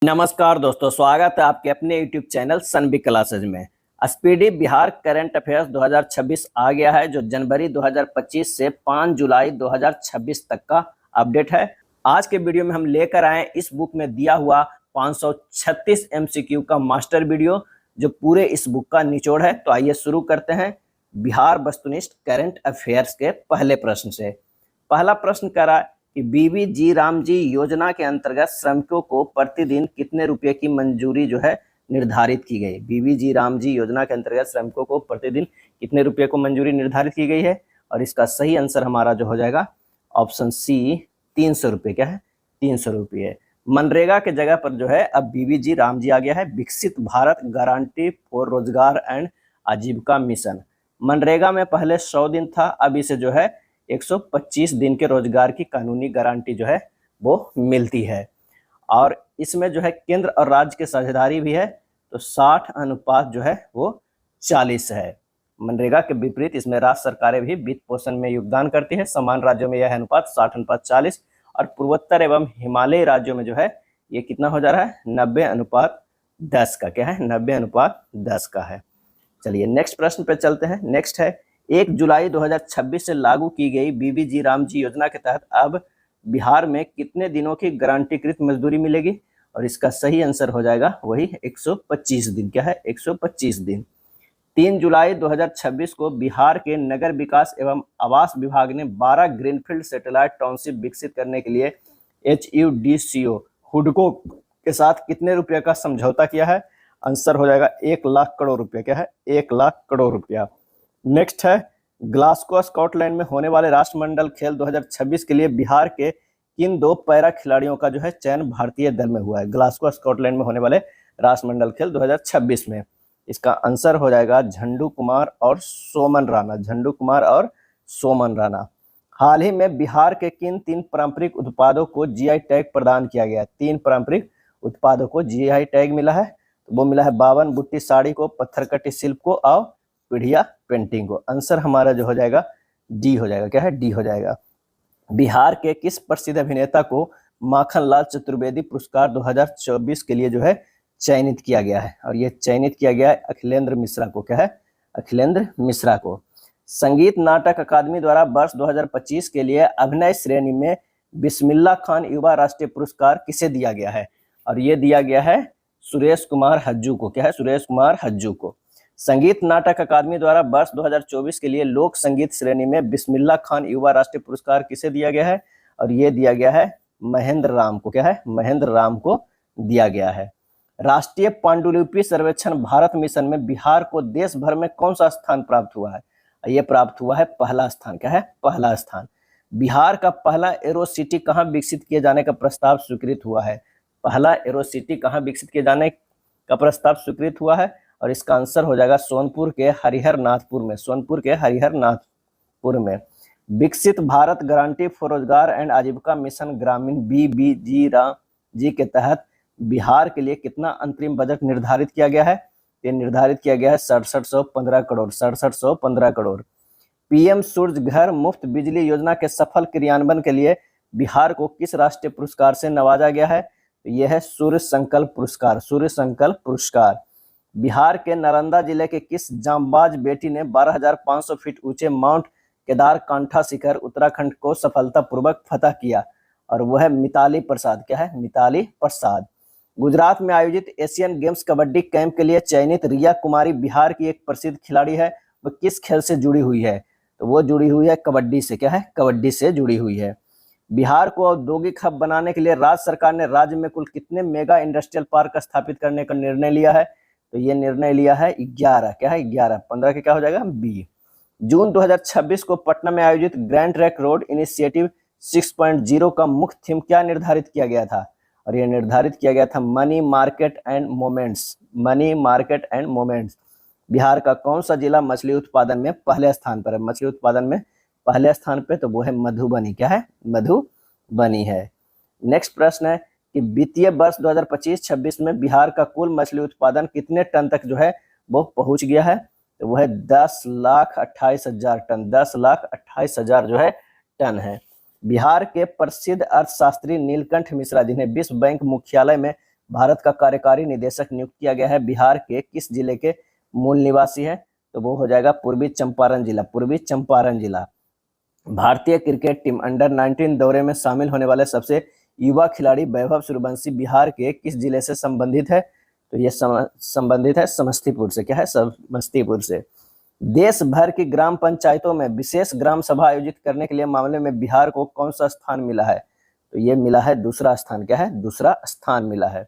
नमस्कार दोस्तों, स्वागत है आपके अपने YouTube चैनल सनबी क्लासेज में। स्पीडी बिहार करंट अफेयर्स 2026 आ गया है, जो जनवरी 2025 से 5 जुलाई 2026 तक का अपडेट है। आज के वीडियो में हम लेकर आए इस बुक में दिया हुआ 536 MCQ का मास्टर वीडियो, जो पूरे इस बुक का निचोड़ है। तो आइए शुरू करते हैं बिहार वस्तुनिष्ठ करंट अफेयर्स के पहले प्रश्न से। पहला प्रश्न कह रहा है कि बीबीजी रामजी योजना के अंतर्गत श्रमिकों को प्रतिदिन कितने रुपए की मंजूरी जो है निर्धारित की गई। बीबीजी रामजी योजना के अंतर्गत श्रमिकों को प्रतिदिन कितने रुपए को मंजूरी निर्धारित की गई है, और इसका सही आंसर हमारा जो हो जाएगा ऑप्शन सी 300 रुपये। क्या है? 300 रुपये। मनरेगा के जगह पर जो है अब बीबीजी रामजी आ गया है, विकसित भारत गारंटी फॉर रोजगार एंड आजीविका मिशन। मनरेगा में पहले 100 दिन था, अब इसे जो है 125 दिन के रोजगार की कानूनी गारंटी जो है वो मिलती है। और इसमें जो है केंद्र और राज्य के साझेदारी भी है, तो 60 अनुपात जो है वो 40 है। मनरेगा के विपरीत इसमें राज्य सरकारें भी वित्त पोषण में योगदान करती है। समान राज्यों में यह अनुपात 60 अनुपात 40, और पूर्वोत्तर एवं हिमालयी राज्यों में जो है ये कितना हो जा रहा है 90 अनुपात 10 का। क्या है? 90 अनुपात 10 का है। चलिए नेक्स्ट प्रश्न पे चलते हैं। नेक्स्ट है 1 जुलाई 2026 से लागू की गई बीबीजी रामजी योजना के तहत अब बिहार में कितने दिनों की गारंटीकृत मजदूरी मिलेगी, और इसका सही आंसर हो जाएगा वही 125 दिन। क्या है? 125 दिन। 3 जुलाई 2026 को बिहार के नगर विकास एवं आवास विभाग ने 12 ग्रीनफील्ड सैटेलाइट टाउनशिप विकसित करने के लिए HUDCO हुडको के साथ कितने रुपए का समझौता किया है? आंसर हो जाएगा 1 लाख करोड़ रुपया। क्या है? 1 लाख करोड़ रुपया। नेक्स्ट है ग्लासगो स्कॉटलैंड में होने वाले राष्ट्रमंडल खेल 2026 के लिए बिहार के किन 2 पैरा खिलाड़ियों का जो है चयन भारतीय दल में हुआ है। ग्लासगो स्कॉटलैंड में होने वाले राष्ट्रमंडल खेल 2026 में इसका आंसर हो जाएगा झंडू कुमार और सोमन राणा। झंडू कुमार और सोमन राणा। हाल ही में बिहार के किन 3 पारंपरिक उत्पादों को GI टैग प्रदान किया गया है? 3 पारंपरिक उत्पादों को GI टैग मिला है, तो वो मिला है 52 बुट्टी साड़ी को, पत्थरकट्टी शिल्प को और पीढ़िया पेंटिंग को। आंसर हमारा जो हो जाएगा डी हो जाएगा। क्या है? डी हो जाएगा। बिहार के किस प्रसिद्ध अभिनेता को माखनलाल चतुर्वेदी पुरस्कार 2024 के लिए जो है चयनित किया गया है, और ये चयनित किया गया है अखिलेंद्र मिश्रा को। क्या है? अखिलेंद्र मिश्रा को। संगीत नाटक अकादमी द्वारा वर्ष 2025 के लिए अभिनय श्रेणी में बिस्मिल्ला खान युवा राष्ट्रीय पुरस्कार किसे दिया गया है? और ये दिया गया है सुरेश कुमार हज्जू को। क्या है? सुरेश कुमार हज्जू को। संगीत नाटक अकादमी द्वारा वर्ष 2024 के लिए लोक संगीत श्रेणी में बिस्मिल्ला खान युवा राष्ट्रीय पुरस्कार किसे दिया गया है? और ये दिया गया है महेंद्र राम को। क्या है? महेंद्र राम को दिया गया है। राष्ट्रीय पांडुलिपि सर्वेक्षण भारत मिशन में बिहार को देश भर में कौन सा स्थान प्राप्त हुआ है? ये प्राप्त हुआ है पहला स्थान। क्या है? पहला स्थान। बिहार का पहला एरो सिटी कहाँ विकसित किए जाने का प्रस्ताव स्वीकृत हुआ है? पहला एरो सिटी कहाँ विकसित किए जाने का प्रस्ताव स्वीकृत हुआ है? और इसका आंसर हो जाएगा सोनपुर के हरिहरनाथपुर में। सोनपुर के हरिहरनाथपुर में। विकसित भारत गारंटी फॉर रोजगार एंड आजीविका मिशन ग्रामीण बीबीजी रामजी के तहत बिहार के लिए कितना अंतरिम बजट निर्धारित किया गया है? ये निर्धारित किया गया है 6715 करोड़। 6715 करोड़। PM सूर्य घर मुफ्त बिजली योजना के सफल क्रियान्वयन के लिए बिहार को किस राष्ट्रीय पुरस्कार से नवाजा गया है? यह है सूर्य संकल्प पुरस्कार। सूर्य संकल्प पुरस्कार। बिहार के नालंदा जिले के किस जांबाज बेटी ने 12,500 फीट ऊंचे माउंट केदार कांठा शिखर उत्तराखंड को सफलतापूर्वक फतह किया? और वह है मिताली प्रसाद। क्या है? मिताली प्रसाद। गुजरात में आयोजित एशियन गेम्स कबड्डी कैंप के लिए चयनित रिया कुमारी बिहार की एक प्रसिद्ध खिलाड़ी है। वह किस खेल से जुड़ी हुई है? तो वो जुड़ी हुई है कबड्डी से। क्या है? कबड्डी से जुड़ी हुई है। बिहार को औद्योगिक हब बनाने के लिए राज्य सरकार ने राज्य में कुल कितने मेगा इंडस्ट्रियल पार्क स्थापित करने का निर्णय लिया है? तो ये निर्णय लिया है 11। क्या है? 11। 15 के क्या हो जाएगा? बी। जून 2026 को पटना में आयोजित ग्रैंड ट्रैक रोड इनिशिएटिव 6.0 का मुख्य थीम क्या निर्धारित किया गया था? और यह निर्धारित किया गया था money market and moments. Money market and moments. Bihar का कौन सा जिला मछली उत्पादन में पहले स्थान पर है? मछली उत्पादन में पहले स्थान पे तो वो है मधुबनी। क्या है? मधुबनी है। नेक्स्ट प्रश्न है कि वित्तीय वर्ष 2025-26 में बिहार का कुल मछली उत्पादन कितने टन तक जो है वो पहुंच गया है? तो वह है 10,28,000 टन। 10,28,000 जो है टन है। बिहार के प्रसिद्ध अर्थशास्त्री नीलकंठ मिश्रा, जिन्हें विश्व बैंक मुख्यालय में भारत का कार्यकारी निदेशक नियुक्त किया गया है बिहार के किस जिले के मूल निवासी है? तो वो हो जाएगा पूर्वी चंपारण जिला, पूर्वी चंपारण जिला। भारतीय क्रिकेट टीम अंडर 19 दौरे में शामिल होने वाले सबसे युवा खिलाड़ी वैभव सूर्यवंशी बिहार के किस जिले से संबंधित है? तो ये संबंधित है समस्तीपुर से। क्या है? समस्तीपुर से। देश भर की ग्राम पंचायतों में विशेष ग्राम सभा आयोजित करने के लिए मामले में बिहार को कौन सा स्थान मिला है? तो ये मिला है दूसरा स्थान। क्या है? दूसरा स्थान मिला है।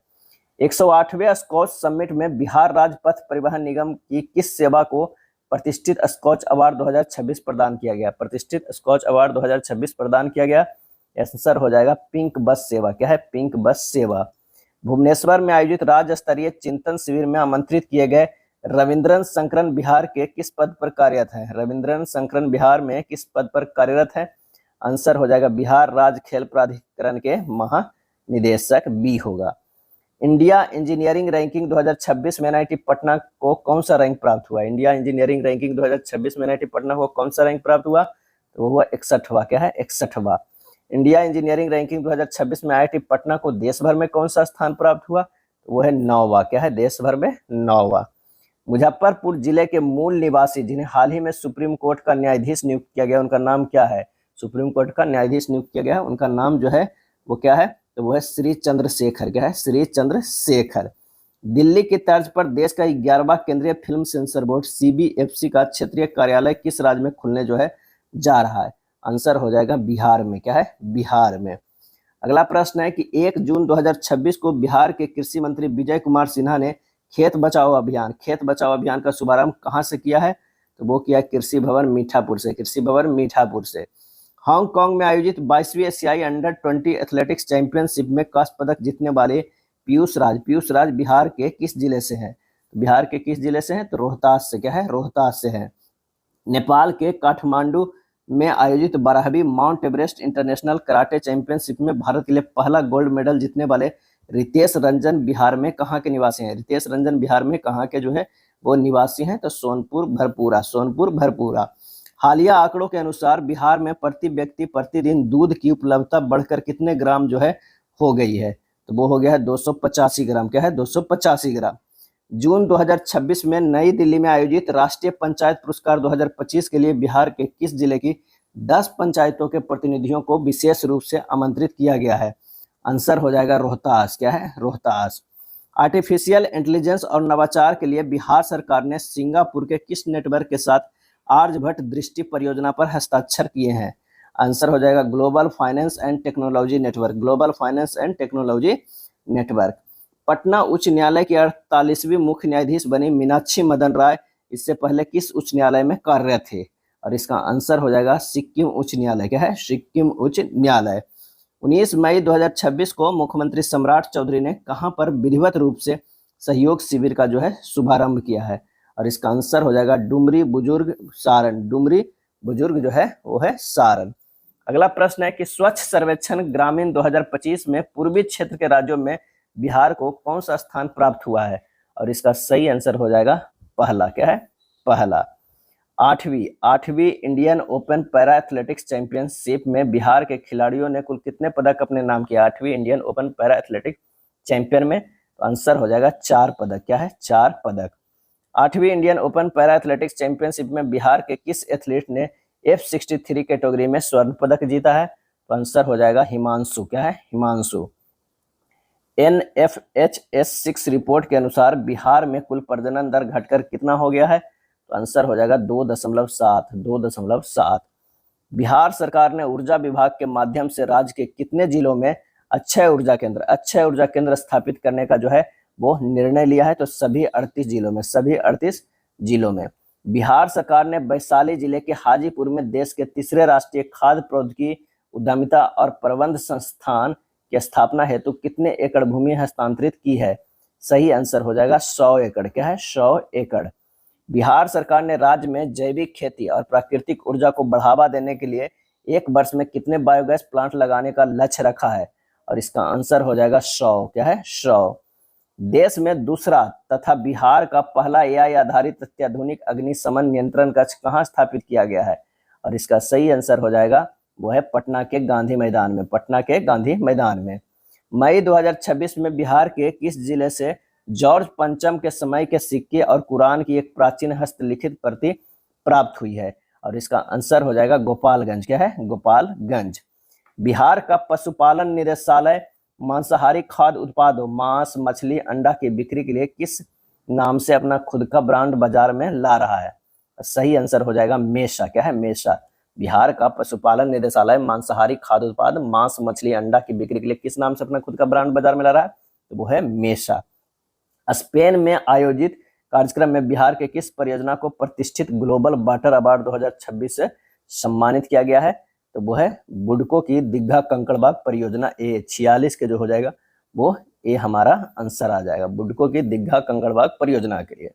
108वें स्कॉच समिट में बिहार राज्य पथ परिवहन निगम की किस सेवा को प्रतिष्ठित स्कॉच अवार्ड 2026 प्रदान किया गया? प्रतिष्ठित स्कॉच अवार्ड 2026 प्रदान किया गया। आंसर हो जाएगा पिंक बस सेवा। क्या है? पिंक बस सेवा। भुवनेश्वर में आयोजित राज्य स्तरीय चिंतन शिविर में आमंत्रित किए गए रविंद्रन शंकरन बिहार के किस पद पर कार्यरत है? रविंद्रन शंकरन बिहार में किस पद पर कार्यरत है? आंसर हो जाएगा बिहार राज्य खेल प्राधिकरण के महानिदेशक बी होगा। इंडिया इंजीनियरिंग रैंकिंग 2026 में एनआईटी पटना को कौन सा रैंक प्राप्त हुआ? इंडिया इंजीनियरिंग रैंकिंग 2026 में एनआईटी पटना को कौन सा रैंक प्राप्त हुआ? तो वो हुआ 61वां। क्या है? 61वां। इंडिया इंजीनियरिंग रैंकिंग 2026 में आईआईटी पटना को देश भर में कौन सा स्थान प्राप्त हुआ? तो वो है 9वां। क्या है? देश भर में 9वां। मुजफ्फरपुर जिले के मूल निवासी जिन्हें हाल ही में सुप्रीम कोर्ट का न्यायाधीश नियुक्त किया गया, उनका नाम क्या है? सुप्रीम कोर्ट का न्यायाधीश नियुक्त किया गया, उनका नाम जो है वो क्या है? तो वो है श्री चंद्रशेखर। क्या है? श्री चंद्रशेखर। दिल्ली की तर्ज पर देश का 11वां केंद्रीय फिल्म सेंसर बोर्ड सीबीएफसी का क्षेत्रीय कार्यालय किस राज्य में खुलने जो है जा रहा है? आंसर हो जाएगा बिहार में। क्या है? बिहार में। अगला प्रश्न है कि 1 जून 2026 को बिहार के कृषि मंत्री विजय कुमार सिन्हा ने खेत बचाओ अभियान का शुभारंभ कहां से किया है? तो वो किया कृषि भवन मीठापुर से। कृषि भवन मीठापुर से। हांगकांग में आयोजित 22वीं एशियाई अंडर 20 एथलेटिक्स चैंपियनशिप में कांस्य पदक जीतने वाले पीयूष राज बिहार के किस जिले से हैं? बिहार के किस जिले से हैं? तो रोहतास से। क्या है? रोहतास से है। नेपाल के काठमांडू में आयोजित 12वीं mount Everest international karate championship में भारत के लिए पहला गोल्ड मेडल जीतने वाले रितेश रंजन बिहार में कहाँ के निवासी हैं? रितेश रंजन बिहार में कहाँ के जो है वो निवासी हैं? तो सोनपुर भरपूरा। हालिया आंकड़ों के अनुसार बिहार में प्रति व्यक्ति प्रतिदिन दूध की उपलब्धता बढ़कर कितने ग्राम जो है हो गई है? तो वो हो गया है 285 ग्राम। क्या है? 285 ग्राम। जून 2026 में नई दिल्ली में आयोजित राष्ट्रीय पंचायत पुरस्कार 2025 के लिए बिहार के किस जिले की 10 पंचायतों के प्रतिनिधियों को विशेष रूप से आमंत्रित किया गया है? आंसर हो जाएगा रोहतास। क्या है? रोहतास। आर्टिफिशियल इंटेलिजेंस और नवाचार के लिए बिहार सरकार ने सिंगापुर के किस नेटवर्क के साथ आर्यभट्ट दृष्टि परियोजना पर हस्ताक्षर किए हैं? आंसर हो जाएगा global finance and technology network. Global finance and technology network. Patna उच्च न्यायालय की 48वीं मुख्य न्यायाधीश बनी मीनाक्षी मदन राय इससे पहले किस उच्च न्यायालय में कार्यरत थे? और इसका आंसर हो जाएगा सिक्किम उच्च न्यायालय। क्या है? सिक्किम उच्च न्यायालय। 19 मई 2026 को मुख्यमंत्री सम्राट चौधरी ने कहां पर विधिवत रूप से सहयोग शिविर का जो है शुभारंभ किया है? और इसका आंसर हो जाएगा डुमरी बुजुर्ग सारण। डुमरी बुजुर्ग जो है वो है सारण। अगला प्रश्न है कि स्वच्छ सर्वेक्षण ग्रामीण 2025 में पूर्वी क्षेत्र के राज्यों में बिहार को कौन सा स्थान प्राप्त हुआ है? और इसका सही आंसर हो जाएगा पहला। क्या है? पहला। आठवीं Indian Open Para Athletics Championship में बिहार के खिलाड़ियों ने कुल कितने पदक अपने नाम किया? 8वीं Indian Open Para Athletics Champion में तो आंसर हो जाएगा 4 पदक। क्या है? 4 पदक। 8वीं Indian Open Para Athletics Championship में बिहार के किस एथलीट ने F63 कैटेगरी में स्वर्ण पदक जीता है? तो आंसर हो जाएगा हिमांशु। क्या है? हिमांशु। NFHS6 रिपोर्ट के अनुसार बिहार में कुल प्रजनन दर घटकर कितना हो गया है? तो आंसर हो जाएगा 2.7। बिहार सरकार ने ऊर्जा विभाग के माध्यम से राज्य के कितने जिलों में अक्षय ऊर्जा केंद्र स्थापित करने का जो है वो निर्णय लिया है? तो सभी 38 जिलों में। बिहार सरकार ने वैशाली जिले के हाजीपुर में देश के तीसरे राष्ट्रीय खाद्य प्रौद्योगिकी उद्यमिता और प्रबंध संस्थान की स्थापना हेतु कितने एकड़ भूमि हस्तांतरित की है? सही आंसर हो जाएगा 100 एकड़। क्या है? 100 एकड़। बिहार सरकार ने राज्य में जैविक खेती और प्राकृतिक ऊर्जा को बढ़ावा देने के लिए एक वर्ष में कितने बायोगैस प्लांट लगाने का लक्ष्य रखा है? और इसका आंसर हो जाएगा 100। क्या है? 100। देश में दूसरा तथा बिहार का पहला AI आधारित अत्याधुनिक अग्निशमन नियंत्रण कक्ष कहाँ स्थापित किया गया है? और इसका सही आंसर हो जाएगा वो है पटना के गांधी मैदान में। मई 2026 में बिहार के किस जिले से जॉर्ज पंचम के समय के सिक्के और कुरान की एक प्राचीन हस्तलिखित प्रति प्राप्त हुई है? और इसका आंसर हो जाएगा गोपालगंज। क्या है? गोपालगंज। बिहार का पशुपालन निदेशालय मांसाहारी खाद्य उत्पादों मांस, मछली, अंडा की बिक्री के लिए किस नाम से अपना खुद का ब्रांड बाजार में ला रहा है? सही आंसर हो जाएगा मेसा। क्या है? मेसा। बिहार का पशुपालन निदेशालय मांसाहारी खाद्य उत्पाद मांस, मछली, अंडा की बिक्री के लिए किस नाम से अपना खुद का ब्रांड बाजार में ला रहा है? तो वो है मेसा। स्पेन में आयोजित कार्यक्रम में बिहार के किस परियोजना को प्रतिष्ठित ग्लोबल वाटर अवार्ड 2026 से सम्मानित किया गया है? तो वो है बुडको की दीघा कंकड़बाग परियोजना। ए 46 के जो हो जाएगा वो ए हमारा आंसर आ जाएगा, बुडको की दीघा कंकड़बाग परियोजना के लिए।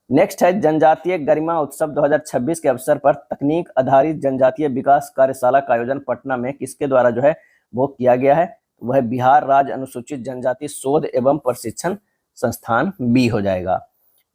नेक्स्ट है जनजातीय गरिमा उत्सव 2026 के अवसर पर तकनीक आधारित जनजातीय विकास कार्यशाला का आयोजन पटना में किसके द्वारा जो है वो किया गया है? वह बिहार राज्य अनुसूचित जनजाति शोध एवं प्रशिक्षण संस्थान बी हो जाएगा।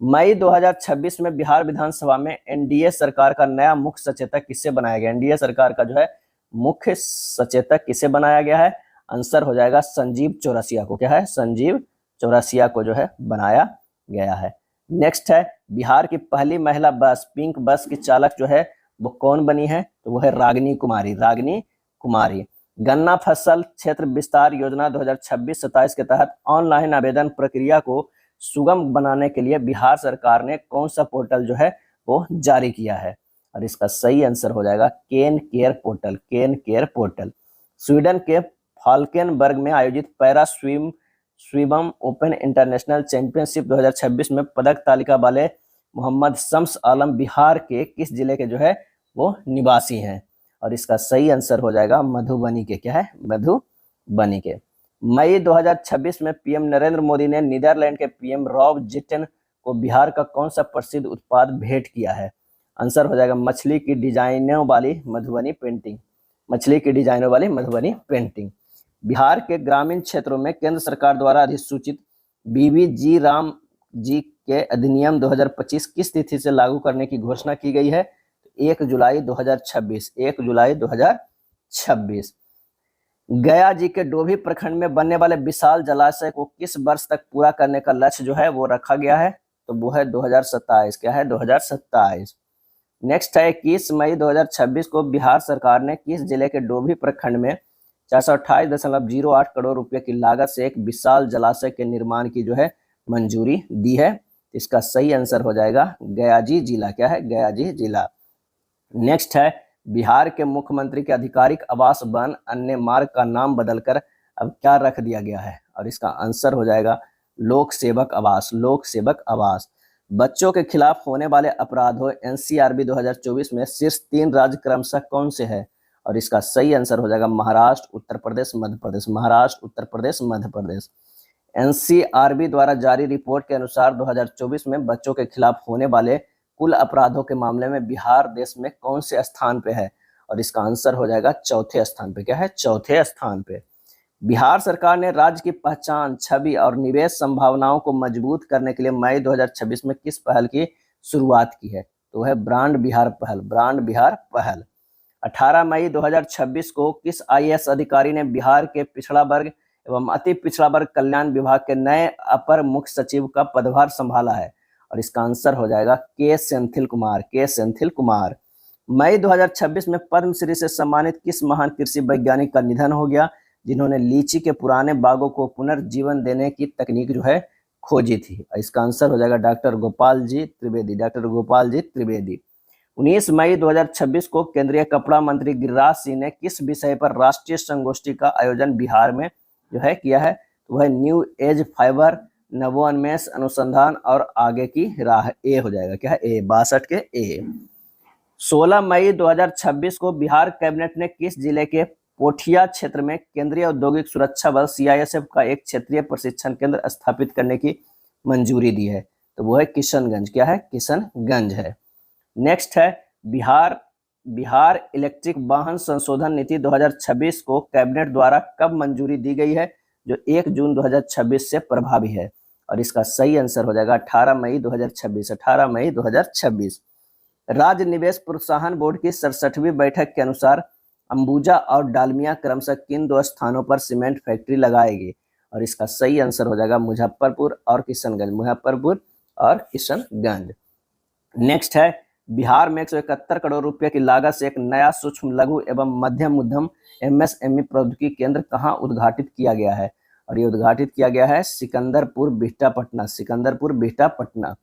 मई 2026 में बिहार विधानसभा में एनडीए सरकार का नया मुख्य सचेतक किसे बनाया गया? एनडीए सरकार का जो है मुख्य सचेतक किसे बनाया गया है? आंसर हो जाएगा संजीव चौरसिया को। क्या है? संजीव चौरसिया को जो है बनाया गया है। नेक्स्ट है बिहार की पहली महिला बस पिंक बस की चालक जो है वो कौन बनी है? तो वो है रागिनी कुमारी। रागिनी कुमारी। गन्ना फसल क्षेत्र विस्तार योजना 2026-27 के तहत ऑनलाइन आवेदन प्रक्रिया को सुगम बनाने के लिए बिहार सरकार ने कौन सा पोर्टल जो है वो जारी किया है? और इसका सही आंसर हो जाएगा केन केयर पोर्टल। केन केयर पोर्टल। स्वीडन के फाल्केनबर्ग में आयोजित पैरा स्वीमम ओपन इंटरनेशनल चैंपियनशिप 2026 में पदक तालिका वाले मोहम्मद शम्स आलम बिहार के किस जिले के जो है वो निवासी हैं? और इसका सही आंसर हो जाएगा मधुबनी के। क्या है? मधुबनी के। मई 2026 में पीएम नरेंद्र मोदी ने नीदरलैंड के पीएम रॉब जिटेन को बिहार का कौन सा प्रसिद्ध उत्पाद भेंट किया है? आंसर हो जाएगा मछली की डिजाइनों वाली मधुबनी पेंटिंग। मछली की डिजाइनों वाली मधुबनी पेंटिंग। बिहार के ग्रामीण क्षेत्रों में केंद्र सरकार द्वारा अधिसूचित बीबीजी राम जी के अधिनियम 2025 किस तिथि से लागू करने की घोषणा की गई है? 1 जुलाई 2026। 1 जुलाई 2026। गया जी के डोभी प्रखंड में बनने वाले विशाल जलाशय को किस वर्ष तक पूरा करने का लक्ष्य जो है वो रखा गया है? तो वो है 2027। क्या है? 2027। नेक्स्ट है 21 मई 2026 को बिहार सरकार ने किस जिले के डोभी प्रखंड में 428.08 करोड़ रुपए की लागत से एक विशाल जलाशय के निर्माण की जो है मंजूरी दी है? इसका सही आंसर हो जाएगा गयाजी जिला। क्या है? गयाजी जिला। नेक्स्ट है बिहार के मुख्यमंत्री के आधिकारिक आवास वन अन्य मार्ग का नाम बदलकर अब क्या रख दिया गया है? और इसका आंसर हो जाएगा लोक सेवक आवास। लोक सेवक आवास। बच्चों के खिलाफ होने वाले अपराधों एनसीआरबी 2024 में शीर्ष 3 राज्य क्रमशः कौन से है? और इसका सही आंसर हो जाएगा महाराष्ट्र, उत्तर प्रदेश, मध्य प्रदेश। महाराष्ट्र, उत्तर प्रदेश, मध्य प्रदेश। एनसीआरबी द्वारा जारी रिपोर्ट के अनुसार 2024 में बच्चों के खिलाफ होने वाले कुल अपराधों के मामले में बिहार देश में कौन से स्थान पे है? और इसका आंसर हो जाएगा चौथे स्थान पे। क्या है? चौथे स्थान पे। बिहार सरकार ने राज्य की पहचान, छवि और निवेश संभावनाओं को मजबूत करने के लिए मई 2026 में किस पहल की शुरुआत की है? तो है ब्रांड बिहार पहल। ब्रांड बिहार पहल। 18 मई 2026 को किस आईएएस अधिकारी ने बिहार के पिछड़ा वर्ग एवं अति पिछड़ा वर्ग कल्याण विभाग के नए अपर मुख्य सचिव का पदभार संभाला है? और इसका आंसर हो जाएगा के सेंथिल कुमार। के सेंथिल कुमार। मई 2026 में पद्मश्री से सम्मानित किस महान कृषि वैज्ञानिक का निधन हो गया जिन्होंने लीची के पुराने बागों को पुनर्जीवन देने की तकनीक जो है खोजी थी? इसका आंसर हो जाएगा डॉक्टर गोपाल जी त्रिवेदी। डॉक्टर गोपाल जी त्रिवेदी। 19 मई 2026 को केंद्रीय कपड़ा मंत्री गिरिराज सिंह ने किस विषय पर राष्ट्रीय संगोष्ठी का आयोजन बिहार में जो है किया है? तो वह न्यू एज फाइबर, नवोन्मेष, अनुसंधान और आगे की राह। ए हो जाएगा। क्या है? ए 62 के ए। 16 मई 2026 को बिहार कैबिनेट ने किस जिले के पोठिया क्षेत्र में केंद्रीय औद्योगिक सुरक्षा बल सीआईएसएफ का एक क्षेत्रीय प्रशिक्षण केंद्र स्थापित करने की मंजूरी दी है? तो वो है किशनगंज। क्या है? किशनगंज है। नेक्स्ट है बिहार इलेक्ट्रिक वाहन संशोधन नीति 2026 को कैबिनेट द्वारा कब मंजूरी दी गई है जो 1 जून 2026 से प्रभावी है? और इसका सही आंसर हो जाएगा 18 मई 2026। 18 मई 2026। राज्य निवेश प्रोत्साहन बोर्ड की 67वीं बैठक के अनुसार अंबुजा और डालमिया क्रमशः किन दो स्थानों पर सीमेंट फैक्ट्री लगाएगी? और इसका सही आंसर हो जाएगा मुजफ्फरपुर और किशनगंज, मुजफ्फरपुर और किशनगंज। नेक्स्ट है, बिहार में 171 करोड़ रुपए की लागत से एक नया सूक्ष्म लघु एवं मध्यम उद्यम एमएसएमई प्रौद्योगिकी केंद्र कहाँ उद्घाटित किया गया है? और ये उद्घाटित किया गया है सिकंदरपुर बिहटा पटना, सिकंदरपुर बिहटा पटना।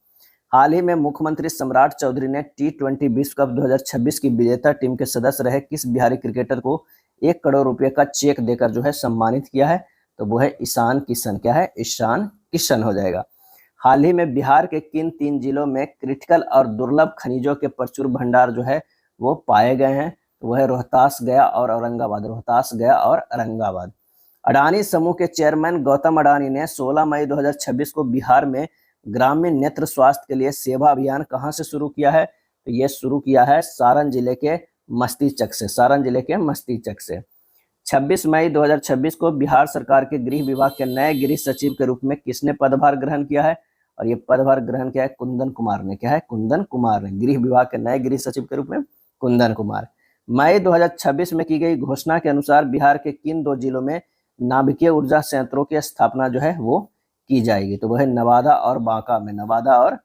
हाल ही में मुख्यमंत्री सम्राट चौधरी ने T20 विश्व कप 2026 की विजेता टीम के सदस्य रहे किस बिहारी क्रिकेटर को 1 करोड़ रुपए का चेक देकर जो है सम्मानित किया है? तो वो है ईशान किशन। क्या है? ईशान किशन हो जाएगा। हाल ही में बिहार के किन 3 जिलों में क्रिटिकल और दुर्लभ खनिजों के प्रचुर भंडार जो है वो पाए गए हैं? तो वह है रोहतास, गया और औरंगाबाद, रोहतास, गया और औरंगाबाद। अडानी समूह के चेयरमैन गौतम अडानी ने 16 मई 2026 को बिहार में ग्रामीण नेत्र स्वास्थ्य के लिए सेवा अभियान कहां से शुरू किया है? तो ये शुरू किया है सारण जिले के मस्तीचक से, सारण जिले के मस्तीचक से। 26 मई 2026 को बिहार सरकार के गृह विभाग के नए गृह सचिव के रूप में किसने पदभार ग्रहण किया है? और ये पदभार ग्रहण किया है कुंदन कुमार ने। क्या है? कुंदन कुमार ने, गृह विभाग के नए गृह सचिव के रूप में कुंदन कुमार। मई 2026 में की गई घोषणा के अनुसार बिहार के किन 2 जिलों में नाभिकीय ऊर्जा संयंत्रों की स्थापना जो है वो की जाएगी? तो वह है नवादा और बांका में, नवादा और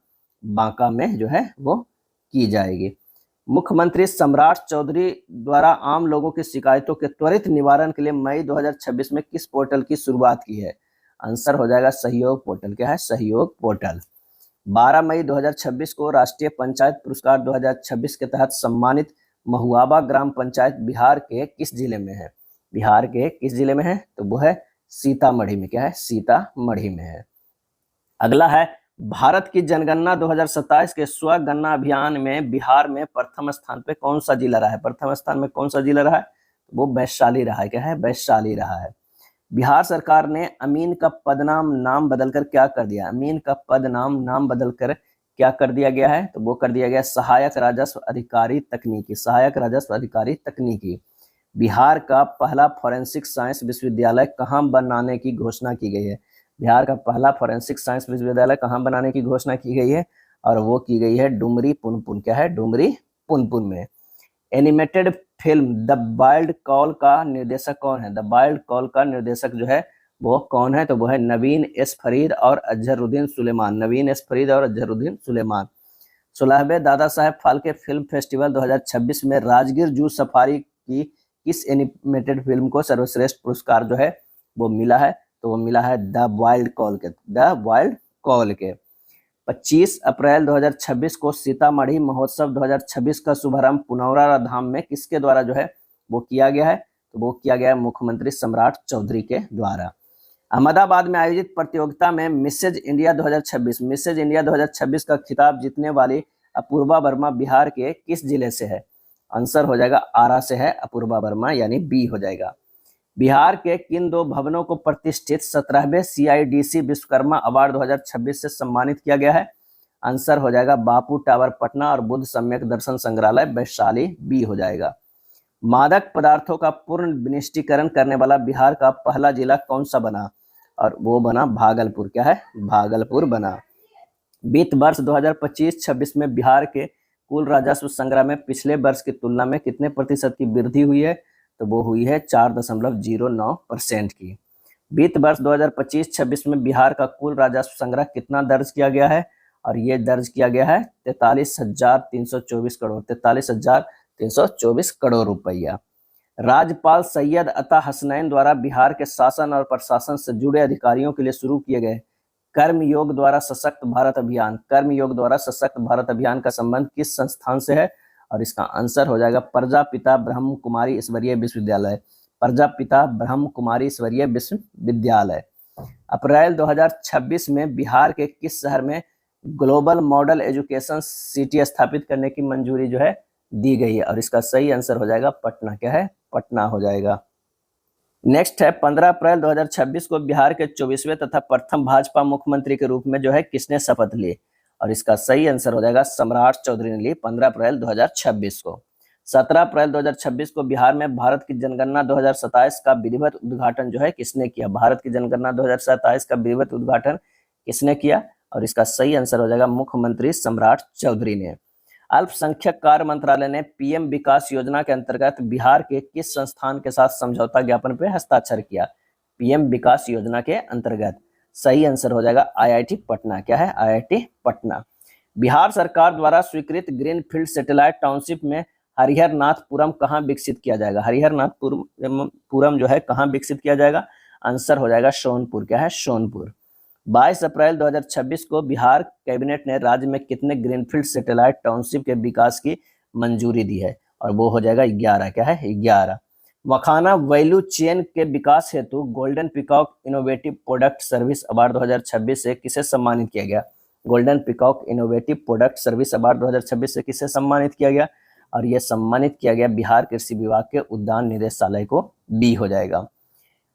बांका में जो है वो की जाएगी। मुख्यमंत्री सम्राट चौधरी द्वारा आम लोगों की शिकायतों के त्वरित निवारण के लिए मई 2026 में किस पोर्टल की शुरुआत की है? आंसर हो जाएगा सहयोग पोर्टल। क्या है? सहयोग पोर्टल। 12 मई 2026 को राष्ट्रीय पंचायत पुरस्कार 2026 के तहत सम्मानित महुआबा ग्राम पंचायत बिहार के किस जिले में है? बिहार के किस जिले में है? तो वो है सीतामढ़ी में। क्या है? सीतामढ़ी में है। अगला है, भारत की जनगणना 2027 के स्व गणना अभियान में बिहार में प्रथम स्थान पे कौन सा जिला रहा है? प्रथम स्थान में कौन सा जिला रहा है? वो वैशाली रहा है। क्या है? वैशाली रहा है। बिहार सरकार ने अमीन का पदनाम नाम बदलकर क्या कर दिया? अमीन का पदनाम नाम बदलकर क्या कर दिया गया है? तो वो कर दिया गया सहायक राजस्व अधिकारी तकनीकी, सहायक राजस्व अधिकारी तकनीकी। बिहार का पहला फॉरेंसिक साइंस विश्वविद्यालय कहाँ बनाने की घोषणा की गई है? बिहार का पहला फॉरेंसिक साइंस विश्वविद्यालय कहाँ बनाने की घोषणा की गई है? और वो की गई है डुमरी पुनपुन। क्या है? डुमरी पुनपुन में। Animated film the wild call का निर्देशक कौन है? द वाइल्ड कॉल का निर्देशक जो है वो कौन है? तो वो है नवीन एस फरीद और अजहरुद्दीन सुलेमान, नवीन एस फरीद और अजहरुद्दीन सुलेमान। 16वें दादा साहेब फाल्के फिल्म फेस्टिवल 2026 में राजगीर जू सफारी की किस एनिमेटेड फिल्म को सर्वश्रेष्ठ पुरस्कार जो है वो मिला है? तो वो मिला है द वाइल्ड कॉल के, द वाइल्ड कॉल के। 25 अप्रैल 2026 को सीतामढ़ी महोत्सव 2026 का शुभारंभ पुनौरा धाम में किसके द्वारा जो है वो किया गया है? तो वो किया गया है मुख्यमंत्री सम्राट चौधरी के द्वारा। अहमदाबाद में आयोजित प्रतियोगिता में मिसेज इंडिया 2026, मिसेज इंडिया 2026 का खिताब जीतने वाली अपूर्वा वर्मा बिहार के किस जिले से है? आंसर हो जाएगा आरा से है अपूर्वा वर्मा, यानी बी हो जाएगा। बिहार के किन 2 भवनों को प्रतिष्ठित 17वें CIDC विश्वकर्मा अवार्ड 2026 से सम्मानित किया गया है? आंसर हो जाएगा बापू टावर पटना और बुद्ध सम्यक दर्शन संग्रहालय वैशाली, बी हो जाएगा। मादक पदार्थों का पूर्ण विनिष्टीकरण करने वाला बिहार का पहला जिला कौन सा बना? और वो बना भागलपुर। क्या है? भागलपुर बना। वित्त वर्ष 2025-26 में बिहार के कुल राजस्व संग्रह में पिछले वर्ष की तुलना में कितने प्रतिशत की वृद्धि हुई है? तो वो हुई है 4.09% की। वित्त वर्ष 2025-26 में बिहार का कुल राजस्व संग्रह कितना दर्ज किया गया है? और ये दर्ज किया गया है 43,324 करोड़, 43,324 करोड़ रुपया। राज्यपाल सैयद अता हसनैन द्वारा बिहार के शासन और प्रशासन से जुड़े अधिकारियों के लिए शुरू किए गए कर्मयोग द्वारा सशक्त भारत अभियान, कर्मयोग द्वारा सशक्त भारत अभियान का संबंध किस संस्थान से है? और इसका आंसर हो जाएगा प्रजापिता ब्रह्म कुमारी ईश्वरीय विश्वविद्यालय, प्रजापिता ब्रह्म कुमारी ईश्वरीय विश्वविद्यालय। अप्रैल 2026 में बिहार के किस शहर में ग्लोबल मॉडल एजुकेशन सिटी स्थापित करने की मंजूरी जो है दी गई है? और इसका सही आंसर हो जाएगा पटना। क्या है? पटना हो जाएगा। नेक्स्ट है, 15 अप्रैल 2026 को बिहार के 24वें तथा प्रथम भाजपा मुख्यमंत्री के रूप में जो है किसने शपथ ली? और इसका सही आंसर हो जाएगा सम्राट चौधरी ने ली 15 अप्रैल 2026 को। 17 अप्रैल 2026 को बिहार में भारत की जनगणना 2027 का विधिवत उद्घाटन जो है किसने किया? भारत की जनगणना 2027 का विधिवत उद्घाटन किसने किया? और इसका सही आंसर हो जाएगा मुख्यमंत्री सम्राट चौधरी ने। अल्पसंख्यक कार्य मंत्रालय ने पीएम विकास योजना के अंतर्गत बिहार के किस संस्थान के साथ समझौता ज्ञापन पर हस्ताक्षर किया? पीएम विकास योजना के अंतर्गत सही आंसर हो जाएगा आईआईटी पटना। क्या है? आईआईटी पटना। बिहार सरकार द्वारा स्वीकृत ग्रीनफील्ड सैटेलाइट टाउनशिप में हरिहरनाथपुरम कहाँ विकसित किया जाएगा? हरिहरनाथपुरम जो है कहाँ विकसित किया जाएगा? आंसर हो जाएगा सोनपुर। क्या है? सोनपुर। 22 अप्रैल 2026 को बिहार कैबिनेट ने राज्य में कितने ग्रीनफील्ड सैटेलाइट टाउनशिप के विकास की मंजूरी दी है? और वो हो जाएगा 11। क्या है? 11। मखाना वैल्यू चेन के विकास हेतु golden peacock innovative product service award 2026 से किसे सम्मानित किया गया? Golden peacock innovative product service award 2026 से किसे सम्मानित किया गया? और यह सम्मानित किया गया बिहार कृषि विभाग के उद्यान निदेशालय को। बी हो जाएगा।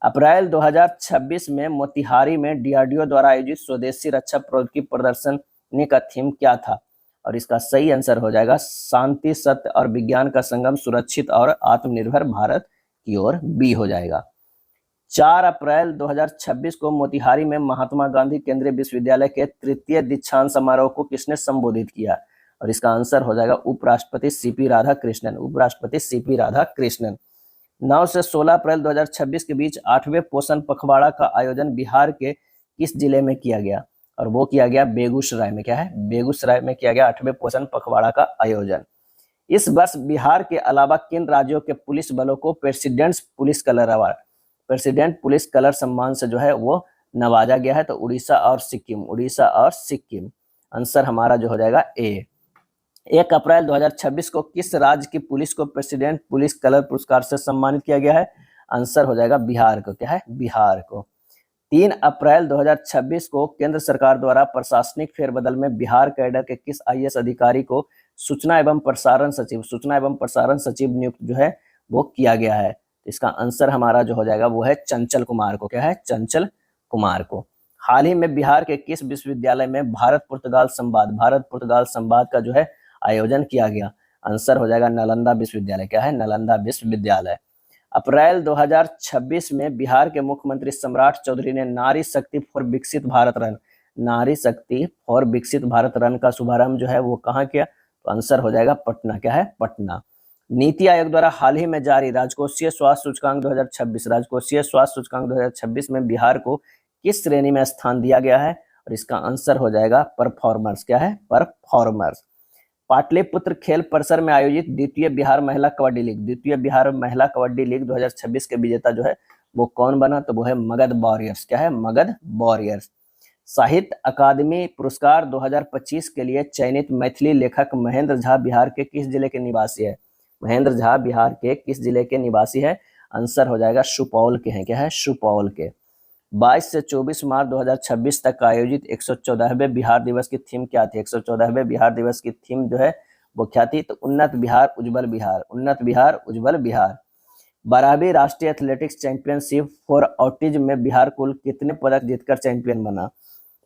अप्रैल 2026 में मोतिहारी में डीआरडीओ द्वारा आयोजित स्वदेशी रक्षा प्रौद्योगिकी प्रदर्शनी का थीम क्या था? और इसका सही आंसर हो जाएगा शांति, सत्य और विज्ञान का संगम, सुरक्षित और आत्मनिर्भर भारत की ओर। बी हो जाएगा। 4 अप्रैल 2026 को मोतिहारी में महात्मा गांधी केंद्रीय विश्वविद्यालय के तृतीय दीक्षांत समारोह को किसने संबोधित किया? और इसका आंसर हो जाएगा उपराष्ट्रपति सीपी राधाकृष्णन। उपराष्ट्रपति सीपी राधाकृष्णन। 9 से 16 अप्रैल 2026 के बीच 8वें पोषण पखवाड़ा का आयोजन बिहार के किस जिले में किया गया? और वो किया गया बेगूसराय में। क्या है? बेगूसराय में किया गया 8वें पोषण पखवाड़ा का आयोजन। इस वर्ष बिहार के अलावा किन राज्यों के पुलिस बलों को presidents police colour award, president police colour सम्मान से जो है वो नवाजा गया है? तो उड़ीसा और सिक्किम। उड़ीसा और सिक्किम। आंसर हमारा जो हो जाएगा ए। 1 अप्रैल 2026 को किस राज्य की पुलिस को प्रेसिडेंट पुलिस कलर पुरस्कार से सम्मानित किया गया है? आंसर हो जाएगा बिहार को। क्या है? बिहार को। 3 अप्रैल 2026 को केंद्र सरकार द्वारा प्रशासनिक फेरबदल में बिहार कैडर के किस आईएएस अधिकारी को सूचना एवं प्रसारण सचिव नियुक्त जो है वो किया गया है? इसका आंसर हमारा जो हो जाएगा वो है चंचल कुमार को। क्या है? चंचल कुमार को। हाल ही में बिहार के किस विश्वविद्यालय में भारत पुर्तगाल संवाद का जो है आयोजन किया गया? आंसर हो जाएगा नालंदा विश्वविद्यालय। क्या है? नालंदा विश्वविद्यालय। अप्रैल 2026 में बिहार के मुख्यमंत्री सम्राट चौधरी ने नारी शक्ति फॉर विकसित भारत रन का शुभारंभ जो है वो कहाँ किया? तो आंसर हो जाएगा पटना। क्या है? पटना। नीति आयोग द्वारा हाल ही में जारी राजकोषीय स्वास्थ्य सूचकांक 2026 में बिहार को किस श्रेणी में स्थान दिया गया है? और इसका आंसर हो जाएगा परफॉर्मर्स। क्या है? परफॉर्मर्स। पाटलिपुत्र खेल परिसर में आयोजित द्वितीय बिहार महिला कबड्डी लीग 2026 के विजेता जो है वो कौन बना? तो वो है मगध वॉरियर्स। क्या है? मगध वॉरियर्स। साहित्य अकादमी पुरस्कार 2025 के लिए चयनित मैथिली लेखक महेंद्र झा बिहार के किस जिले के निवासी है? महेंद्र झा बिहार के किस जिले के निवासी है? आंसर हो जाएगा सुपौल के हैं। क्या है? सुपौल के। 22 से 24 मार्च 2026 तक आयोजित 114वें बिहार दिवस की थीम क्या थी? 114वें बिहार दिवस की थीम जो है वो क्या थी? तो उन्नत बिहार उज्जवल बिहार। उन्नत बिहार उज्जवल बिहार। 12वीं राष्ट्रीय एथलेटिक्स चैंपियनशिप फॉर ऑटिज्म में बिहार कुल कितने पदक जीतकर चैंपियन बना?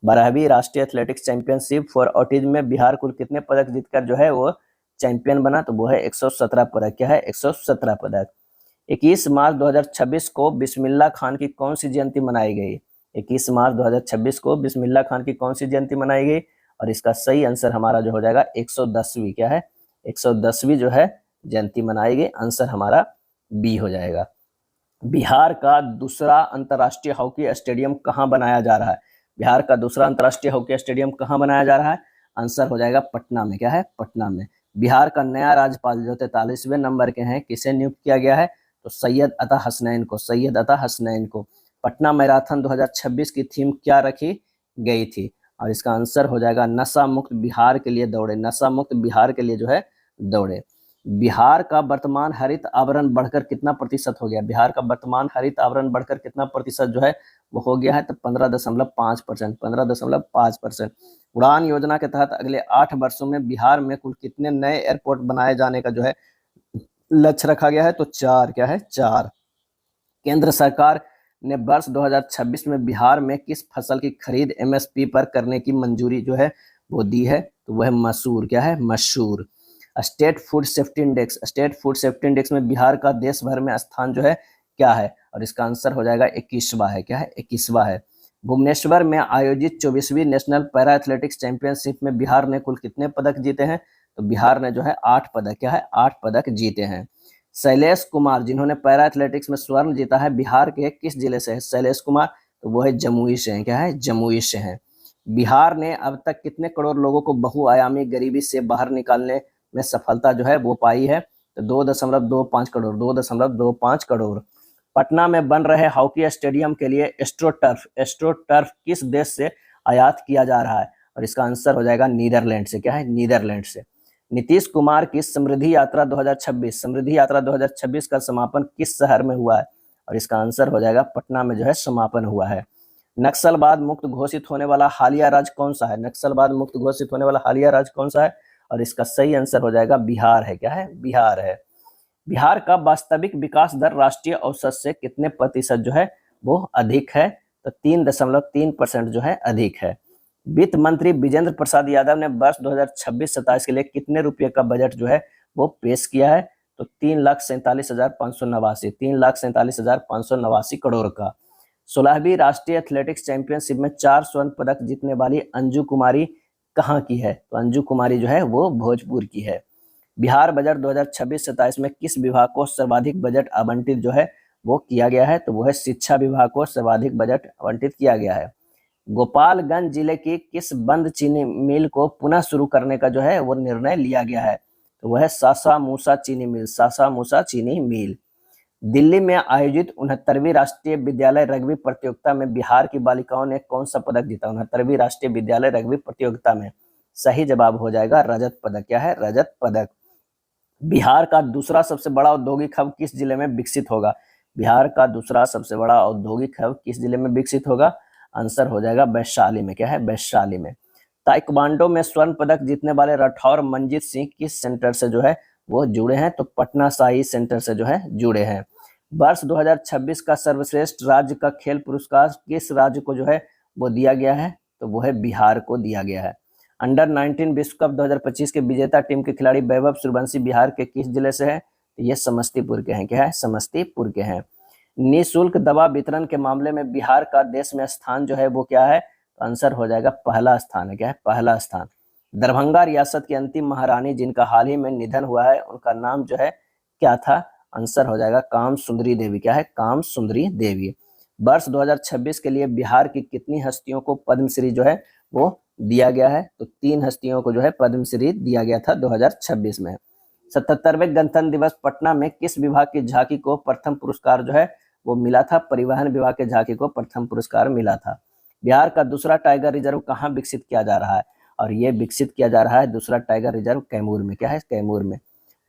12वीं राष्ट्रीय एथलेटिक्स चैंपियनशिप फॉर ऑटिज्म में बिहार कुल कितने पदक जीतकर जो है वो चैंपियन बना? तो वो है 117 पदक। क्या है? 117 पदक। 21 मार्च 2026 को बिस्मिल्लाह खान की कौन सी जयंती मनाई गई? 21 मार्च 2026 को बिस्मिल्लाह खान की कौन सी जयंती मनाई गई? और इसका सही आंसर हमारा जो हो जाएगा 110वीं। क्या है? 110वीं जो है जयंती मनाई गई। आंसर हमारा बी हो जाएगा। बिहार का दूसरा अंतर्राष्ट्रीय हॉकी स्टेडियम कहाँ बनाया जा रहा है? बिहार का दूसरा अंतर्राष्ट्रीय हॉकी स्टेडियम कहाँ बनाया जा रहा है? आंसर हो जाएगा पटना में। क्या है? पटना में। बिहार का नया राज्यपाल जो 43वें नंबर के हैं किसे नियुक्त किया गया है? तो सैयद अता हसनैन को। पटना मैराथन 2026 की थीम क्या रखी गई थी? और इसका आंसर हो जाएगा नशा मुक्त बिहार के लिए दौड़े। नशा मुक्त बिहार के लिए जो है दौड़े। बिहार का वर्तमान हरित आवरण बढ़कर कितना प्रतिशत हो गया? बिहार का वर्तमान हरित आवरण बढ़कर कितना प्रतिशत जो है वो हो गया है? तो 15.5%। 15.5%। उड़ान योजना के तहत अगले 8 वर्षों में बिहार में कुल कितने नए एयरपोर्ट बनाए जाने का जो है लक्ष्य रखा गया है? तो 4। क्या है? 4। केंद्र सरकार ने वर्ष 2026 में बिहार में किस फसल की खरीद एमएसपी पर करने की मंजूरी जो है वो दी है? तो वह है मसूर। क्या है? मसूर। स्टेट फूड सेफ्टी इंडेक्स में बिहार का देश भर में स्थान जो है क्या है? और इसका आंसर हो जाएगा 21वां है। क्या है? 21वां है। भुवनेश्वर में आयोजित 24वीं नेशनल पैरा एथलेटिक्स चैंपियनशिप में बिहार ने कुल कितने पदक जीते हैं? तो बिहार ने जो है 8 पदक, क्या है, 8 पदक जीते हैं। शैलेश कुमार जिन्होंने पैरा एथलेटिक्स में स्वर्ण जीता है, बिहार के किस जिले से है शैलेश कुमार? तो वो है जमुई से है, क्या है, जमुई से है। बिहार ने अब तक कितने करोड़ लोगों को बहुआयामी गरीबी से बाहर निकालने में सफलता जो है वो पाई है? तो 2.25 करोड़, 2.25 करोड़। पटना में बन रहे हॉकी स्टेडियम के लिए एस्ट्रोटर्फ किस देश से आयात किया जा रहा है? और इसका आंसर हो जाएगा नीदरलैंड से, क्या है, नीदरलैंड से। नीतीश कुमार की समृद्धि यात्रा 2026 का समापन किस शहर में हुआ है? और इसका आंसर हो जाएगा पटना में जो है समापन हुआ है। नक्सलवाद मुक्त घोषित होने वाला हालिया राज्य कौन सा है? नक्सलवाद मुक्त घोषित होने वाला हालिया राज्य कौन सा है? और इसका सही आंसर हो जाएगा बिहार है, क्या है, बिहार है। बिहार का वास्तविक विकास दर राष्ट्रीय औसत से कितने प्रतिशत जो है वो अधिक है? तो 3.3% जो है अधिक है। वित्त मंत्री विजेंद्र प्रसाद यादव ने वर्ष 2026-27 के लिए कितने रुपए का बजट जो है वो पेश किया है? तो 3,47,589 करोड़ का। 16वीं राष्ट्रीय एथलेटिक्स चैंपियनशिप में 4 स्वर्ण पदक जीतने वाली अंजू कुमारी कहाँ की है? तो अंजू कुमारी जो है वो भोजपुर की है। बिहार बजट 2026-27 में किस विभाग को सर्वाधिक बजट आवंटित जो है वो किया गया है? तो वो है शिक्षा विभाग को सर्वाधिक बजट आवंटित किया गया है। गोपालगंज जिले की किस बंद चीनी मिल को पुनः शुरू करने का जो है वो निर्णय लिया गया है? तो वह है सासा मूसा चीनी मिल, सासा मूसा चीनी मिल। दिल्ली में आयोजित 69वीं राष्ट्रीय विद्यालय रग्बी प्रतियोगिता में बिहार की बालिकाओं ने कौन सा पदक जीता? 69वीं राष्ट्रीय विद्यालय रग्बी प्रतियोगिता में सही जवाब हो जाएगा रजत पदक, क्या है, रजत पदक। बिहार का दूसरा सबसे बड़ा औद्योगिक हब किस जिले में विकसित होगा? बिहार का दूसरा सबसे बड़ा औद्योगिक हब किस जिले में विकसित होगा? आंसर हो जाएगा वैशाली में, क्या है, वैशाली में। ताइक्वांडो में स्वर्ण पदक जीतने वाले राठौर मनजीत सिंह किस सेंटर से जो है वो जुड़े हैं? तो पटना शाही सेंटर से जो है जुड़े हैं। वर्ष 2026 का सर्वश्रेष्ठ राज्य का खेल पुरस्कार किस राज्य को जो है वो दिया गया है? तो वो है बिहार को दिया गया है। अंडर 19 विश्व कप 2025 के विजेता टीम के खिलाड़ी वैभव सूर्यवंशी बिहार के किस जिले से है? तो ये समस्तीपुर के हैं, क्या है, समस्तीपुर के हैं। निःशुल्क दवा वितरण के मामले में बिहार का देश में स्थान जो है वो क्या है? तो आंसर हो जाएगा पहला स्थान है, क्या है, पहला स्थान। दरभंगा रियासत की अंतिम महारानी जिनका हाल ही में निधन हुआ है उनका नाम जो है क्या था? आंसर हो जाएगा काम सुंदरी देवी, क्या है, काम सुंदरी देवी। वर्ष 2026 के लिए बिहार की कितनी हस्तियों को पद्मश्री जो है वो दिया गया है? तो 3 हस्तियों को जो है पद्मश्री दिया गया था 2026 में। 77वें गणतंत्र दिवस पटना में किस विभाग की झांकी को प्रथम पुरस्कार जो है वो मिला था? परिवहन विभाग के झांकी को प्रथम पुरस्कार मिला था। बिहार का दूसरा टाइगर रिजर्व कहाँ विकसित किया जा रहा है? और ये विकसित किया जा रहा है दूसरा टाइगर रिजर्व कैमूर में, क्या है, कैमूर में।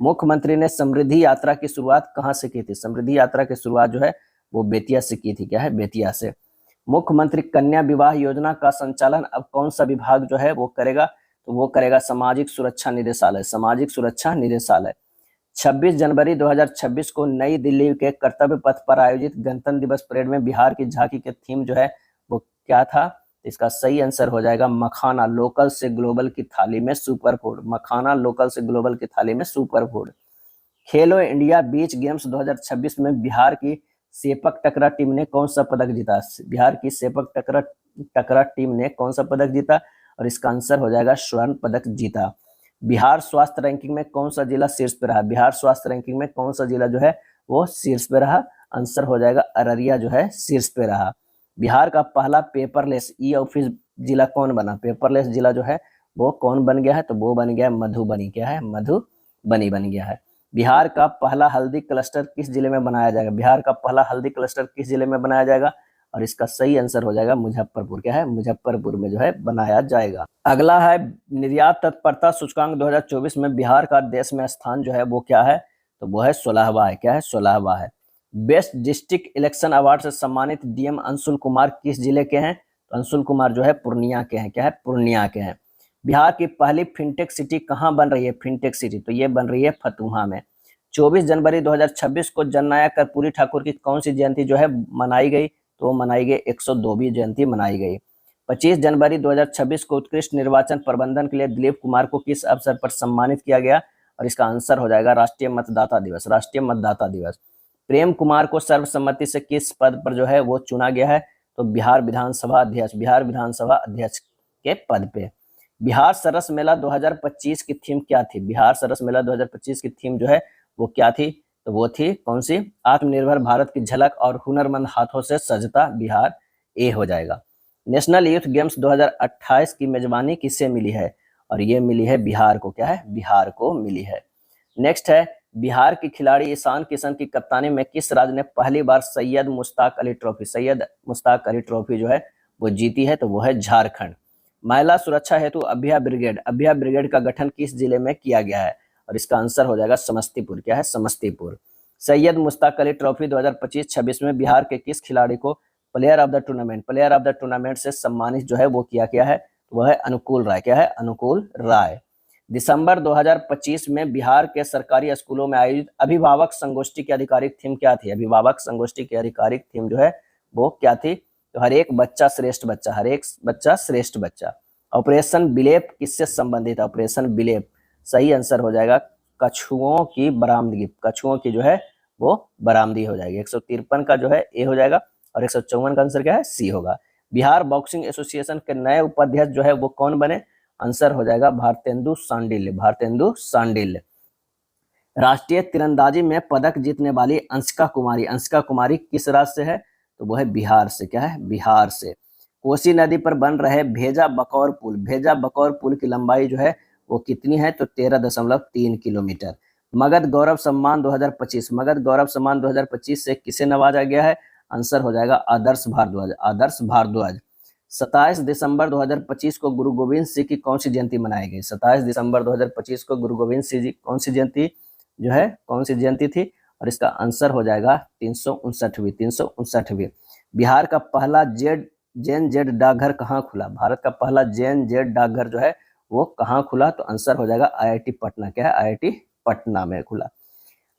मुख्यमंत्री ने समृद्धि यात्रा की शुरुआत कहाँ से की थी? समृद्धि यात्रा की शुरुआत जो है वो बेतिया से की थी, क्या है, बेतिया से। मुख्यमंत्री कन्या विवाह योजना का संचालन अब कौन सा विभाग जो है वो करेगा? तो वो करेगा सामाजिक सुरक्षा निदेशालय, सामाजिक सुरक्षा निदेशालय। 26 जनवरी 2026 को नई दिल्ली के कर्तव्य पथ पर आयोजित गणतंत्र दिवस परेड में बिहार की झांकी के थीम जो है वो क्या था? इसका सही आंसर हो जाएगा मखाना, लोकल से ग्लोबल की थाली में सुपर फूड, मखाना लोकल से ग्लोबल की थाली में सुपर फूड। खेलो इंडिया बीच गेम्स 2026 में बिहार की सेपक टकरा टीम ने कौन सा पदक जीता? बिहार की सेपक टकरा टीम ने कौन सा पदक जीता? और इसका आंसर हो जाएगा स्वर्ण पदक जीता। बिहार स्वास्थ्य रैंकिंग में कौन सा जिला शीर्ष पे रहा? बिहार स्वास्थ्य रैंकिंग में कौन सा जिला जो है वो शीर्ष पे रहा? आंसर हो जाएगा अररिया जो है शीर्ष पे रहा। बिहार का पहला पेपरलेस ई ऑफिस जिला कौन बना? पेपरलेस जिला जो है वो कौन बन गया है? तो वो बन गया मधुबनी, क्या है, मधुबनी बन गया है। बिहार का पहला हल्दी क्लस्टर किस जिले में बनाया जाएगा? बिहार का पहला हल्दी क्लस्टर किस जिले में बनाया जाएगा? और इसका सही आंसर हो जाएगा मुजफ्फरपुर, क्या है, मुजफ्फरपुर में जो है बनाया जाएगा। अगला है निर्यात तत्परता सूचकांक 2024 में बिहार का देश में स्थान जो है वो क्या है? तो वो है 16वां है, क्या है, 16वां है। बेस्ट डिस्ट्रिक्ट इलेक्शन अवार्ड से सम्मानित डीएम अंशुल कुमार किस जिले के हैं? तो अंशुल कुमार जो है पूर्णिया के हैं, क्या है, पूर्णिया के हैं। बिहार की पहली फिनटेक सिटी कहाँ बन रही है? फिनटेक सिटी तो ये बन रही है फतुहा में। 24 जनवरी 2026 को जननायक कर्पूरी ठाकुर की कौन सी जयंती जो है मनाई गई? तो मनाई गई 102वीं जयंती मनाई गई। 25 जनवरी 2026 को उत्कृष्ट निर्वाचन प्रबंधन के लिए दिलीप कुमार को किस अवसर पर सम्मानित किया गया? और इसका आंसर हो जाएगा राष्ट्रीय मतदाता दिवस, राष्ट्रीय मतदाता दिवस। प्रेम कुमार को सर्वसम्मति से किस पद पर जो है वो चुना गया है? तो बिहार विधानसभा अध्यक्ष, बिहार विधानसभा अध्यक्ष के पद पे। बिहार सरस मेला 2025 की थीम क्या थी? बिहार सरस मेला 2025 की थीम जो है वो क्या थी? तो वो थी कौन सी? आत्मनिर्भर भारत की झलक और हुनरमंद हाथों से सजता बिहार, ए हो जाएगा। नेशनल यूथ गेम्स 2028 की मेजबानी किससे मिली है? और ये मिली है बिहार को। क्या है? बिहार को मिली है। नेक्स्ट है, बिहार की खिलाड़ी ईशान किशन की कप्तानी में किस राज्य ने पहली बार सैयद मुश्ताक अली ट्रॉफी, सैयद मुश्ताक अली ट्रॉफी जो है वो जीती है? तो वो है झारखंड। महिला सुरक्षा हेतु अभया ब्रिगेड, अभया ब्रिगेड का गठन किस जिले में किया गया है? और इसका आंसर हो जाएगा समस्तीपुर। क्या है? समस्तीपुर। सैयद मुश्ताक अली ट्रॉफी 2025-26 में बिहार के किस खिलाड़ी को player of the tournament, player of the tournament से सम्मानित जो है वो किया गया है? वह है अनुकूल राय। क्या है? अनुकूल राय। दिसंबर 2025 में बिहार के सरकारी स्कूलों में आयोजित अभिभावक संगोष्ठी की आधिकारिक थीम क्या थी? अभिभावक संगोष्ठी की आधिकारिक थीम जो है वो क्या थी? तो हर एक बच्चा श्रेष्ठ बच्चा, हर एक बच्चा श्रेष्ठ बच्चा। ऑपरेशन बिलेप किससे संबंधित? ऑपरेशन बिलेप सही आंसर हो जाएगा कछुओं की बरामदगी, कछुओं की जो है वो बरामदगी हो जाएगी। 153 का जो है ए हो जाएगा और 154 का आंसर क्या है? सी होगा। बिहार बॉक्सिंग एसोसिएशन के नए उपाध्यक्ष जो है वो कौन बने? आंसर हो जाएगा भारतेंदु सांडिल्य, भारतेंदु सांडिल्य। राष्ट्रीय तीरंदाजी में पदक जीतने वाली अंशिका कुमारी, अंशिका कुमारी किस राज्य से है? तो वो है बिहार से। क्या है? बिहार से। कोसी नदी पर बन रहे भेजा बकौर पुल, भेजा बकौर पुल की लंबाई जो है वो कितनी है? तो 13.3 किलोमीटर। मगध गौरव सम्मान 2025, मगध गौरव सम्मान 2025 से किसे नवाजा गया है? आंसर हो जाएगा आदर्श भारद्वाज, आदर्श भारद्वाज। 27 दिसंबर 2025 को गुरु गोविंद सिंह की कौन सी जयंती मनाई गई? 27 दिसंबर 2025 को गुरु गोविंद सिंह जी कौन सी जयंती जो है कौन सी जयंती थी? और इसका आंसर हो जाएगा 359वीं, 359वीं। बिहार का पहला जैन जेड डाकघर कहाँ खुला? भारत का पहला जैन जेड डाकघर जो है वो कहाँ खुला? तो आंसर हो जाएगा आईआईटी पटना। क्या है? आईआईटी पटना में खुला।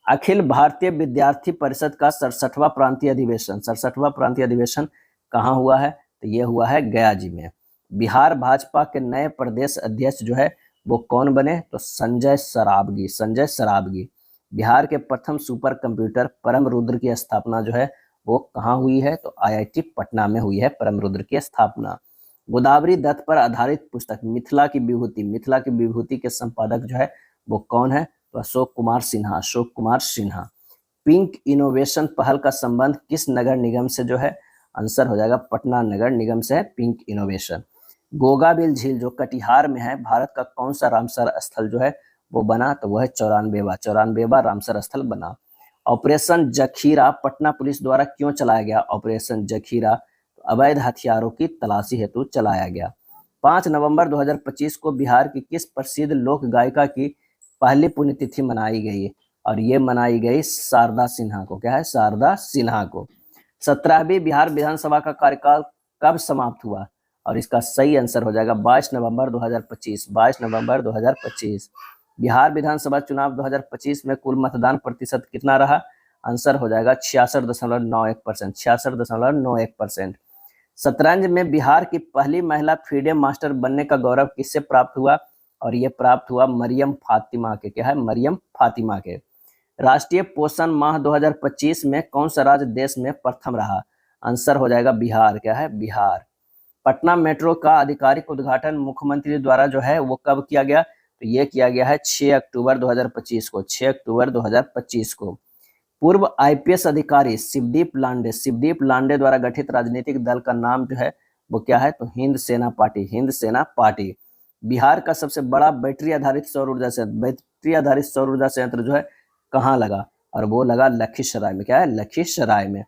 अखिल भारतीय विद्यार्थी परिषद का 67वां प्रांतीय अधिवेशन, 67वां प्रांतीय अधिवेशन कहाँ हुआ है? तो ये हुआ है गया जी में। बिहार भाजपा के नए प्रदेश अध्यक्ष जो है वो कौन बने? तो संजय सराबगी, संजय सराबगी। बिहार के प्रथम सुपर कंप्यूटर परम रुद्र की स्थापना जो है वो कहाँ हुई है? तो आईआईटी पटना में हुई है परम रुद्र की स्थापना। गोदावरी दत्त पर आधारित पुस्तक मिथिला की विभूति, मिथिला की विभूति के संपादक जो है वो कौन है? तो अशोक कुमार सिन्हा, अशोक कुमार सिन्हा। पिंक इनोवेशन पहल का संबंध किस नगर निगम से जो है? आंसर हो जाएगा पटना नगर निगम से है पिंक इनोवेशन। गोगाबिल झील जो कटिहार में है, भारत का कौन सा रामसर स्थल जो है वो बना? तो वह है 94वां, 94वां रामसर स्थल बना। ऑपरेशन जखीरा पटना पुलिस द्वारा क्यों चलाया गया? ऑपरेशन जखीरा अवैध हथियारों की तलाशी हेतु चलाया गया। 5 नवंबर 2025 को बिहार की किस प्रसिद्ध लोक गायिका की पहली पुण्यतिथि मनाई गई? और ये मनाई गई शारदा सिन्हा को। क्या है? शारदा सिन्हा को। 17वीं बिहार विधानसभा का कार्यकाल कब समाप्त हुआ? और इसका सही आंसर हो जाएगा 22 नवंबर 2025, 22 नवंबर 2025। बिहार विधानसभा चुनाव 2025 में कुल मतदान प्रतिशत कितना रहा? आंसर हो जाएगा 66.91%, 66.91%। शतरंज में बिहार की पहली महिला फीडे मास्टर बनने का गौरव किससे प्राप्त हुआ? और ये प्राप्त हुआ मरियम फातिमा के। क्या है? मरियम फातिमा के। राष्ट्रीय पोषण माह 2025 में कौन सा राज्य देश में प्रथम रहा? आंसर हो जाएगा बिहार। क्या है? बिहार। पटना मेट्रो का आधिकारिक उद्घाटन मुख्यमंत्री द्वारा जो है वो कब किया गया? तो ये किया गया है 6 अक्टूबर 2025 को, 6 अक्टूबर 2025 को। पूर्व आईपीएस अधिकारी शिवदीप लांडे, शिवदीप लांडे द्वारा गठित राजनीतिक दल का नाम जो है वो क्या है? तो हिंद सेना पार्टी, हिंद सेना पार्टी। बिहार का सबसे बड़ा बैटरी आधारित सौर ऊर्जा संयंत्र, बैटरी आधारित सौर ऊर्जा संयंत्र जो है कहाँ लगा? और वो लगा लखीसराय में। क्या है? लखीसराय में।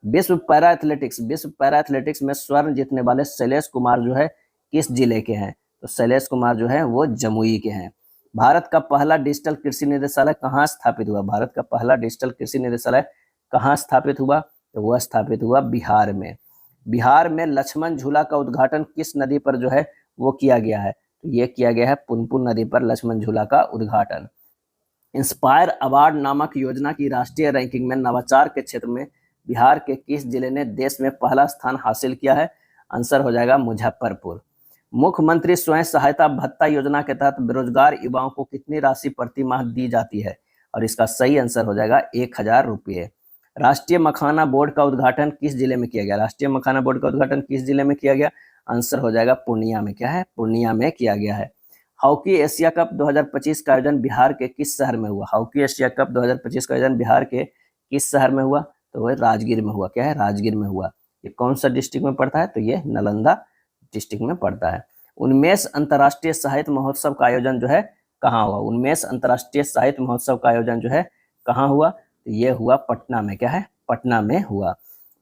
विश्व पैरा एथलेटिक्स, विश्व पैरा एथलेटिक्स में स्वर्ण जीतने वाले शैलेश कुमार जो है किस जिले के हैं? तो शैलेश कुमार जो है वो जमुई के हैं। भारत का पहला डिजिटल कृषि निदेशालय कहाँ स्थापित हुआ? भारत का पहला डिजिटल कृषि निदेशालय कहाँ स्थापित हुआ? तो वह स्थापित हुआ बिहार में। बिहार में लक्ष्मण झूला का उद्घाटन किस नदी पर जो है वो किया गया है? तो ये किया गया है पुनपुन नदी पर लक्ष्मण झूला का उद्घाटन। इंस्पायर अवार्ड नामक योजना की राष्ट्रीय रैंकिंग में नवाचार के क्षेत्र में बिहार के किस जिले ने देश में पहला स्थान हासिल किया है? आंसर हो जाएगा मुजफ्फरपुर। मुख्यमंत्री स्वयं सहायता भत्ता योजना के तहत बेरोजगार युवाओं को कितनी राशि प्रति माह दी जाती है? और इसका सही आंसर हो जाएगा 1000 रुपये। राष्ट्रीय मखाना बोर्ड का उद्घाटन किस जिले में किया गया? राष्ट्रीय मखाना बोर्ड का उद्घाटन किस जिले में किया गया? आंसर हो जाएगा पूर्णिया में, क्या है, पूर्णिया में किया गया है। हॉकी एशिया कप 2025 का आयोजन बिहार के किस शहर में हुआ? हॉकी एशिया कप 2025 का आयोजन बिहार के किस शहर में हुआ? तो वह राजगीर में हुआ, क्या है, राजगीर में हुआ। ये कौन सा डिस्ट्रिक्ट में पड़ता है? तो ये नालंदा डिस्ट्रिक्ट में पड़ता है। उन्मेष अंतर्राष्ट्रीय साहित्य महोत्सव का आयोजन जो है कहाँ हुआ? उन्मेष अंतर्राष्ट्रीय साहित्य महोत्सव का आयोजन जो है कहाँ हुआ? तो ये हुआ पटना में, क्या है, पटना में हुआ।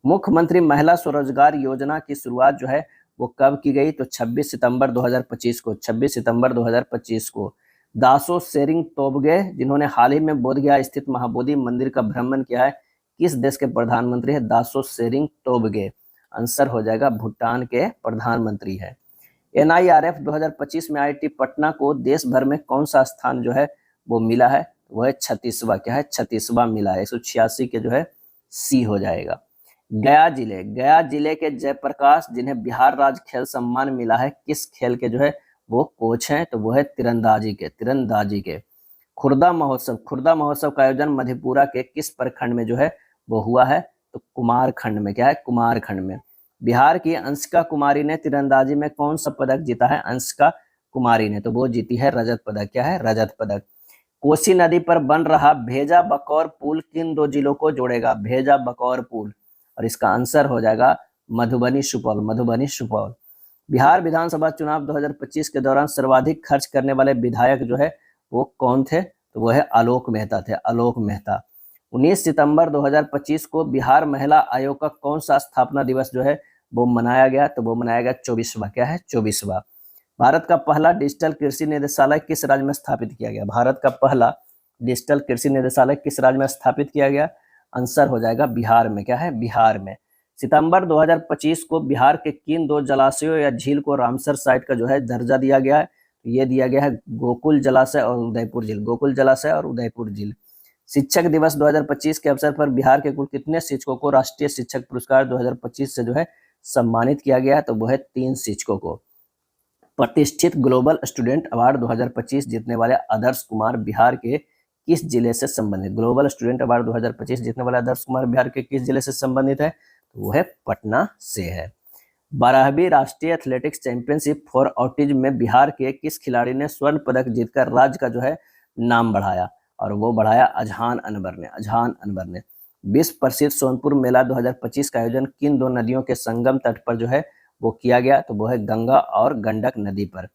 मुख्यमंत्री महिला स्वरोजगार योजना की शुरुआत जो है वो कब की गई? तो 26 सितंबर 2025 को, 26 सितंबर 2025 को। दासो सेरिंग तोबगे, जिन्होंने हाल ही में बोधगया स्थित महाबोधि मंदिर का भ्रमण किया है, किस देश के प्रधानमंत्री है? दासो सेरिंग तोबगे। आंसर हो जाएगा भूटान के प्रधानमंत्री है। NIRF 2025 में IIT पटना को देश भर में कौन सा स्थान जो है वो मिला है? वो है 36वां, क्या है, 36वां मिला है। 186 के जो है C हो जाएगा। गया जिले के जयप्रकाश, जिन्हें बिहार राज्य खेल सम्मान मिला है, किस खेल के जो है वो कोच हैं? तो वो है तीरंदाजी के। खुर्दा महोत्सव का आयोजन मधेपुरा के किस प्रखंड में जो है वो हुआ है? तो कुमारखंड में, क्या है, कुमारखंड में। बिहार की अंशिका कुमारी ने तीरंदाजी में कौन सा पदक जीता है? अंशिका कुमारी ने, तो वो जीती है रजत पदक, क्या है, रजत पदक। कोसी नदी पर बन रहा भेजा बकौर पुल किन दो जिलों को जोड़ेगा? भेजा बकौर पुल, और इसका आंसर हो जाएगा मधुबनी सुपौल। बिहार विधानसभा चुनाव 2025 के दौरान सर्वाधिक खर्च करने वाले विधायक जो है वो कौन थे? तो वो है आलोक मेहता थे, आलोक मेहता। 19 सितंबर 2025 को बिहार महिला आयोग का कौन सा स्थापना दिवस जो है वो मनाया गया? तो वो मनाया गया 24वां, क्या है, 24वां। भारत का पहला डिजिटल कृषि निदेशालय किस राज्य में स्थापित किया गया? भारत का पहला डिजिटल कृषि निदेशालय किस राज्य में स्थापित किया गया? आंसर हो जाएगा बिहार में, क्या है, बिहार में। सितंबर 2025 को बिहार के किन दो जलाशयों या झील को रामसर साइट का जो है दर्जा दिया गया है? ये दिया गया है गोकुल जलाशय और उदयपुर झील, गोकुल जलाशय और उदयपुर झील। शिक्षक दिवस 2025 के अवसर पर बिहार के कुल कितने शिक्षकों को राष्ट्रीय शिक्षक पुरस्कार 2025 से जो है सम्मानित किया गया है? तो वो है 3 शिक्षकों को। प्रतिष्ठित ग्लोबल स्टूडेंट अवार्ड 2025 जीतने वाले आदर्श कुमार बिहार के किस जिले से संबंधित? ग्लोबल स्टूडेंट अवार्ड 2025 जीतने वाले आदर्श कुमार बिहार के किस जिले से संबंधित है? तो वो है पटना से है। 12वीं राष्ट्रीय एथलेटिक्स चैंपियनशिप फॉर ऑटिज्म में बिहार के किस खिलाड़ी ने स्वर्ण पदक जीतकर राज्य का जो है नाम बढ़ाया? और वो बढ़ाया अजहान अनवर ने। विश्व प्रसिद्ध सोनपुर मेला 2025 का आयोजन किन दो नदियों के संगम तट पर जो है वो किया गया? तो वो है गंगा और गंडक नदी पर।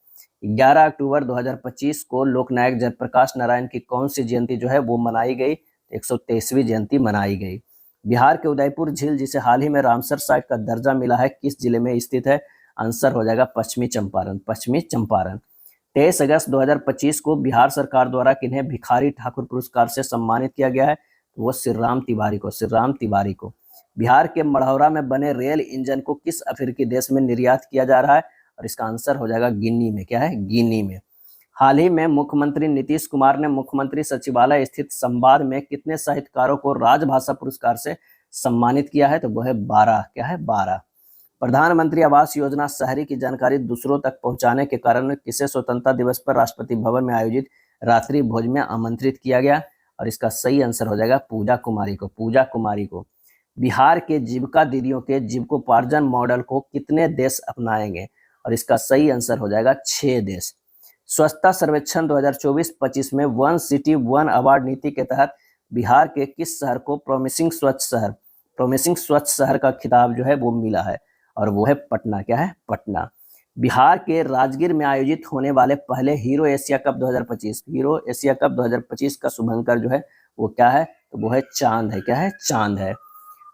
11 अक्टूबर 2025 को लोकनायक जयप्रकाश नारायण की कौन सी जयंती जो है वो मनाई गई? 123वीं जयंती मनाई गई। बिहार के उदयपुर झील, जिसे हाल ही में रामसर साइट का दर्जा मिला है, किस जिले में स्थित है? आंसर हो जाएगा पश्चिमी चंपारण। 23 अगस्त 2025 को बिहार सरकार द्वारा किन्हें भिखारी ठाकुर पुरस्कार से सम्मानित किया गया है? तो वो श्रीराम तिवारी को। बिहार के मढ़ौरा में बने रेल इंजन को किस अफ्रीकी देश में निर्यात किया जा रहा है? और इसका आंसर हो जाएगा गिनी में, क्या है, गिनी में। हाल ही में मुख्यमंत्री नीतीश कुमार ने मुख्यमंत्री सचिवालय स्थित संवाद में कितने साहित्यकारों को राजभाषा पुरस्कार से सम्मानित किया है? तो वो है 12, क्या है, 12। प्रधानमंत्री आवास योजना शहरी की जानकारी दूसरों तक पहुंचाने के कारण किसे स्वतंत्रता दिवस पर राष्ट्रपति भवन में आयोजित रात्रि भोज में आमंत्रित किया गया? और इसका सही आंसर हो जाएगा पूजा कुमारी को। बिहार के जीविका दीदियों के जीविकोपार्जन मॉडल को कितने देश अपनाएंगे? और इसका सही आंसर हो जाएगा 6 देश। स्वच्छता सर्वेक्षण 2024-25 में वन सिटी वन अवार्ड नीति के तहत बिहार के किस शहर को प्रोमिसिंग स्वच्छ शहर का खिताब जो है वो मिला है? और वो है पटना, क्या है, पटना। बिहार के राजगीर में आयोजित होने वाले पहले हीरो एशिया कप 2025 का शुभंकर जो है वो क्या है? तो वो है चांद है, क्या है, चांद है।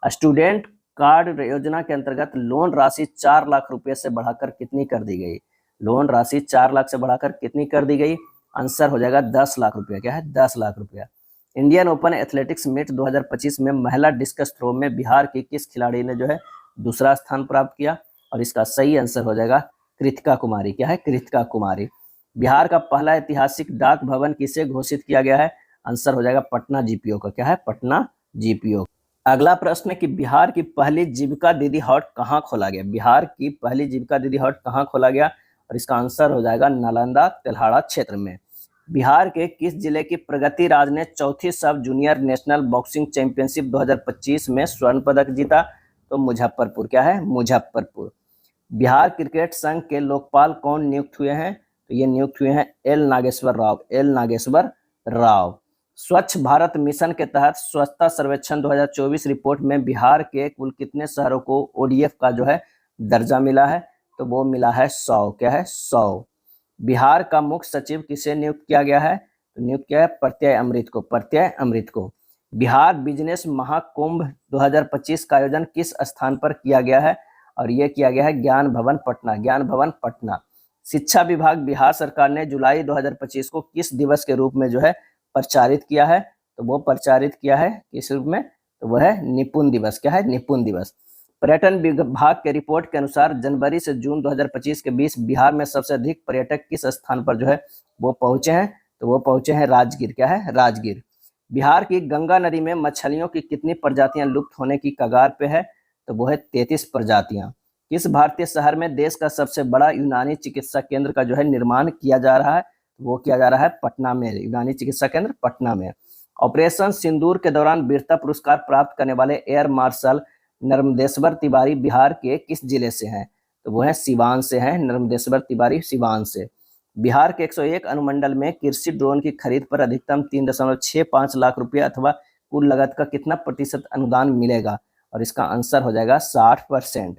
स्टूडेंट कार्ड योजना के अंतर्गत लोन राशि 4 लाख रुपए से बढ़ाकर कितनी कर दी गई? लोन राशि 4 लाख से बढ़ाकर कितनी कर दी गई? आंसर हो जाएगा 10 लाख रुपया, क्या है, 10 लाख रुपया। इंडियन ओपन एथलेटिक्स मीट 2025 में महिला डिस्कस थ्रो में बिहार की किस खिलाड़ी ने जो है दूसरा स्थान प्राप्त किया? और इसका सही आंसर हो जाएगा कृतिका कुमारी, क्या है, कृतिका कुमारी। बिहार का पहला ऐतिहासिक डाक भवन किसे घोषित किया गया है? आंसर हो जाएगा पटना जीपीओ का, क्या है, पटना जीपीओ। अगला प्रश्न है कि बिहार की पहली जीविका दीदी हट कहाँ खोला गया? बिहार की पहली जीविका दीदी हट कहाँ खोला गया? और इसका आंसर हो जाएगा नालंदा तेल्हाड़ा क्षेत्र में। बिहार के किस जिले की प्रगति राज ने चौथी सब जूनियर नेशनल बॉक्सिंग चैंपियनशिप 2025 में स्वर्ण पदक जीता? तो मुजफ्फरपुर, क्या है, मुजफ्फरपुर। बिहार क्रिकेट संघ के लोकपाल कौन नियुक्त हुए हैं? तो ये नियुक्त हुए हैं एल नागेश्वर राव, एल नागेश्वर राव। स्वच्छ भारत मिशन के तहत स्वच्छता सर्वेक्षण 2024 रिपोर्ट में बिहार के कुल कितने शहरों को ओडीएफ का जो है दर्जा मिला है? तो वो मिला है 100। क्या है? 100। बिहार का मुख्य सचिव किसे नियुक्त किया गया है? तो नियुक्त किया है प्रत्यय अमृत को, प्रत्यय अमृत को। बिहार बिजनेस महाकुंभ 2025 का आयोजन किस स्थान पर किया गया है? और ये किया गया है ज्ञान भवन पटना, ज्ञान भवन पटना। शिक्षा विभाग बिहार सरकार ने जुलाई 2025 को किस दिवस के रूप में जो है प्रचारित किया है? तो वो प्रचारित किया है किस रूप में? तो वह है निपुण दिवस। क्या है? निपुण दिवस। पर्यटन विभाग के रिपोर्ट के अनुसार जनवरी से जून 2025 के बीच बिहार में सबसे अधिक पर्यटक किस स्थान पर जो है वो पहुंचे हैं? तो वो पहुंचे हैं राजगीर। क्या है? राजगीर। बिहार की गंगा नदी में मछलियों की कितनी प्रजातियां लुप्त होने की कगार पे है? तो वो है 33 प्रजातियां। किस भारतीय शहर में देश का सबसे बड़ा यूनानी चिकित्सा केंद्र का जो है निर्माण किया जा रहा है? वो किया जा रहा है पटना में, यूनानी चिकित्सा केंद्र पटना में। ऑपरेशन सिंदूर के दौरान वीरता पुरस्कार प्राप्त करने वाले एयर मार्शल नर्मदेश्वर तिवारी बिहार के किस जिले से हैं? तो वो है सिवान से हैं, नर्मदेश्वर तिवारी सिवान से। बिहार के 101 अनुमंडल में कृषि ड्रोन की खरीद पर अधिकतम 3.65 लाख रुपए अथवा कुल लागत का कितना प्रतिशत अनुदान मिलेगा? और इसका आंसर हो जाएगा 60%।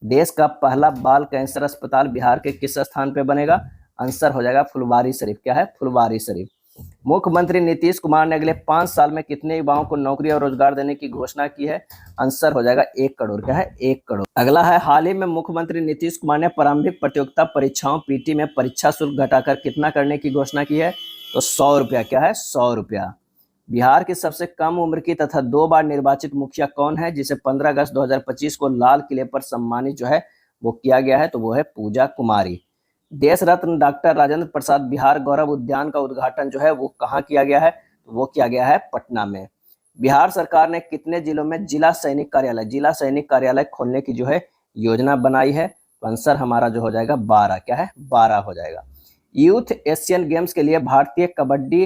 देश का पहला बाल कैंसर अस्पताल बिहार के किस स्थान पे बनेगा? आंसर हो जाएगा फुलवारी शरीफ। क्या है? फुलवारी शरीफ। मुख्यमंत्री नीतीश कुमार ने अगले 5 साल में कितने युवाओं को नौकरी और रोजगार देने की घोषणा की है? आंसर हो जाएगा 1 करोड़। क्या है? 1 करोड़। अगला है, हाल ही में मुख्यमंत्री नीतीश कुमार ने प्रारंभिक प्रतियोगिता परीक्षाओं पीटी में परीक्षा शुल्क घटाकर कितना करने की घोषणा की है? तो 100 रुपया। क्या है? 100 रुपया। बिहार की सबसे कम उम्र की तथा 2 बार निर्वाचित मुखिया कौन है जिसे 15 अगस्त 2025 को लाल किले पर सम्मानित जो है वो किया गया है? तो वो है पूजा कुमारी। देश रत्न डॉक्टर राजेंद्र प्रसाद बिहार गौरव उद्यान का उद्घाटन जो है वो कहाँ किया गया है? तो वो किया गया है पटना में। बिहार सरकार ने कितने जिलों में जिला सैनिक कार्यालय खोलने की जो है योजना बनाई है? तो आंसर हमारा जो हो जाएगा 12। क्या है? 12 हो जाएगा। यूथ एशियन गेम्स के लिए भारतीय कबड्डी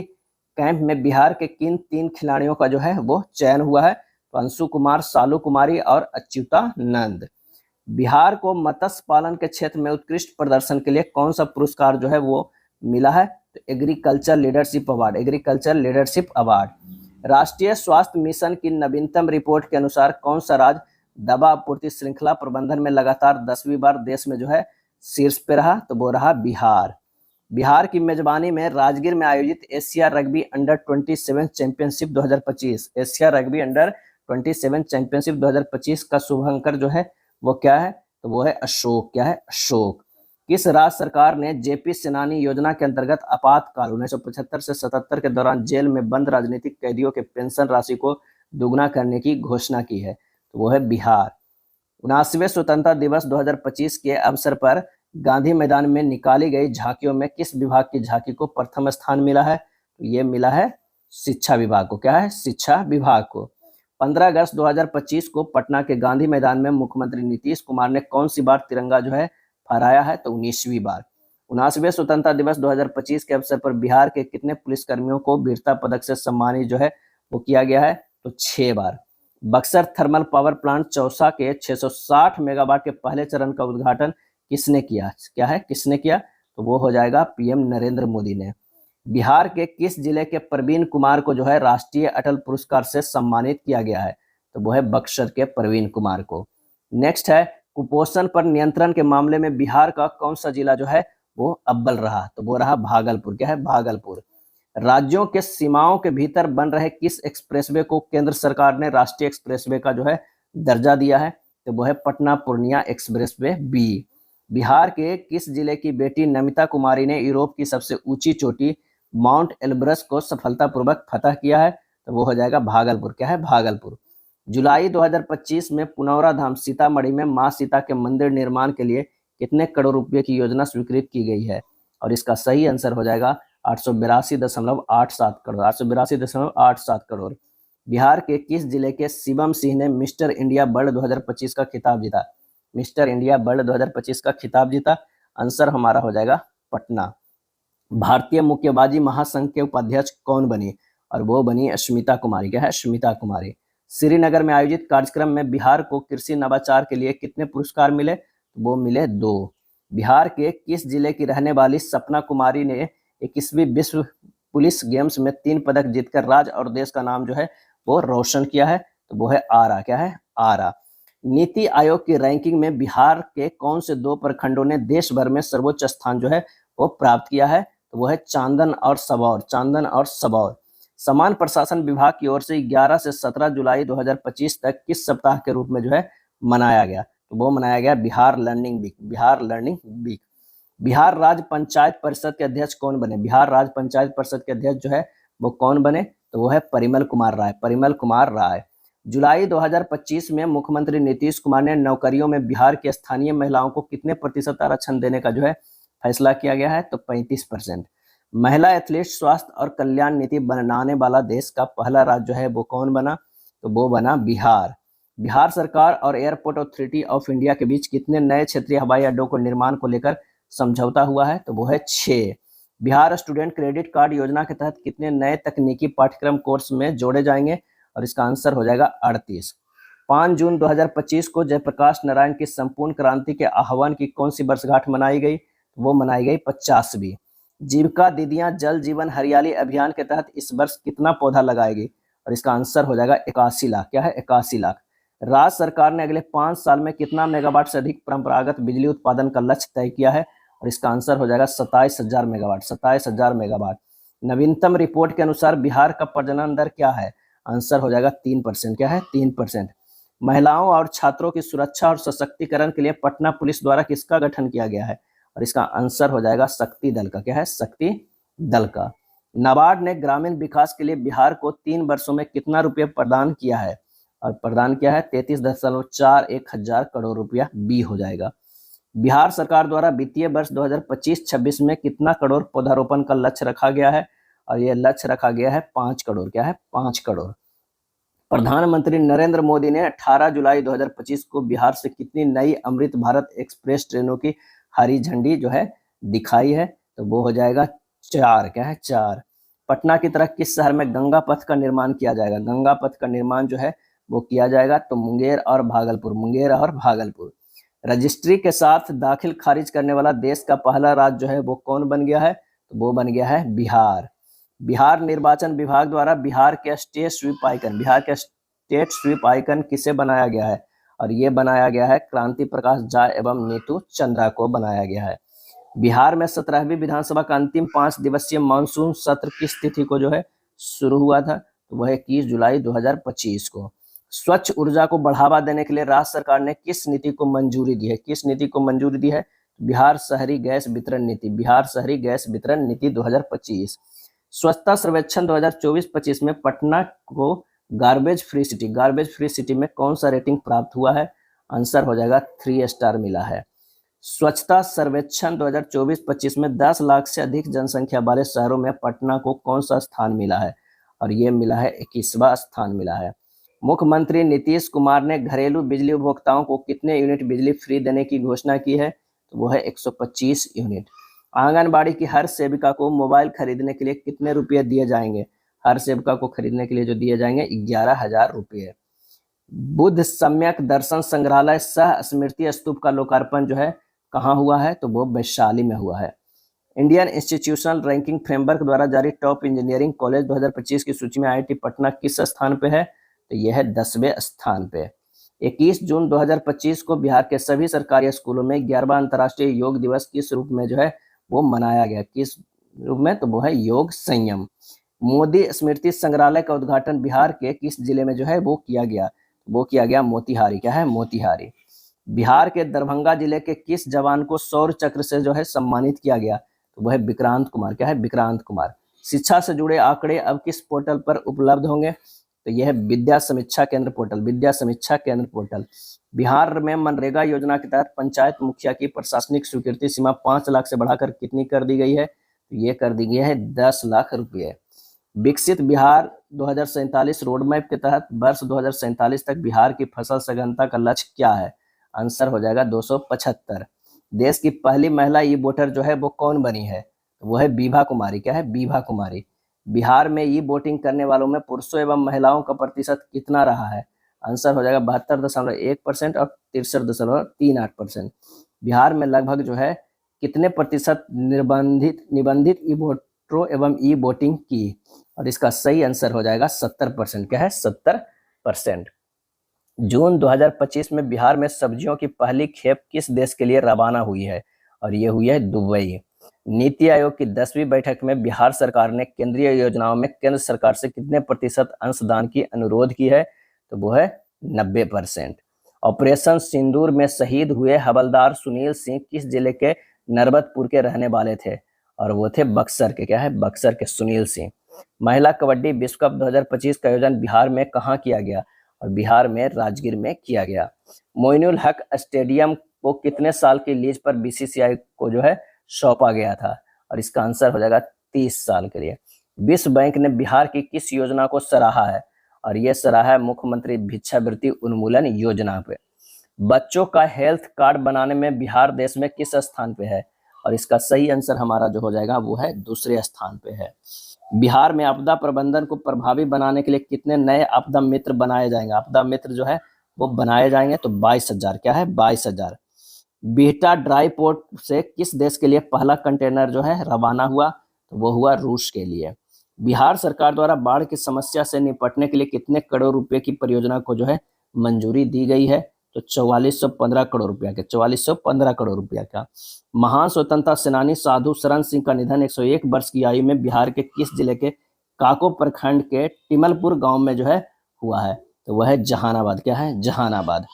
कैंप में बिहार के किन 3 खिलाड़ियों का जो है वो चयन हुआ है? तो अंशु कुमार, सालू कुमारी और अच्युतानंद। बिहार को मत्स्य पालन के क्षेत्र में उत्कृष्ट प्रदर्शन के लिए कौन सा पुरस्कार जो है वो मिला है? तो agriculture leadership award, agriculture leadership award. राष्ट्रीय स्वास्थ्य मिशन की नवीनतम रिपोर्ट के अनुसार कौन सा राज्य दवा आपूर्ति श्रृंखला प्रबंधन में लगातार 10वीं बार देश में जो है शीर्ष पे रहा? तो वो रहा बिहार। बिहार की मेजबानी में राजगीर में आयोजित Asia rugby under 27 championship 2025, Asia rugby under 27 championship 2025 का शुभांकर जो है वो क्या है? तो वो है अशोक। क्या है? अशोक। किस राज्य सरकार ने जेपी सेनानी योजना के अंतर्गत आपातकाल 1975 से 77 के दौरान जेल में बंद राजनीतिक कैदियों के पेंशन राशि को दुगना करने की घोषणा की है? तो वो है बिहार। 79वें स्वतंत्रता दिवस 2025 के अवसर पर गांधी मैदान में निकाली गई झांकियों में किस विभाग की झांकी को प्रथम स्थान मिला है? तो ये मिला है शिक्षा विभाग को। क्या है? शिक्षा विभाग को। 15 अगस्त 2025 को पटना के गांधी मैदान में मुख्यमंत्री नीतीश कुमार ने कौन सी बार तिरंगा जो है फहराया है? तो 19वीं बार। 79वें स्वतंत्रता दिवस 2025 के अवसर पर बिहार के कितने पुलिसकर्मियों को वीरता पदक से सम्मानित जो है वो किया गया है? तो 6 बार। Buxar thermal power plant Chausa के 660 मेगावाट के पहले चरण का उद्घाटन किसने किया? क्या है? किसने किया? तो वो हो जाएगा पीएम नरेंद्र मोदी ने। बिहार के किस जिले के प्रवीण कुमार को जो है राष्ट्रीय अटल पुरस्कार से सम्मानित किया गया है? तो वो है बक्सर के प्रवीण कुमार को। नेक्स्ट है, कुपोषण पर नियंत्रण के मामले में बिहार का कौन सा जिला जो है वो अव्वल रहा? तो वो रहा भागलपुर। क्या है? भागलपुर। राज्यों के सीमाओं के भीतर बन रहे किस एक्सप्रेसवे को केंद्र सरकार ने राष्ट्रीय एक्सप्रेसवे का जो है दर्जा दिया है? तो वो है पटना पूर्णिया एक्सप्रेसवे बी। बिहार के किस जिले की बेटी नमिता कुमारी ने यूरोप की सबसे ऊंची चोटी माउंट एल्ब्रस को सफलतापूर्वक फतह किया है? तो वो हो जाएगा भागलपुर। क्या है? भागलपुर। जुलाई 2025 में पुनौरा धाम सीतामढ़ी में मां सीता के मंदिर निर्माण के लिए कितने करोड़ रुपए की योजना स्वीकृत की गई है? और इसका सही आंसर हो जाएगा 882.87 करोड़, 882.87 करोड़। बिहार के किस जिले के शिवम सिंह ने मिस्टर इंडिया वर्ल्ड 2025 का खिताब जीता? मिस्टर इंडिया वर्ल्ड 2025 का खिताब जीता। आंसर हमारा हो जाएगा पटना। भारतीय मुक्केबाजी महासंघ के उपाध्यक्ष कौन बनी? और वो बनी अश्मिता कुमारी। क्या है? अश्मिता कुमारी। श्रीनगर में आयोजित कार्यक्रम में बिहार को कृषि नवाचार के लिए कितने पुरस्कार मिले? वो मिले 2। बिहार के किस जिले की रहने वाली सपना कुमारी ने 21वीं विश्व पुलिस गेम्स में 3 पदक जीतकर राज्य और देश का नाम जो है वो रोशन किया है? तो वो है आरा। क्या है? आरा। नीति आयोग की रैंकिंग में बिहार के कौन से 2 प्रखंडों ने देश भर में सर्वोच्च स्थान जो है वो प्राप्त किया है? तो वो है चांदन और सबौर। चांदन और सबौर। समान प्रशासन विभाग की ओर से 11 से 17 जुलाई 2025 तक किस सप्ताह के रूप में जो है मनाया गया? तो वो मनाया गया Bihar learning week. Bihar learning week. Bihar राज्य पंचायत परिषद के अध्यक्ष कौन बने? बिहार राज्य पंचायत परिषद के अध्यक्ष जो है वो कौन बने? तो वो है परिमल कुमार राय। परिमल कुमार राय। जुलाई 2025 में मुख्यमंत्री नीतीश कुमार ने नौकरियों में बिहार की स्थानीय महिलाओं को कितने प्रतिशत आरक्षण देने का जो है फैसला किया गया है? तो 35%। महिला एथलीट स्वास्थ्य और कल्याण नीति बनाने वाला देश का पहला राज्य जो है वो कौन बना? तो वो बना बिहार। बिहार सरकार और एयरपोर्ट अथॉरिटी ऑफ इंडिया के बीच कितने नए क्षेत्रीय हवाई अड्डों को निर्माण को लेकर समझौता हुआ है? तो वो है 6। बिहार स्टूडेंट क्रेडिट कार्ड योजना के तहत कितने नए तकनीकी पाठ्यक्रम कोर्स में जोड़े जाएंगे? और इसका आंसर हो जाएगा 38। 5 जून 2025 को जयप्रकाश नारायण की संपूर्ण क्रांति के आह्वान की कौन सी वर्षगांठ मनाई गई? वो मनाई गई 50वीं। जीविका दीदियां जल जीवन हरियाली अभियान के तहत इस वर्ष कितना पौधा लगाएगी? और इसका आंसर हो जाएगा 81 लाख। क्या है? 81 लाख। राज्य सरकार ने अगले 5 साल में कितना मेगावाट से अधिक परंपरागत बिजली उत्पादन का लक्ष्य तय किया है? और इसका आंसर हो जाएगा 27,000 मेगावाट। 27,000 मेगावाट। नवीनतम रिपोर्ट के अनुसार बिहार का प्रजनन दर क्या है? आंसर हो जाएगा 3%। क्या है? 3%। महिलाओं और छात्रों की सुरक्षा और सशक्तिकरण के लिए पटना पुलिस द्वारा किसका गठन किया गया है? और इसका आंसर हो जाएगा शक्ति दल का। क्या है? शक्ति दल का। नाबार्ड ने ग्रामीण विकास के लिए बिहार को 3 वर्षों में कितना रुपये प्रदान किया है? और प्रदान किया है 33.41 हजार करोड़ रुपया। बी हो जाएगा। बिहार सरकार द्वारा वित्तीय वर्ष 2025-26 में कितना करोड़ पौधारोपण का लक्ष्य रखा गया है? और यह लक्ष्य रखा गया है 5 करोड़। क्या है? 5 करोड़। प्रधानमंत्री नरेंद्र मोदी ने 18 जुलाई 2025 को बिहार से कितनी नई अमृत भारत एक्सप्रेस ट्रेनों की हरी झंडी जो है दिखाई है? तो वो हो जाएगा 4। क्या है? 4। पटना की तरह किस शहर में गंगा पथ का निर्माण किया जाएगा? गंगा पथ का निर्माण जो है वो किया जाएगा तो मुंगेर और भागलपुर। मुंगेर और भागलपुर। रजिस्ट्री के साथ दाखिल खारिज करने वाला देश का पहला राज्य जो है वो कौन बन गया है? तो वो बन गया है बिहार। बिहार निर्वाचन विभाग द्वारा बिहार के स्टेट स्वीप आइकन किसे बनाया गया है? और ये बनाया गया है क्रांति प्रकाश झा एवं नीतू चंद्रा को बनाया गया है। बिहार में 17वीं विधानसभा का अंतिम 5 दिवसीय मानसून सत्र किस तिथि को जो है शुरू हुआ था? तो वह 21 जुलाई 2025 को। स्वच्छ ऊर्जा को बढ़ावा देने के लिए राज्य सरकार ने किस नीति को मंजूरी दी है? किस नीति को मंजूरी दी है? बिहार शहरी गैस वितरण नीति। बिहार शहरी गैस वितरण नीति 2025। स्वच्छता सर्वेक्षण 2024-25 में पटना को गार्बेज फ्री सिटी में कौन सा रेटिंग प्राप्त हुआ है? आंसर हो जाएगा 3 स्टार मिला है। स्वच्छता सर्वेक्षण 2024-25 में 10 लाख से अधिक जनसंख्या वाले शहरों में पटना को कौन सा स्थान मिला है? और ये मिला है 21वां स्थान मिला है। मुख्यमंत्री नीतीश कुमार ने घरेलू बिजली उपभोक्ताओं को कितने यूनिट बिजली फ्री देने की घोषणा की है? तो वो है 125 यूनिट। आंगनबाड़ी की हर सेविका को मोबाइल खरीदने के लिए कितने रुपये दिए जाएंगे? हर सेविका को खरीदने के लिए जो दिए जाएंगे 11,000 रुपये। बुद्ध सम्यक दर्शन संग्रहालय सह स्मृति स्तूप का लोकार्पण जो है कहाँ हुआ है? तो वो वैशाली में हुआ है। इंडियन इंस्टीट्यूशनल रैंकिंग फ्रेमवर्क द्वारा जारी टॉप इंजीनियरिंग कॉलेज 2025 की सूची में IIT पटना किस स्थान पे है? तो यह है 10वें स्थान पे। 21 जून 2025 को बिहार के सभी सरकारी स्कूलों में 11वां अंतर्राष्ट्रीय योग दिवस किस रूप में जो है वो मनाया गया? किस रूप में? तो वो है योग संयम। मोदी स्मृति संग्रहालय का उद्घाटन बिहार के किस जिले में जो है वो किया गया? वो किया गया मोतिहारी। क्या है? मोतिहारी। बिहार के दरभंगा जिले के किस जवान को सौर चक्र से जो है सम्मानित किया गया? तो वह है विक्रांत कुमार। क्या है? विक्रांत कुमार। शिक्षा से जुड़े आंकड़े अब किस पोर्टल पर उपलब्ध होंगे? तो यह है विद्या समीक्षा केंद्र पोर्टल। विद्या समीक्षा केंद्र पोर्टल। बिहार में मनरेगा योजना के तहत पंचायत मुखिया की प्रशासनिक स्वीकृति सीमा 5 लाख से बढ़ाकर कितनी कर दी गई है? तो ये कर दी गई है 10 लाख रुपये। विकसित बिहार 2047 रोड मैप के तहत वर्ष 2047 तक बिहार की फसल सघनता का लक्ष्य क्या है? आंसर हो जाएगा 275। देश की पहली महिला ई वोटर जो है वो कौन बनी है? वो है बीभा कुमारी। क्या है? बीभा कुमारी। बिहार में ई वोटिंग करने वालों में पुरुषों एवं महिलाओं का प्रतिशत कितना रहा है? आंसर हो जाएगा 72.1% और 63.38%। बिहार में लगभग जो है कितने प्रतिशत निबंधित ई वोटरों एवं ई वोटिंग की, और इसका सही आंसर हो जाएगा 70%। क्या है? 70%। जून 2025 में बिहार में सब्जियों की पहली खेप किस देश के लिए रवाना हुई है, और ये हुई है दुबई। नीति आयोग की 10वीं बैठक में बिहार सरकार ने केंद्रीय योजनाओं में केंद्र सरकार से कितने प्रतिशत अंशदान की अनुरोध की है, तो वो है 90%। ऑपरेशन सिंदूर में शहीद हुए हवलदार सुनील सिंह किस जिले के नरबतपुर के रहने वाले थे, और वो थे बक्सर के। क्या है? बक्सर के सुनील सिंह। महिला कबड्डी विश्व कप 2025 का आयोजन बिहार में कहाँ किया गया, और बिहार में राजगीर में किया गया। मोइनुल हक स्टेडियम को कितने साल की लीज पर बीसीसीआई को जो है सौंपा गया था, और इसका आंसर हो जाएगा 30 साल के लिए। विश्व बैंक ने बिहार की किस योजना को सराहा है, और यह सराहा है मुख्यमंत्री भिक्षावृत्ति उन्मूलन योजना पे। बच्चों का हेल्थ कार्ड बनाने में बिहार देश में किस स्थान पे है, और इसका सही आंसर हमारा जो हो जाएगा वो है दूसरे स्थान पे है। बिहार में आपदा प्रबंधन को प्रभावी बनाने के लिए कितने नए आपदा मित्र बनाए जाएंगे? आपदा मित्र जो है वो बनाए जाएंगे तो 22,000। क्या है? 22,000। बिहटा ड्राई पोर्ट से किस देश के लिए पहला कंटेनर जो है रवाना हुआ, तो वो हुआ रूस के लिए। बिहार सरकार द्वारा बाढ़ की समस्या से निपटने के लिए कितने करोड़ रुपए की परियोजना को जो है मंजूरी दी गई है, तो 4415 करोड़ रुपया के 4415 करोड़ रुपया का। महान स्वतंत्रता सेनानी साधु शरण सिंह का निधन 101 वर्ष की आयु में बिहार के किस जिले के काको प्रखंड के टिमलपुर गांव में जो है हुआ है, तो वह है जहानाबाद। क्या है? जहानाबाद।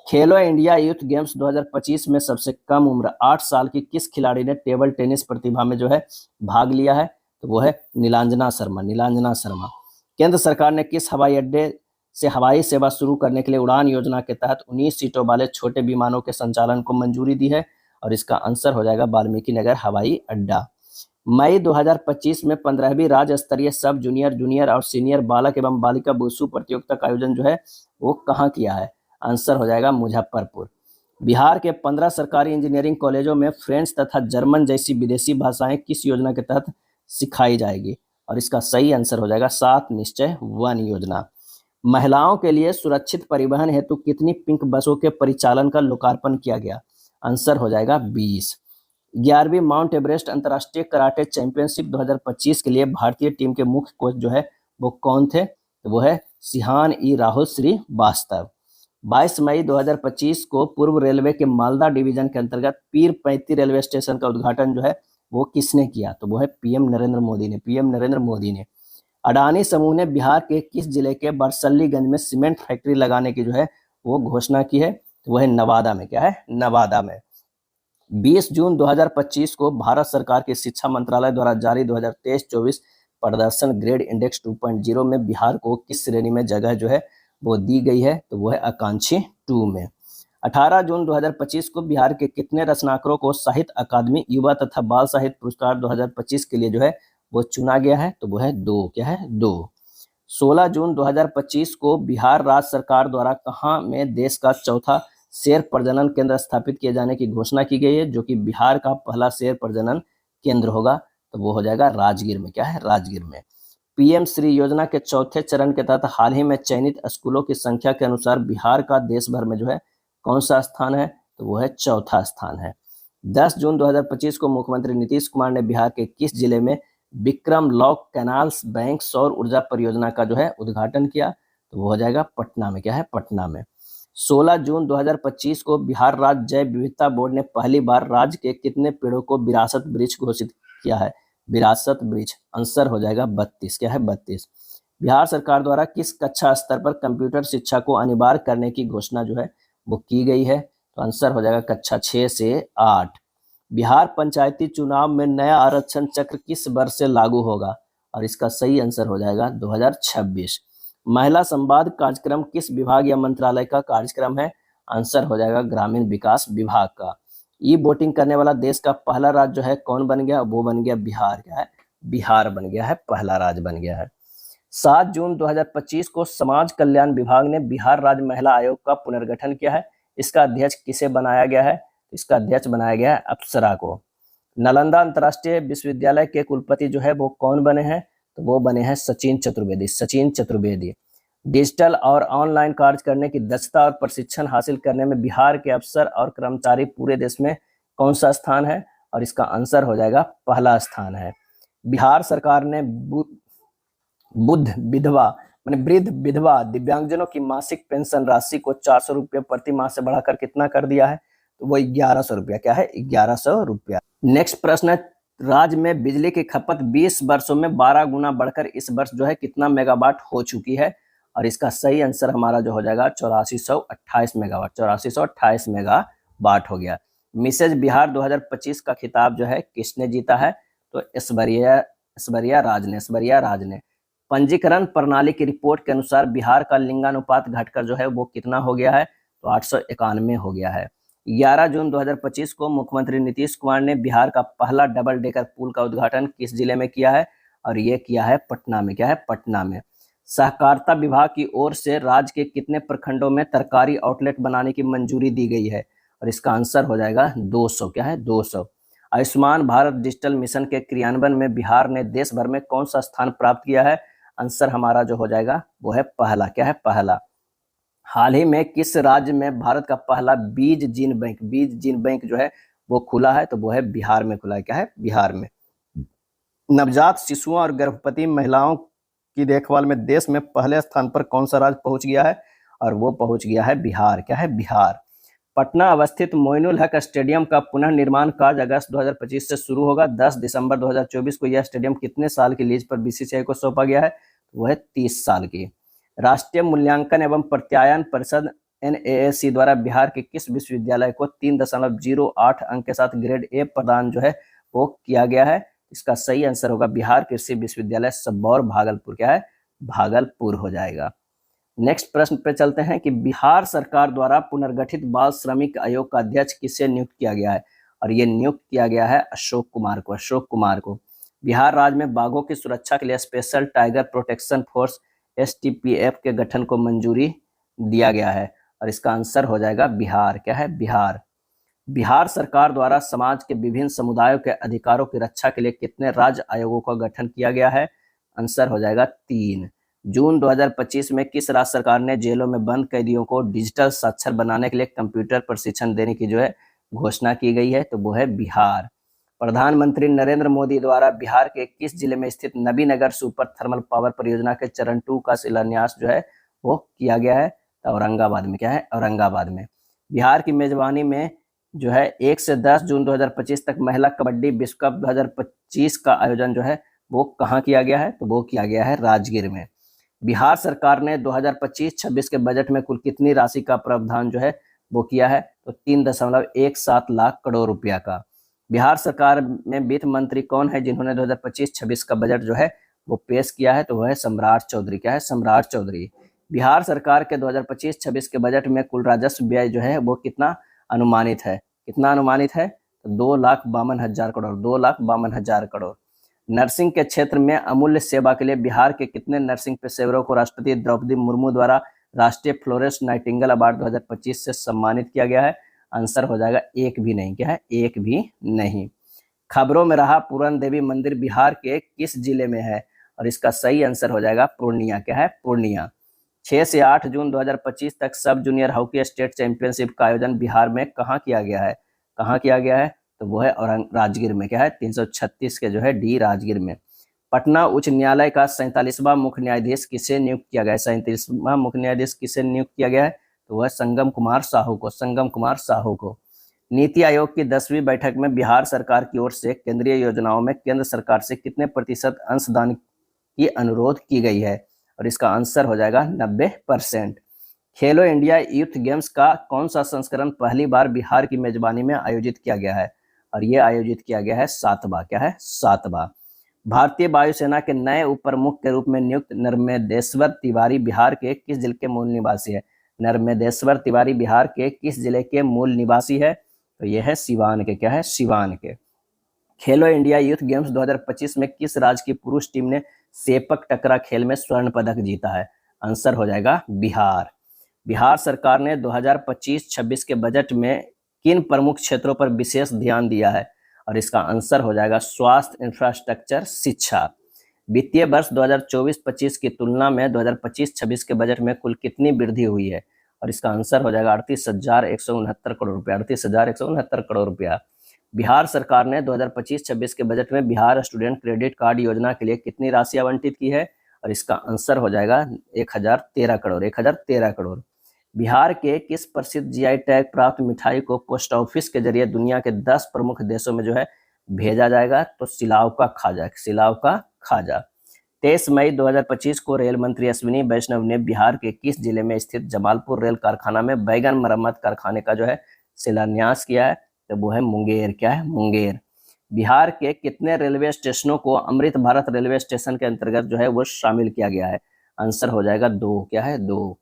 खेलो इंडिया यूथ गेम्स 2025 में सबसे कम उम्र 8 साल की किस खिलाड़ी ने टेबल टेनिस प्रतिभा में जो है भाग लिया है, तो वो है नीलांजना शर्मा। नीलांजना शर्मा। केंद्र सरकार ने किस हवाई अड्डे से हवाई सेवा शुरू करने के लिए उड़ान योजना के तहत 19 सीटों वाले छोटे विमानों के संचालन को मंजूरी दी है, और इसका आंसर हो जाएगा वाल्मीकि नगर हवाई अड्डा। मई 2025 में 15वीं राज्य स्तरीय सब जूनियर, जूनियर और सीनियर बालक एवं बालिका वुशु प्रतियोगिता का आयोजन जो है वो कहाँ किया है? आंसर हो जाएगा मुजफ्फरपुर। बिहार के 15 सरकारी इंजीनियरिंग कॉलेजों में फ्रेंच तथा जर्मन जैसी विदेशी भाषाएं किस योजना के तहत सिखाई जाएगी, और इसका सही आंसर हो जाएगा 7 निश्चय 1 योजना। महिलाओं के लिए सुरक्षित परिवहन हेतु कितनी पिंक बसों के परिचालन का लोकार्पण किया गया? आंसर हो जाएगा 20। 11वीं माउंट एवरेस्ट अंतर्राष्ट्रीय कराटे चैंपियनशिप 2025 के लिए भारतीय टीम के मुख्य कोच जो है वो कौन थे, तो वो है सिहान ई राहुल श्रीवास्तव। 22 मई 2025 को पूर्व रेलवे के मालदा डिवीजन के अंतर्गत पीर पैंती रेलवे स्टेशन का उद्घाटन जो है वो किसने किया, तो वो है पीएम नरेंद्र मोदी ने। पीएम नरेंद्र मोदी ने। अडानी समूह ने बिहार के किस जिले के बरसल्लीगंज में सीमेंट फैक्ट्री लगाने की जो है वो घोषणा की है, तो वह है नवादा में। क्या है? नवादा में। 20 जून 2025 को भारत सरकार के शिक्षा मंत्रालय द्वारा जारी 2023-24 प्रदर्शन ग्रेड इंडेक्स 2.0 में बिहार को किस श्रेणी में जगह जो है वो दी गई है, तो वो है आकांक्षी 2 में। 18 जून 2025 को बिहार के कितने रचनाकारों को साहित्य अकादमी युवा तथा बाल साहित्य पुरस्कार 2025 के लिए जो है वो चुना गया है, तो वो है 2। क्या है? 2। 16 जून 2025 को बिहार राज्य सरकार द्वारा कहाँ में देश का चौथा शेर प्रजनन केंद्र स्थापित किए जाने की घोषणा की गई है, जो कि बिहार का पहला शेर प्रजनन केंद्र होगा, तो वो हो जाएगा राजगीर में। क्या है? राजगीर में। पीएम श्री योजना के चौथे चरण के तहत हाल ही में चयनित स्कूलों की संख्या के अनुसार बिहार का देश भर में जो है कौन सा स्थान है, तो वो है चौथा स्थान है। 10 जून 2025 को मुख्यमंत्री नीतीश कुमार ने बिहार के किस जिले में विक्रम लॉक कैनाल्स बैंक सौर ऊर्जा परियोजना का जो है उद्घाटन किया, तो वो हो जाएगा पटना में। क्या है? पटना में। 16 जून 2025 को बिहार राज्य जैव विविधता बोर्ड ने पहली बार राज्य के कितने पेड़ों को विरासत वृक्ष घोषित किया है? विरासत वृक्ष। आंसर हो जाएगा 32। क्या है? 32। बिहार सरकार द्वारा किस कक्षा स्तर पर कंप्यूटर शिक्षा को अनिवार्य करने की घोषणा जो है वो की गई है, तो आंसर हो जाएगा कक्षा 6 से 8। बिहार पंचायती चुनाव में नया आरक्षण चक्र किस वर्ष से लागू होगा, और इसका सही आंसर हो जाएगा 2026। महिला संवाद कार्यक्रम किस विभाग या मंत्रालय का कार्यक्रम है? आंसर हो जाएगा ग्रामीण विकास विभाग का। ई वोटिंग करने वाला देश का पहला राज्य जो है कौन बन गया? वो बन गया बिहार। क्या है? बिहार बन गया है, पहला राज्य बन गया है। 7 जून 2025 को समाज कल्याण विभाग ने बिहार राज्य महिला आयोग का पुनर्गठन किया है। इसका अध्यक्ष किसे बनाया गया है? इसका अध्यक्ष बनाया गया है अप्सरा को। नालंदा अंतर्राष्ट्रीय विश्वविद्यालय के कुलपति जो है वो कौन बने हैं, तो वो बने हैं सचिन चतुर्वेदी। सचिन चतुर्वेदी। डिजिटल और ऑनलाइन कार्य करने की दक्षता और प्रशिक्षण हासिल करने में बिहार के अफसर और कर्मचारी पूरे देश में कौन सा स्थान है? और इसका आंसर हो जाएगा पहला स्थान है। बिहार सरकार ने बुद्ध विधवा माने वृद्ध विधवा दिव्यांगजनों की मासिक पेंशन राशि को 400 रुपये प्रति माह से बढ़ाकर कितना कर दिया है? तो वो 1100 रुपया। क्या है? 1100 रुपया। नेक्स्ट प्रश्न है, राज्य में बिजली की खपत 20 वर्षों में 12 गुना बढ़कर इस वर्ष जो है कितना मेगावाट हो चुकी है? और इसका सही आंसर हमारा जो हो जाएगा 8428 मेगावाट। 8428 मेगावाट हो गया। मिसेज बिहार 2025 का खिताब जो है किसने जीता है? तो ऐश्वर्या राज ने। पंजीकरण प्रणाली की रिपोर्ट के अनुसार बिहार का लिंगानुपात घटकर जो है वो कितना हो गया है? तो 891 हो गया है। 11 जून 2025 को मुख्यमंत्री नीतीश कुमार ने बिहार का पहला डबल डेकर पुल का उद्घाटन किस जिले में किया है? और ये किया है पटना में। क्या है? पटना में। सहकारिता विभाग की ओर से राज्य के कितने प्रखंडों में तरकारी आउटलेट बनाने की मंजूरी दी गई है? और इसका आंसर हो जाएगा 200। क्या है? 200। आयुष्मान भारत डिजिटल मिशन के क्रियान्वयन में बिहार ने देश भर में कौन सा स्थान प्राप्त किया है? आंसर हमारा जो हो जाएगा वो है पहला। क्या है? पहला। हाल ही में किस राज्य में भारत का पहला बीज जीन बैंक जो है वो खुला है? तो वो है बिहार में खुला है। क्या है? बिहार में। नवजात शिशुओं और गर्भवती महिलाओं की देखभाल में देश में पहले स्थान पर कौन सा राज्य पहुंच गया है? और वो पहुंच गया है बिहार। क्या है? बिहार। पटना अवस्थित मोइनुल हक स्टेडियम का पुनर्निर्माण कार्य अगस्त 2025 से शुरू होगा। 10 दिसंबर 2024 को यह स्टेडियम कितने साल की लीज पर बीसीसीआई को सौंपा गया है? वह 30 साल की। राष्ट्रीय मूल्यांकन एवं प्रत्यायन परिषद NAAC द्वारा बिहार के किस विश्वविद्यालय को 3.08 अंक के साथ ग्रेड ए प्रदान जो है वो किया गया है? इसका सही आंसर होगा बिहार कृषि विश्वविद्यालय सबौर भागलपुर। क्या है? भागलपुर हो जाएगा। नेक्स्ट प्रश्न पे चलते हैं कि बिहार सरकार द्वारा पुनर्गठित बाल श्रमिक आयोग का अध्यक्ष किसे नियुक्त किया गया है? और ये नियुक्त किया गया है अशोक कुमार को। बिहार राज्य में बाघों की सुरक्षा के लिए special tiger protection force STPF के गठन को मंजूरी दिया गया है। और इसका आंसर हो जाएगा बिहार। क्या है? बिहार। बिहार सरकार द्वारा समाज के विभिन्न समुदायों के अधिकारों की रक्षा के लिए कितने राज्य आयोगों का गठन किया गया है? आंसर हो जाएगा 3। जून 2025 में किस राज्य सरकार ने जेलों में बंद कैदियों को डिजिटल साक्षर बनाने के लिए कंप्यूटर प्रशिक्षण देने की जो है घोषणा की गई है? तो वो है बिहार। प्रधानमंत्री नरेंद्र मोदी द्वारा बिहार के किस जिले में स्थित नबीनगर सुपर थर्मल पावर परियोजना के चरण 2 का शिलान्यास जो है वो किया गया है? तो औरंगाबाद में। क्या है? औरंगाबाद में। बिहार की मेजबानी में जो है 1 से 10 जून 2025 तक महिला कबड्डी विश्व कप 2025 का आयोजन जो है वो कहाँ किया गया है? तो वो किया गया है राजगीर में। बिहार सरकार ने 2025-26 के बजट में कुल कितनी राशि का प्रावधान जो है वो किया है? तो 3.17 लाख करोड़ रुपया का। बिहार सरकार में वित्त मंत्री कौन है जिन्होंने 2025-26 का बजट जो है वो पेश किया है? तो वह है सम्राट चौधरी। क्या है? सम्राट चौधरी। बिहार सरकार के 2025-26 के बजट में कुल राजस्व व्यय जो है वो कितना अनुमानित है? कितना अनुमानित है? तो 2,52,000 करोड़। 2,52,000 करोड़। नर्सिंग के क्षेत्र में अमूल्य सेवा के लिए बिहार के कितने नर्सिंग पेशेवरों को राष्ट्रपति द्रौपदी मुर्मू द्वारा राष्ट्रीय फ्लोरेंस नाइटिंगेल अवार्ड 2025 से सम्मानित किया गया है? आंसर हो जाएगा एक भी नहीं। क्या है? एक भी नहीं। खबरों में रहा पूरन देवी मंदिर बिहार के किस जिले में है? और इसका सही आंसर हो जाएगा पूर्णिया। क्या है? पूर्णिया। 6 से 8 जून 2025 तक सब जूनियर हॉकी स्टेट चैंपियनशिप का आयोजन बिहार में कहाँ किया गया है? कहाँ किया गया है? तो वो है राजगीर में। क्या है? 336 के जो है डी राजगीर में। पटना उच्च न्यायालय का 47वां मुख्य न्यायाधीश किसे नियुक्त किया गया है? 37वां मुख्य न्यायाधीश किसे नियुक्त किया गया है? तो वह संगम कुमार साहू को। नीति आयोग की 10वीं बैठक में बिहार सरकार की ओर से केंद्रीय योजनाओं में केंद्र सरकार से कितने प्रतिशत अंशदान की अनुरोध की गई है? और इसका आंसर हो जाएगा 90%। खेलो इंडिया यूथ गेम्स का कौन सा संस्करण पहली बार बिहार की मेजबानी में आयोजित किया गया है? और ये आयोजित किया गया है 7वां। क्या है? 7वां। भारतीय वायुसेना के नए उप प्रमुख के रूप में नियुक्त नर्मदेश्वर तिवारी बिहार के किस जिले के मूल निवासी है? नर्मदेश्वर तिवारी बिहार के किस जिले के मूल निवासी है? तो यह है सिवान के। क्या है? सिवान के। खेलो इंडिया यूथ गेम्स 2025 में किस राज्य की पुरुष टीम ने सेपक टकरा खेल में स्वर्ण पदक जीता है? आंसर हो जाएगा बिहार। बिहार सरकार ने 2025-26 के बजट में किन प्रमुख क्षेत्रों पर विशेष ध्यान दिया है? और इसका आंसर हो जाएगा स्वास्थ्य, इंफ्रास्ट्रक्चर, शिक्षा। वित्तीय वर्ष 2024-25 की तुलना में 2025-26 के बजट में कुल कितनी वृद्धि हुई है? और इसका आंसर हो जाएगा 38,169 करोड़ रुपया, 38,169 करोड़ रुपया। बिहार सरकार ने 2025-26 के बजट में बिहार स्टूडेंट क्रेडिट कार्ड योजना के लिए कितनी राशि आवंटित की है? और इसका आंसर हो जाएगा 1013 करोड़, 1013 करोड़। बिहार के किस प्रसिद्ध जीआई टैग प्राप्त मिठाई को पोस्ट ऑफिस के जरिए दुनिया के 10 प्रमुख देशों में जो है भेजा जाएगा? तो सिलाव का खाजा, सिलाव का खाजा। 23 मई 2025 को रेल मंत्री अश्विनी वैष्णव ने बिहार के किस जिले में स्थित जमालपुर रेल कारखाना में बैगन मरम्मत कारखाने का जो है शिलान्यास किया है? तो वो है मुंगेर। क्या है? मुंगेर। बिहार के कितने रेलवे स्टेशनों को अमृत भारत रेलवे स्टेशन के अंतर्गत जो है वो शामिल किया गया है? आंसर हो जाएगा 2। क्या है? 2।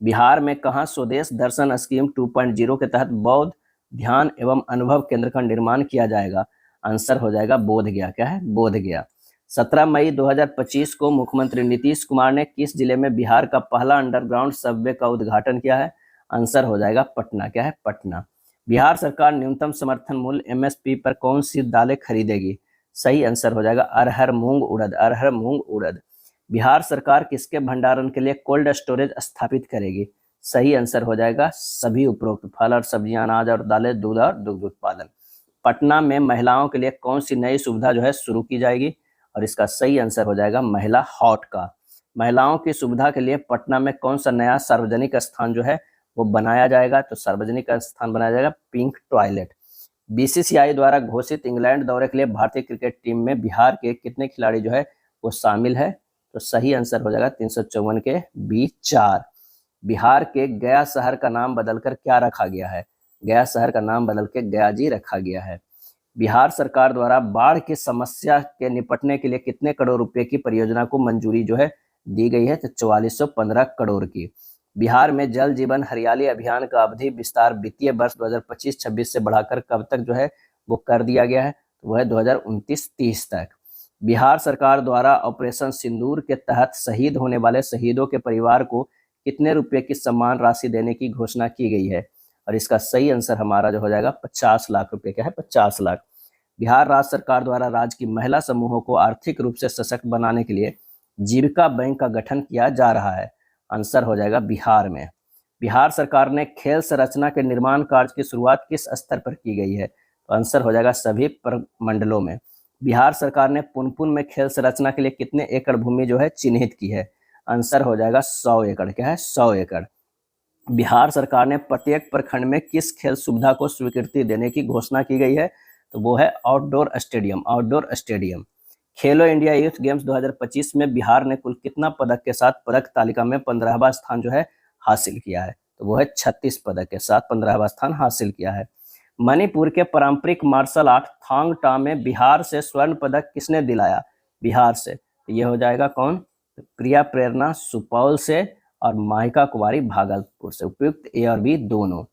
बिहार में कहाँ स्वदेश दर्शन स्कीम 2.0 के तहत बौद्ध ध्यान एवं अनुभव केंद्र का निर्माण किया जाएगा? आंसर हो जाएगा बोधगया। क्या है? बोधगया। 17 मई 2025 को मुख्यमंत्री नीतीश कुमार ने किस जिले में बिहार का पहला अंडरग्राउंड सबवे का उद्घाटन किया है? आंसर हो जाएगा पटना। क्या है? पटना। बिहार सरकार न्यूनतम समर्थन मूल्य एमएसपी पर कौन सी दालें खरीदेगी? सही आंसर हो जाएगा अरहर मूंग उड़द, अरहर मूंग उड़द। बिहार सरकार किसके भंडारण के लिए कोल्ड स्टोरेज स्थापित करेगी? सही आंसर हो जाएगा सभी उपरोक्त फल और सब्जियां, अनाज और दालें, दूध और दुग्ध उत्पादन। पटना में महिलाओं के लिए कौन सी नई सुविधा जो है शुरू की जाएगी? और इसका सही आंसर हो जाएगा महिला हॉट का। महिलाओं की सुविधा के लिए पटना में कौन सा नया सार्वजनिक स्थान जो है वो बनाया जाएगा? तो सार्वजनिक स्थान बनाया जाएगा पिंक टॉयलेट। बीसीसीआई द्वारा घोषित इंग्लैंड दौरे के लिए भारतीय क्रिकेट टीम में बिहार के कितने खिलाड़ी जो है वो शामिल है? तो सही आंसर हो जाएगा 354 के बीच 4। बिहार के गया शहर का नाम बदलकर क्या रखा गया है? गया शहर का नाम बदल के गया जी रखा गया है। बिहार सरकार द्वारा बाढ़ की समस्या के निपटने के लिए कितने करोड़ रुपए की परियोजना को मंजूरी जो है दी गई है? तो 4415 करोड़ की। बिहार में जल जीवन हरियाली अभियान का अवधि विस्तार वित्तीय वर्ष 2025-26 से बढ़ाकर कब तक जो है वो कर दिया गया है? तो वह है 2029-30 तक। बिहार सरकार द्वारा ऑपरेशन सिंदूर के तहत शहीद होने वाले शहीदों के परिवार को कितने रुपए की सम्मान राशि देने की घोषणा की गई है? और इसका सही आंसर हमारा जो हो जाएगा 50 लाख रुपए। क्या है? 50 लाख। बिहार राज्य सरकार द्वारा राज्य की महिला समूहों को आर्थिक रूप से सशक्त बनाने के लिए जीविका बैंक का गठन किया जा रहा है? आंसर हो जाएगा बिहार में। बिहार सरकार ने खेल संरचना के निर्माण कार्य की शुरुआत किस स्तर पर की गई है? तो आंसर हो जाएगा सभी प्रमंडलों में। बिहार सरकार ने पुनपुन में खेल संरचना के लिए कितने एकड़ भूमि जो है चिन्हित की है? आंसर हो जाएगा 100 एकड़। क्या है? 100 एकड़। बिहार सरकार ने प्रत्येक प्रखंड में किस खेल सुविधा को स्वीकृति देने की घोषणा की गई है? तो वो है आउटडोर स्टेडियम, आउटडोर स्टेडियम। खेलो इंडिया यूथ गेम्स 2025 में बिहार ने कुल कितना पदक के साथ पदक तालिका में 15वां स्थान जो है हासिल किया है? तो वो है 36 पदक के साथ 15वां स्थान हासिल किया है। मणिपुर के पारंपरिक मार्शल आर्ट थांग टा में बिहार से स्वर्ण पदक किसने दिलाया? बिहार से। तो ये हो जाएगा कौन? तो प्रिया प्रेरणा सुपौल से और माहिका कुमारी भागलपुर से। उपयुक्त ए और बी दोनों।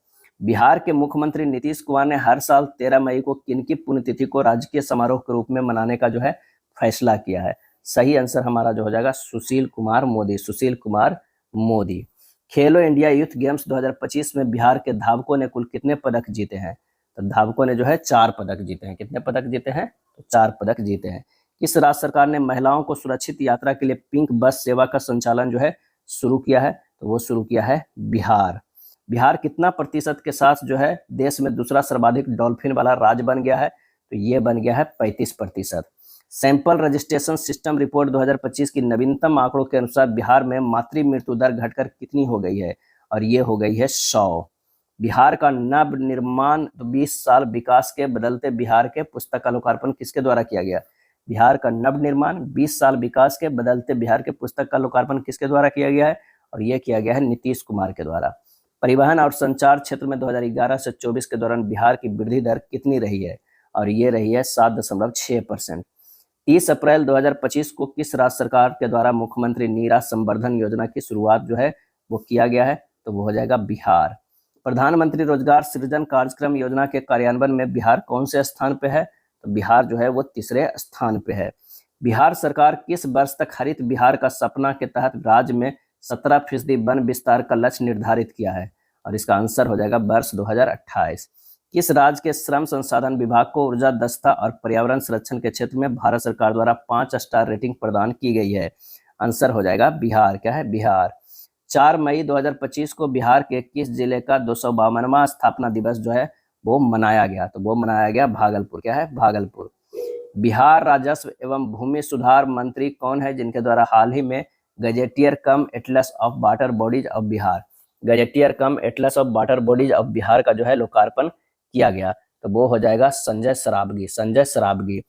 बिहार के मुख्यमंत्री नीतीश कुमार ने हर साल 13 मई को किनकी पुण्यतिथि को राजकीय समारोह के रूप में मनाने का जो है फैसला किया है? सही आंसर हमारा जो हो जाएगा सुशील कुमार मोदी, सुशील कुमार मोदी। खेलो इंडिया यूथ गेम्स 2025 में बिहार के धावकों ने कुल कितने पदक जीते हैं? तो धावकों ने जो है 4 पदक जीते हैं। कितने पदक जीते हैं? तो 4 पदक जीते हैं। किस राज्य सरकार ने महिलाओं को सुरक्षित यात्रा के लिए पिंक बस सेवा का संचालन जो है शुरू किया है? तो वो शुरू किया है बिहार। बिहार कितना प्रतिशत के साथ जो है देश में दूसरा सर्वाधिक डॉल्फिन वाला राज्य बन गया है? तो ये बन गया है 35%। सैंपल रजिस्ट्रेशन सिस्टम रिपोर्ट 2025 की नवीनतम आंकड़ों के अनुसार बिहार में मातृ मृत्यु दर घटकर कितनी हो गई है? और ये हो गई है 100। बिहार का नव निर्माण 20 साल विकास के बदलते बिहार के पुस्तक का लोकार्पण किसके द्वारा किया गया? बिहार का नव निर्माण 20 साल विकास के बदलते बिहार के पुस्तक का लोकार्पण किसके द्वारा किया गया है? और यह किया गया है नीतीश कुमार के द्वारा। परिवहन और संचार क्षेत्र में 2011 से 24 के दौरान बिहार की वृद्धि दर कितनी रही है? और ये रही है 7.6%। 30 अप्रैल 2025 को किस राज्य सरकार के द्वारा मुख्यमंत्री नीरा संवर्धन योजना की शुरुआत जो है वो किया गया है? तो वो हो जाएगा बिहार। प्रधानमंत्री रोजगार सृजन कार्यक्रम योजना के कार्यान्वयन में बिहार कौन से स्थान पे है? तो बिहार जो है वो 3रे स्थान पे है। बिहार सरकार किस वर्ष तक हरित बिहार का सपना के तहत राज्य में 17% वन विस्तार का लक्ष्य निर्धारित किया है? और इसका आंसर हो जाएगा वर्ष 2028। किस राज्य के श्रम संसाधन विभाग को ऊर्जा दक्षता और पर्यावरण संरक्षण के क्षेत्र में भारत सरकार द्वारा 5 स्टार रेटिंग प्रदान की गई है? आंसर हो जाएगा बिहार। क्या है? बिहार। 4 मई 2025 को बिहार के किस जिले का 252वां स्थापना दिवस जो है वो मनाया गया? तो वो मनाया गया भागलपुर। क्या है? भागलपुर। बिहार राजस्व एवं भूमि सुधार मंत्री कौन है जिनके द्वारा हाल ही में gazetteer come Atlas of water bodies of Bihar, gazetteer come Atlas of water bodies of Bihar का जो है लोकार्पण किया गया? तो वो हो जाएगा संजय सरावगी। संजय सरावगी।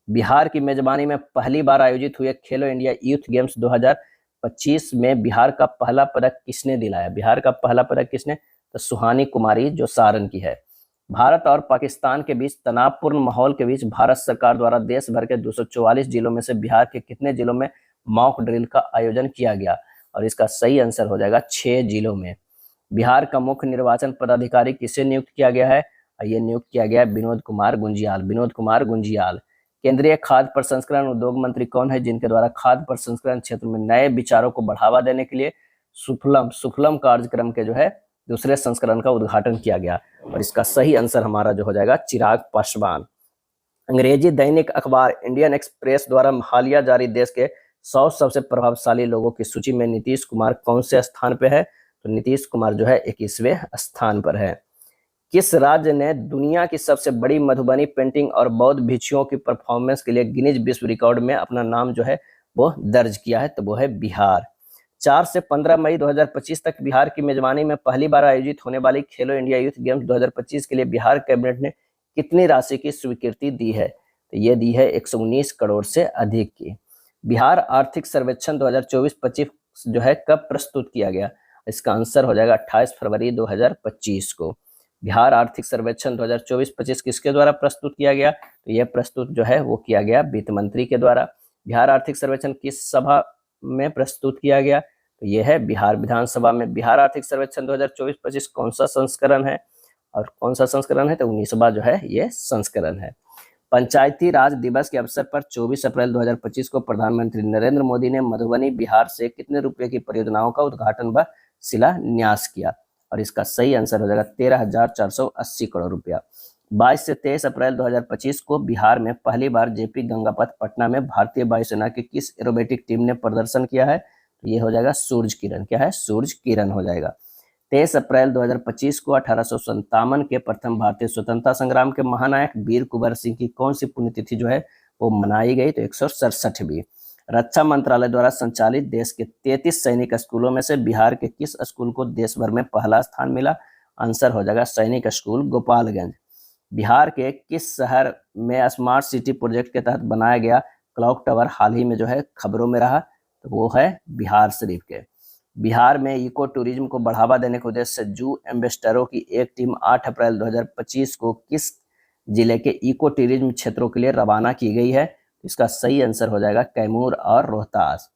बिहार की मेजबानी में पहली बार आयोजित हुए खेलो इंडिया यूथ गेम्स 2025 में बिहार का पहला पदक किसने दिलाया? बिहार का पहला पदक किसने? तो सुहानी कुमारी जो सारण की है। भारत और पाकिस्तान के बीच तनावपूर्ण माहौल के बीच भारत सरकार द्वारा देश भर के 244 जिलों में से बिहार के कितने जिलों में मॉक ड्रिल का आयोजन किया गया? और इसका सही आंसर हो जाएगा 6 जिलों में। बिहार का मुख्य निर्वाचन पदाधिकारी किसे नियुक्त किया गया है? ये नियुक्त किया गया विनोद कुमार गुंजियाल। विनोद कुमार गुंजियाल। केंद्रीय खाद्य प्रसंस्करण उद्योग मंत्री कौन है जिनके द्वारा खाद्य प्रसंस्करण क्षेत्र में नए विचारों को बढ़ावा देने के लिए सुफलम कार्यक्रम के जो है दूसरे संस्करण का उद्घाटन किया गया? और इसका सही आंसर हमारा जो हो जाएगा चिराग पासवान। अंग्रेजी दैनिक अखबार इंडियन एक्सप्रेस द्वारा हालिया जारी देश के 100 सबसे प्रभावशाली लोगों की सूची में नीतीश कुमार कौन से स्थान पे है? तो नीतीश कुमार जो है 21वें स्थान पर है। किस राज्य ने दुनिया की सबसे बड़ी मधुबनी पेंटिंग और बौद्ध भिक्षुओं की परफॉर्मेंस के लिए गिनीज विश्व रिकॉर्ड में अपना नाम जो है वो दर्ज किया है? तो वो है बिहार। 4 से 15 मई 2025 तक बिहार की मेजबानी में पहली बार आयोजित होने वाली खेलो इंडिया यूथ गेम्स 2025 के लिए बिहार कैबिनेट ने कितनी राशि की स्वीकृति दी है? तो ये दी है 119 करोड़ से अधिक की। बिहार आर्थिक सर्वेक्षण 2024-25 जो है कब प्रस्तुत किया गया? इसका आंसर हो जाएगा 28 फरवरी 2025 को। बिहार आर्थिक सर्वेक्षण 2024-25 किसके द्वारा प्रस्तुत किया गया? तो यह प्रस्तुत जो है वो किया गया वित्त मंत्री के द्वारा। बिहार आर्थिक सर्वेक्षण किस सभा में प्रस्तुत किया गया? तो यह है बिहार विधानसभा में। बिहार आर्थिक सर्वेक्षण 2024-25 कौन सा संस्करण है? और कौन सा संस्करण है? तो 19वां जो है ये संस्करण है। पंचायती राज दिवस के अवसर पर 24 अप्रैल 2025 को प्रधानमंत्री नरेंद्र मोदी ने मधुबनी बिहार से कितने रुपए की परियोजनाओं का उद्घाटन व शिलान्यास किया? और इसका सही आंसर हो जाएगा 13,480 करोड़ रुपया। 22 से 23 अप्रैल 2025 को बिहार में पहली बार जेपी गंगापथ पटना में भारतीय वायुसेना की किस एरोबेटिक टीम ने प्रदर्शन किया है? तो ये हो जाएगा सूरज किरण। क्या है? सूरज किरण हो जाएगा। 23 अप्रैल 2025 को 1857 के प्रथम भारतीय स्वतंत्रता संग्राम के महानायक वीर कुंवर सिंह की कौन सी पुण्यतिथि जो है वो मनाई गई? तो 167वीं। रक्षा मंत्रालय द्वारा संचालित देश के 33 सैनिक स्कूलों में से बिहार के किस स्कूल को देश भर में पहला स्थान मिला? आंसर हो जाएगा सैनिक स्कूल गोपालगंज। बिहार के किस शहर में स्मार्ट सिटी प्रोजेक्ट के तहत बनाया गया क्लॉक टावर हाल ही में जो है खबरों में रहा? तो वो है बिहार शरीफ के। बिहार में इको टूरिज्म को बढ़ावा देने के उद्देश्य से जू एम्बेसडरों की एक टीम 8 अप्रैल 2025 को किस जिले के इको टूरिज्म क्षेत्रों के लिए रवाना की गई है? इसका सही आंसर हो जाएगा कैमूर और रोहतास।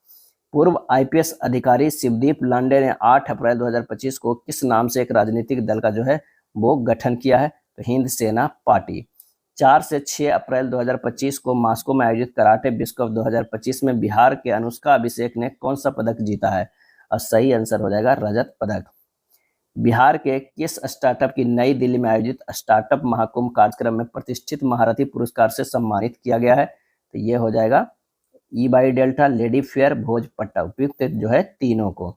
पूर्व आईपीएस अधिकारी शिवदीप लांडे ने 8 अप्रैल 2025 को किस नाम से एक राजनीतिक दल का जो है वो गठन किया है? तो हिंद सेना पार्टी। 4 से 6 अप्रैल 2025 को मॉस्को में आयोजित कराटे विश्व कप 2025 में बिहार के अनुष्का अभिषेक ने कौन सा पदक जीता है? और सही आंसर हो जाएगा रजत पदक। बिहार के किस स्टार्टअप की नई दिल्ली में आयोजित स्टार्टअप महाकुंभ कार्यक्रम में प्रतिष्ठित महारथी पुरस्कार से सम्मानित किया गया है? तो ये हो जाएगा ई बाई डेल्टा, लेडी फेयर, भोजपट्टा। उपयुक्त जो है तीनों को।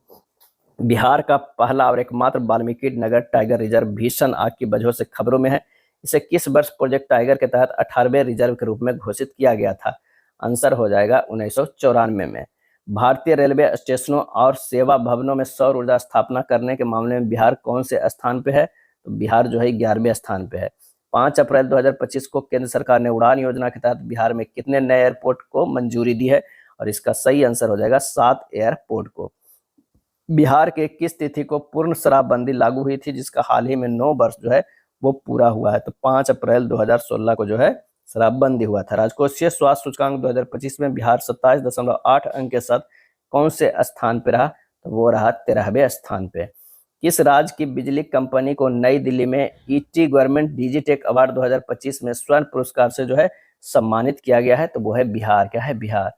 बिहार का पहला और एकमात्र वाल्मीकि नगर टाइगर रिजर्व भीषण आग की वजह से खबरों में है। इसे किस वर्ष प्रोजेक्ट टाइगर के तहत 18वें रिजर्व के रूप में घोषित किया गया था? आंसर हो जाएगा 1994 में। भारतीय रेलवे स्टेशनों और सेवा भवनों में सौर ऊर्जा स्थापना करने के मामले में बिहार कौन से स्थान पे है? तो बिहार जो है 11वें स्थान पे है। 5 अप्रैल 2025 को केंद्र सरकार ने उड़ान योजना के तहत बिहार में कितने नए एयरपोर्ट को मंजूरी दी है? और इसका सही आंसर हो जाएगा 7 एयरपोर्ट को। बिहार के किस तिथि को पूर्ण शराबबंदी लागू हुई थी जिसका हाल ही में 9 वर्ष जो है वो पूरा हुआ है? तो 5 अप्रैल 2016 को जो है शराबबंदी हुआ था। राजकोषीय स्वास्थ्य सूचकांक 2025 में बिहार 27.8 अंक के साथ कौन से स्थान पे रहा? तो वो रहा 13वें स्थान पे। किस राज्य की बिजली कंपनी को नई दिल्ली में ईटी गवर्नमेंट डिजिटेक अवार्ड 2025 में स्वर्ण पुरस्कार से जो है सम्मानित किया गया है? तो वो है बिहार। क्या है? बिहार।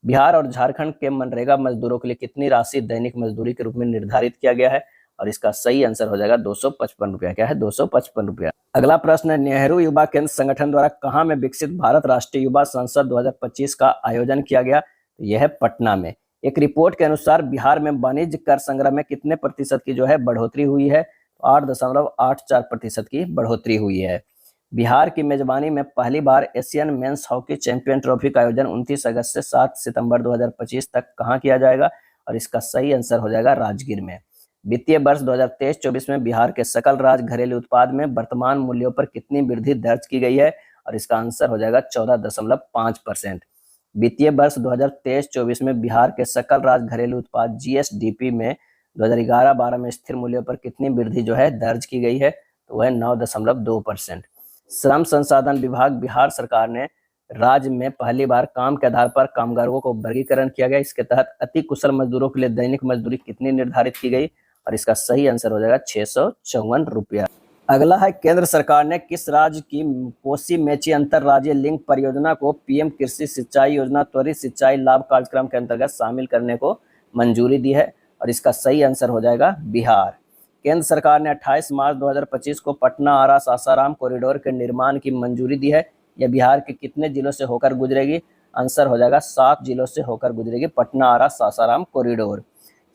बिहार और झारखंड के मनरेगा मजदूरों के लिए कितनी राशि दैनिक मजदूरी के रूप में निर्धारित किया गया है? और इसका सही आंसर हो जाएगा 255 रुपया। क्या है? 255 रुपया। अगला प्रश्न है, नेहरू युवा केंद्र संगठन द्वारा कहाँ में विकसित भारत राष्ट्रीय युवा संसद 2025 का आयोजन किया गया? यह है पटना में। एक रिपोर्ट के अनुसार बिहार में वाणिज्य कर संग्रह में कितने प्रतिशत की जो है बढ़ोतरी हुई है? 8.84% की बढ़ोतरी हुई है। बिहार की मेजबानी में पहली बार Asian men's hockey champion trophy का आयोजन 29 अगस्त से 7 सितंबर 2025 तक कहाँ किया जाएगा? और इसका सही आंसर हो जाएगा राजगीर में। वित्तीय वर्ष 2023-24 में बिहार के सकल राज्य घरेलू उत्पाद में वर्तमान मूल्यों पर कितनी वृद्धि दर्ज की गई है? और इसका आंसर हो जाएगा 14.5%। वित्तीय वर्ष 2023-24 में बिहार के सकल राज्य घरेलू उत्पाद जीएसडीपी में 2011-12 में स्थिर मूल्यों पर कितनी वृद्धि जो है दर्ज की गई है? तो वह 9.2%। श्रम संसाधन विभाग बिहार सरकार ने राज्य में पहली बार काम के आधार पर कामगारों को वर्गीकरण किया गया। इसके तहत अति कुशल मजदूरों के लिए दैनिक मजदूरी कितनी निर्धारित की गई? और इसका सही आंसर हो जाएगा 654 रुपया। अगला है, केंद्र सरकार ने किस राज्य की कोसी मेची अंतरराज्यीय लिंक परियोजना को पीएम कृषि सिंचाई योजना त्वरित सिंचाई लाभ कार्यक्रम के अंतर्गत शामिल करने को मंजूरी दी है? और इसका सही आंसर हो जाएगा बिहार। केंद्र सरकार ने 28 मार्च 2025 को पटना आरा सासाराम कॉरिडोर के निर्माण की मंजूरी दी है। यह बिहार के कितने जिलों से होकर गुजरेगी? आंसर हो जाएगा 7 जिलों से होकर गुजरेगी पटना आरा सासाराम कॉरिडोर।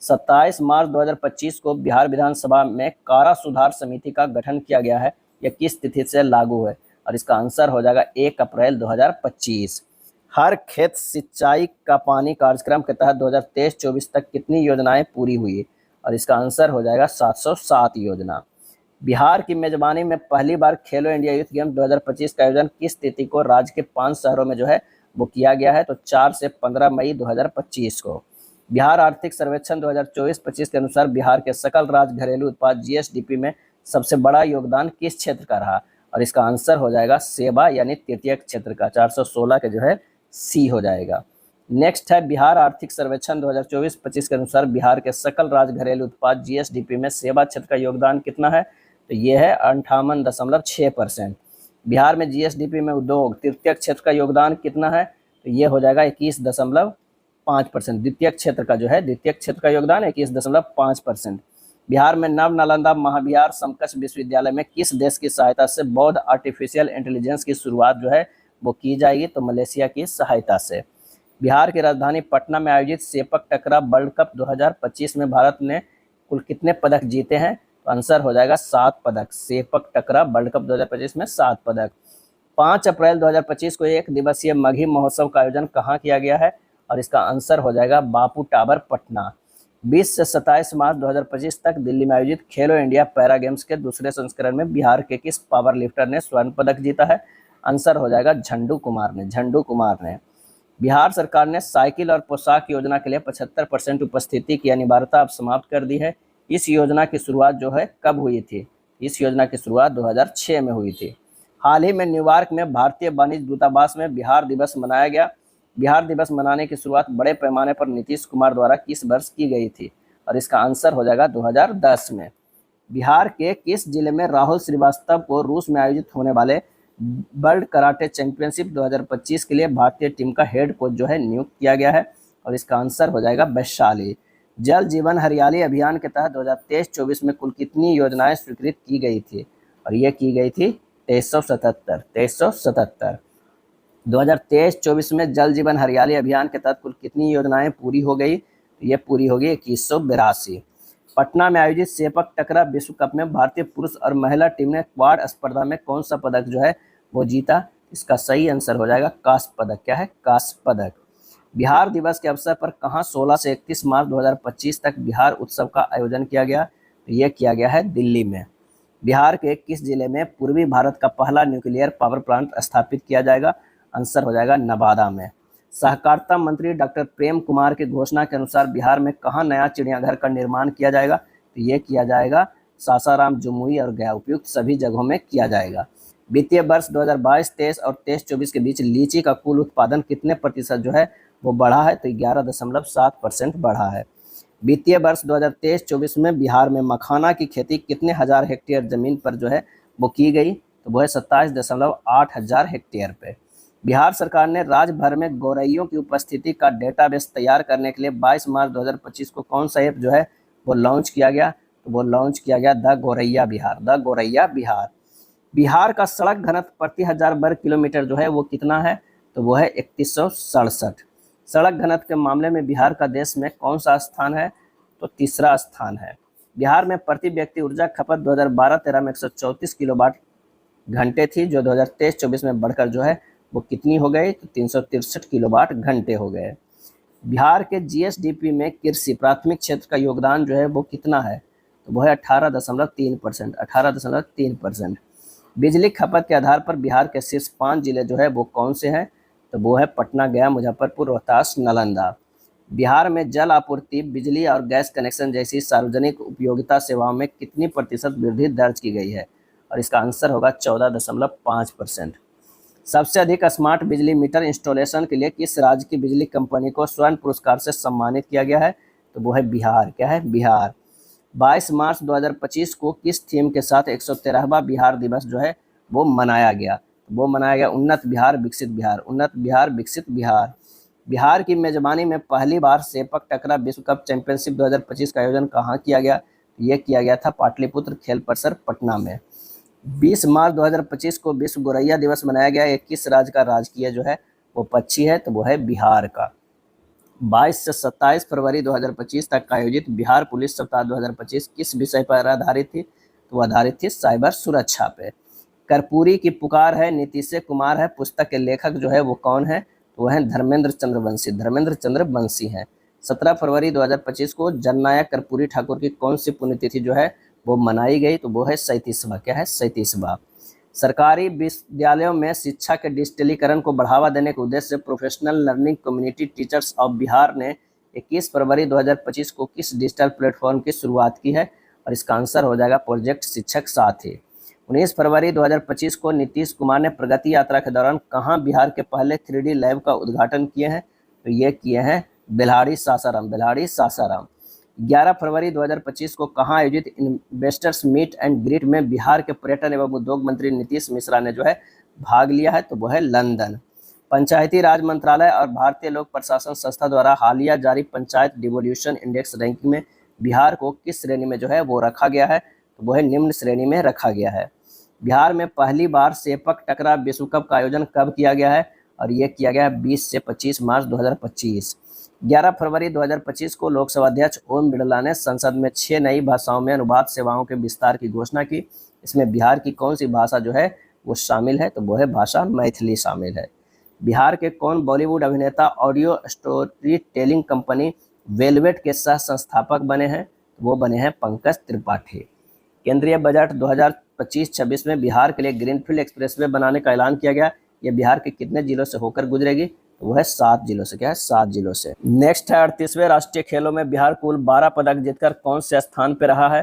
27 मार्च 2025 को बिहार विधानसभा में कारा सुधार समिति का गठन किया गया है। यह किस तिथि से लागू है? और इसका आंसर हो जाएगा 1 अप्रैल 2025। हर खेत सिंचाई का पानी कार्यक्रम के तहत 2023-24 तक कितनी योजनाएं पूरी हुई? और इसका आंसर हो जाएगा 707 योजना। बिहार की मेजबानी में पहली बार खेलो इंडिया यूथ गेम 2025 का आयोजन किस तिथि को राज्य के 5 शहरों में जो है वो किया गया है? तो 4 से 15 मई 2025 को। बिहार आर्थिक सर्वेक्षण 2024-25 के अनुसार बिहार के सकल राज्य घरेलू उत्पाद जीएसडीपी में सबसे बड़ा योगदान किस क्षेत्र का रहा? और इसका आंसर हो जाएगा सेवा यानी तृतीय क्षेत्र का। 416 के जो है सी हो जाएगा। नेक्स्ट है, बिहार आर्थिक सर्वेक्षण 2024-25 के अनुसार बिहार के सकल राज्य घरेलू उत्पाद जीएसडीपी में सेवा क्षेत्र का योगदान कितना है? तो ये है 58.6%। बिहार में जीएसडीपी में उद्योग तृतीय क्षेत्र का योगदान कितना है? तो ये हो जाएगा 21.5%। द्वितीय क्षेत्र का जो है द्वितीय क्षेत्र का योगदान 21.5%। बिहार में नव नालंदा महाविहार समकक्ष विश्वविद्यालय में किस देश की सहायता से बौद्ध आर्टिफिशियल इंटेलिजेंस की शुरुआत जो है वो की जाएगी? तो मलेशिया की सहायता से। बिहार की राजधानी पटना में आयोजित सेपक टकरा वर्ल्ड कप 2025 में भारत ने कुल कितने पदक जीते हैं? तो आंसर हो जाएगा 7 पदक। सेपक टकरा वर्ल्ड कप 2025 में 7 पदक। 5 अप्रैल 2025 को एक दिवसीय मगही महोत्सव का आयोजन कहाँ किया गया है? और इसका आंसर हो जाएगा बापू टावर पटना। 20 से 27 मार्च 2025 तक दिल्ली में आयोजित खेलो इंडिया पैरा गेम्स के दूसरे संस्करण में बिहार के किस पावर लिफ्टर ने स्वर्ण पदक जीता है? आंसर हो जाएगा झंडू कुमार ने। बिहार सरकार ने साइकिल और पोशाक योजना के लिए 75% उपस्थिति की अनिवार्यता अब समाप्त कर दी है। इस योजना की शुरुआत जो है कब हुई थी? इस योजना की शुरुआत 2006 में हुई थी। हाल ही में न्यूयॉर्क में भारतीय वाणिज्य दूतावास में बिहार दिवस मनाया गया। बिहार दिवस मनाने की शुरुआत बड़े पैमाने पर नीतीश कुमार द्वारा किस वर्ष की गई थी? और इसका आंसर हो जाएगा 2010 में। बिहार के किस जिले में राहुल श्रीवास्तव को रूस में आयोजित होने वाले वर्ल्ड कराटे चैंपियनशिप 2025 के लिए भारतीय टीम का हेड कोच जो है नियुक्त किया गया है? और इसका आंसर हो जाएगा वैशाली। जल जीवन हरियाली अभियान के तहत 2023-24 में कुल कितनी योजनाएं स्वीकृत की गई थी? और ये की गई थी 2377। 2023-24 में जल जीवन हरियाली अभियान के तहत कुल कितनी योजनाएं पूरी हो गई? ये पूरी होगी 2182। पटना में आयोजित सेपक टकरा विश्व कप में भारतीय पुरुष और महिला टीम ने क्वाड स्पर्धा में कौन सा पदक जो है वो जीता? इसका सही आंसर हो जाएगा कांस्य पदक। क्या है? कांस्य पदक। बिहार दिवस के अवसर पर कहां 16 से 31 मार्च 2025 तक बिहार उत्सव का आयोजन किया गया? तो यह किया गया है दिल्ली में। बिहार के किस जिले में पूर्वी भारत का पहला न्यूक्लियर पावर प्लांट स्थापित किया जाएगा? आंसर हो जाएगा नवादा में। सहकारिता मंत्री डॉक्टर प्रेम कुमार की घोषणा के अनुसार बिहार में कहाँ नया चिड़ियाघर का निर्माण किया जाएगा? तो ये किया जाएगा सासाराम, जमुई और गया। उपयुक्त सभी जगहों में किया जाएगा। वित्तीय वर्ष 2022-23 और 23-24 के बीच लीची का कुल उत्पादन कितने प्रतिशत जो है वो बढ़ा है? तो 11.7% बढ़ा है। वित्तीय वर्ष 2023-24 में बिहार में मखाना की खेती कितने हजार हेक्टेयर जमीन पर जो है वो की गई? तो वो है 27.8 हजार हेक्टेयर पे। बिहार सरकार ने राज्य भर में गौरैयों की उपस्थिति का डेटाबेस तैयार करने के लिए 22 मार्च 2025 को कौन सा ऐप जो है वो लॉन्च किया गया? तो वो लॉन्च किया गया द गौरैया बिहार, द गौरैया बिहार। बिहार का सड़क घनत्व प्रति 1000 वर्ग किलोमीटर जो है वो कितना है, तो वो है 3167। सड़क घनत्व के मामले में बिहार का देश में कौन सा स्थान है, तो तीसरा स्थान है। बिहार में प्रति व्यक्ति ऊर्जा खपत 2012-13 में 134 किलोवाट घंटे थी, जो 2023-24 में बढ़कर जो है वो कितनी हो गई, तो 363 किलोवाट घंटे हो गए। बिहार के जीएसडीपी में कृषि प्राथमिक क्षेत्र का योगदान जो है वो कितना है, तो वो है 18.3%, 18.3%। बिजली खपत के आधार पर बिहार के शीर्ष 5 जिले जो है वो कौन से हैं, तो वो है पटना, गया, मुजफ्फरपुर, रोहतास, नालंदा। बिहार में जल आपूर्ति, बिजली और गैस कनेक्शन जैसी सार्वजनिक उपयोगिता सेवाओं में कितनी प्रतिशत वृद्धि दर्ज की गई है, और इसका आंसर होगा 14.5%। सबसे अधिक स्मार्ट बिजली मीटर इंस्टॉलेशन के लिए किस राज्य की बिजली कंपनी को स्वर्ण पुरस्कार से सम्मानित किया गया है, तो वो है बिहार। क्या है, बिहार। 22 मार्च 2025 को किस थीम के साथ 113वां बिहार दिवस जो है वो मनाया गया, तो वो मनाया गया उन्नत बिहार विकसित बिहार, उन्नत बिहार विकसित बिहार। बिहार की मेजबानी में पहली बार सेपक टकरा विश्व कप चैंपियनशिप 2025 का आयोजन कहाँ किया गया, ये किया गया था पाटलिपुत्र खेल परिसर पटना में। 20 मार्च 2025 को विश्व गौरैया दिवस मनाया गया। 21 राज्य का राजकीय जो है वो पक्षी है, तो वो है बिहार का। 22 से 27 फरवरी 2025 तक आयोजित बिहार पुलिस सप्ताह 2025 किस विषय पर आधारित थी, तो आधारित थी साइबर सुरक्षा पे। कर्पूरी की पुकार है, नीतीश कुमार है, पुस्तक के लेखक जो है वो कौन है, तो वह है धर्मेंद्र चंद्र बंसी, धर्मेंद्र चंद्र बंसी हैं। 17 फरवरी 2025 को जननायक कर्पूरी ठाकुर की कौन सी पुण्यतिथि जो है वो मनाई गई, तो वो है 37वां। क्या है, 37वां। सरकारी विद्यालयों में शिक्षा के डिजिटलीकरण को बढ़ावा देने के उद्देश्य से professional learning community teachers of Bihar ने 21 फरवरी 2025 को किस डिजिटल प्लेटफॉर्म की शुरुआत की है, और इसका आंसर हो जाएगा प्रोजेक्ट शिक्षक साथी। 19 फरवरी 2025 को नीतीश कुमार ने प्रगति यात्रा के दौरान कहाँ बिहार के पहले 3D लैब का उद्घाटन किए हैं, तो ये किए हैं बेल्हाड़ी सासाराम, बेल्हाड़ी सासाराम। 11 फरवरी 2025 को कहाँ आयोजित इन्वेस्टर्स मीट एंड ग्रीट में बिहार के पर्यटन एवं उद्योग मंत्री नीतीश मिश्रा ने जो है भाग लिया है, तो वो है लंदन। पंचायती राज मंत्रालय और भारतीय लोक प्रशासन संस्था द्वारा हालिया जारी पंचायत डिवोल्यूशन इंडेक्स रैंकिंग में बिहार को किस श्रेणी में जो है वो रखा गया है, तो वो है निम्न श्रेणी में रखा गया है। बिहार में पहली बार सेपक टकरा विश्व कप का आयोजन कब किया गया है, और ये किया गया 20 से 25 मार्च 2025। 11 फरवरी 2025 को लोकसभा अध्यक्ष ओम बिरला ने संसद में 6 नई भाषाओं में अनुवाद सेवाओं के विस्तार की घोषणा की। इसमें बिहार की कौन सी भाषा जो है वो शामिल है, तो वो है भाषा मैथिली शामिल है। बिहार के कौन बॉलीवुड अभिनेता audio story telling company velvet के सह संस्थापक बने हैं, तो वो बने हैं पंकज त्रिपाठी। केंद्रीय बजट 2025-26 में बिहार के लिए ग्रीनफील्ड एक्सप्रेसवे बनाने का ऐलान किया गया। ये बिहार के कितने जिलों से होकर गुजरेगी, तो वो है 7 जिलों से। क्या है, 7 जिलों से। नेक्स्ट है 38वें राष्ट्रीय खेलों में बिहार कुल 12 पदक जीतकर कौन से स्थान पे रहा है,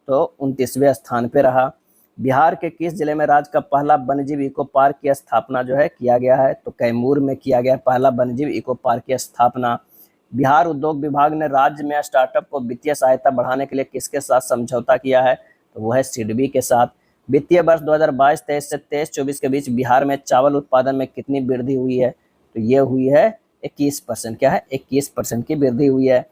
तो 29वें स्थान पे रहा। बिहार के किस जिले में राज्य का पहला वन्यजीव इको पार्क की स्थापना जो है किया गया है, तो कैमूर में किया गया पहला वन्यजीव इको पार्क की स्थापना। बिहार उद्योग विभाग ने राज्य में स्टार्टअप को वित्तीय सहायता बढ़ाने के लिए किसके साथ समझौता किया है, तो वो है सिडबी के साथ। वित्तीय वर्ष 2022-23 से 23-24 के बीच बिहार में चावल उत्पादन में कितनी वृद्धि हुई है, तो ये हुई है 21%। क्या है, 21% की वृद्धि हुई है।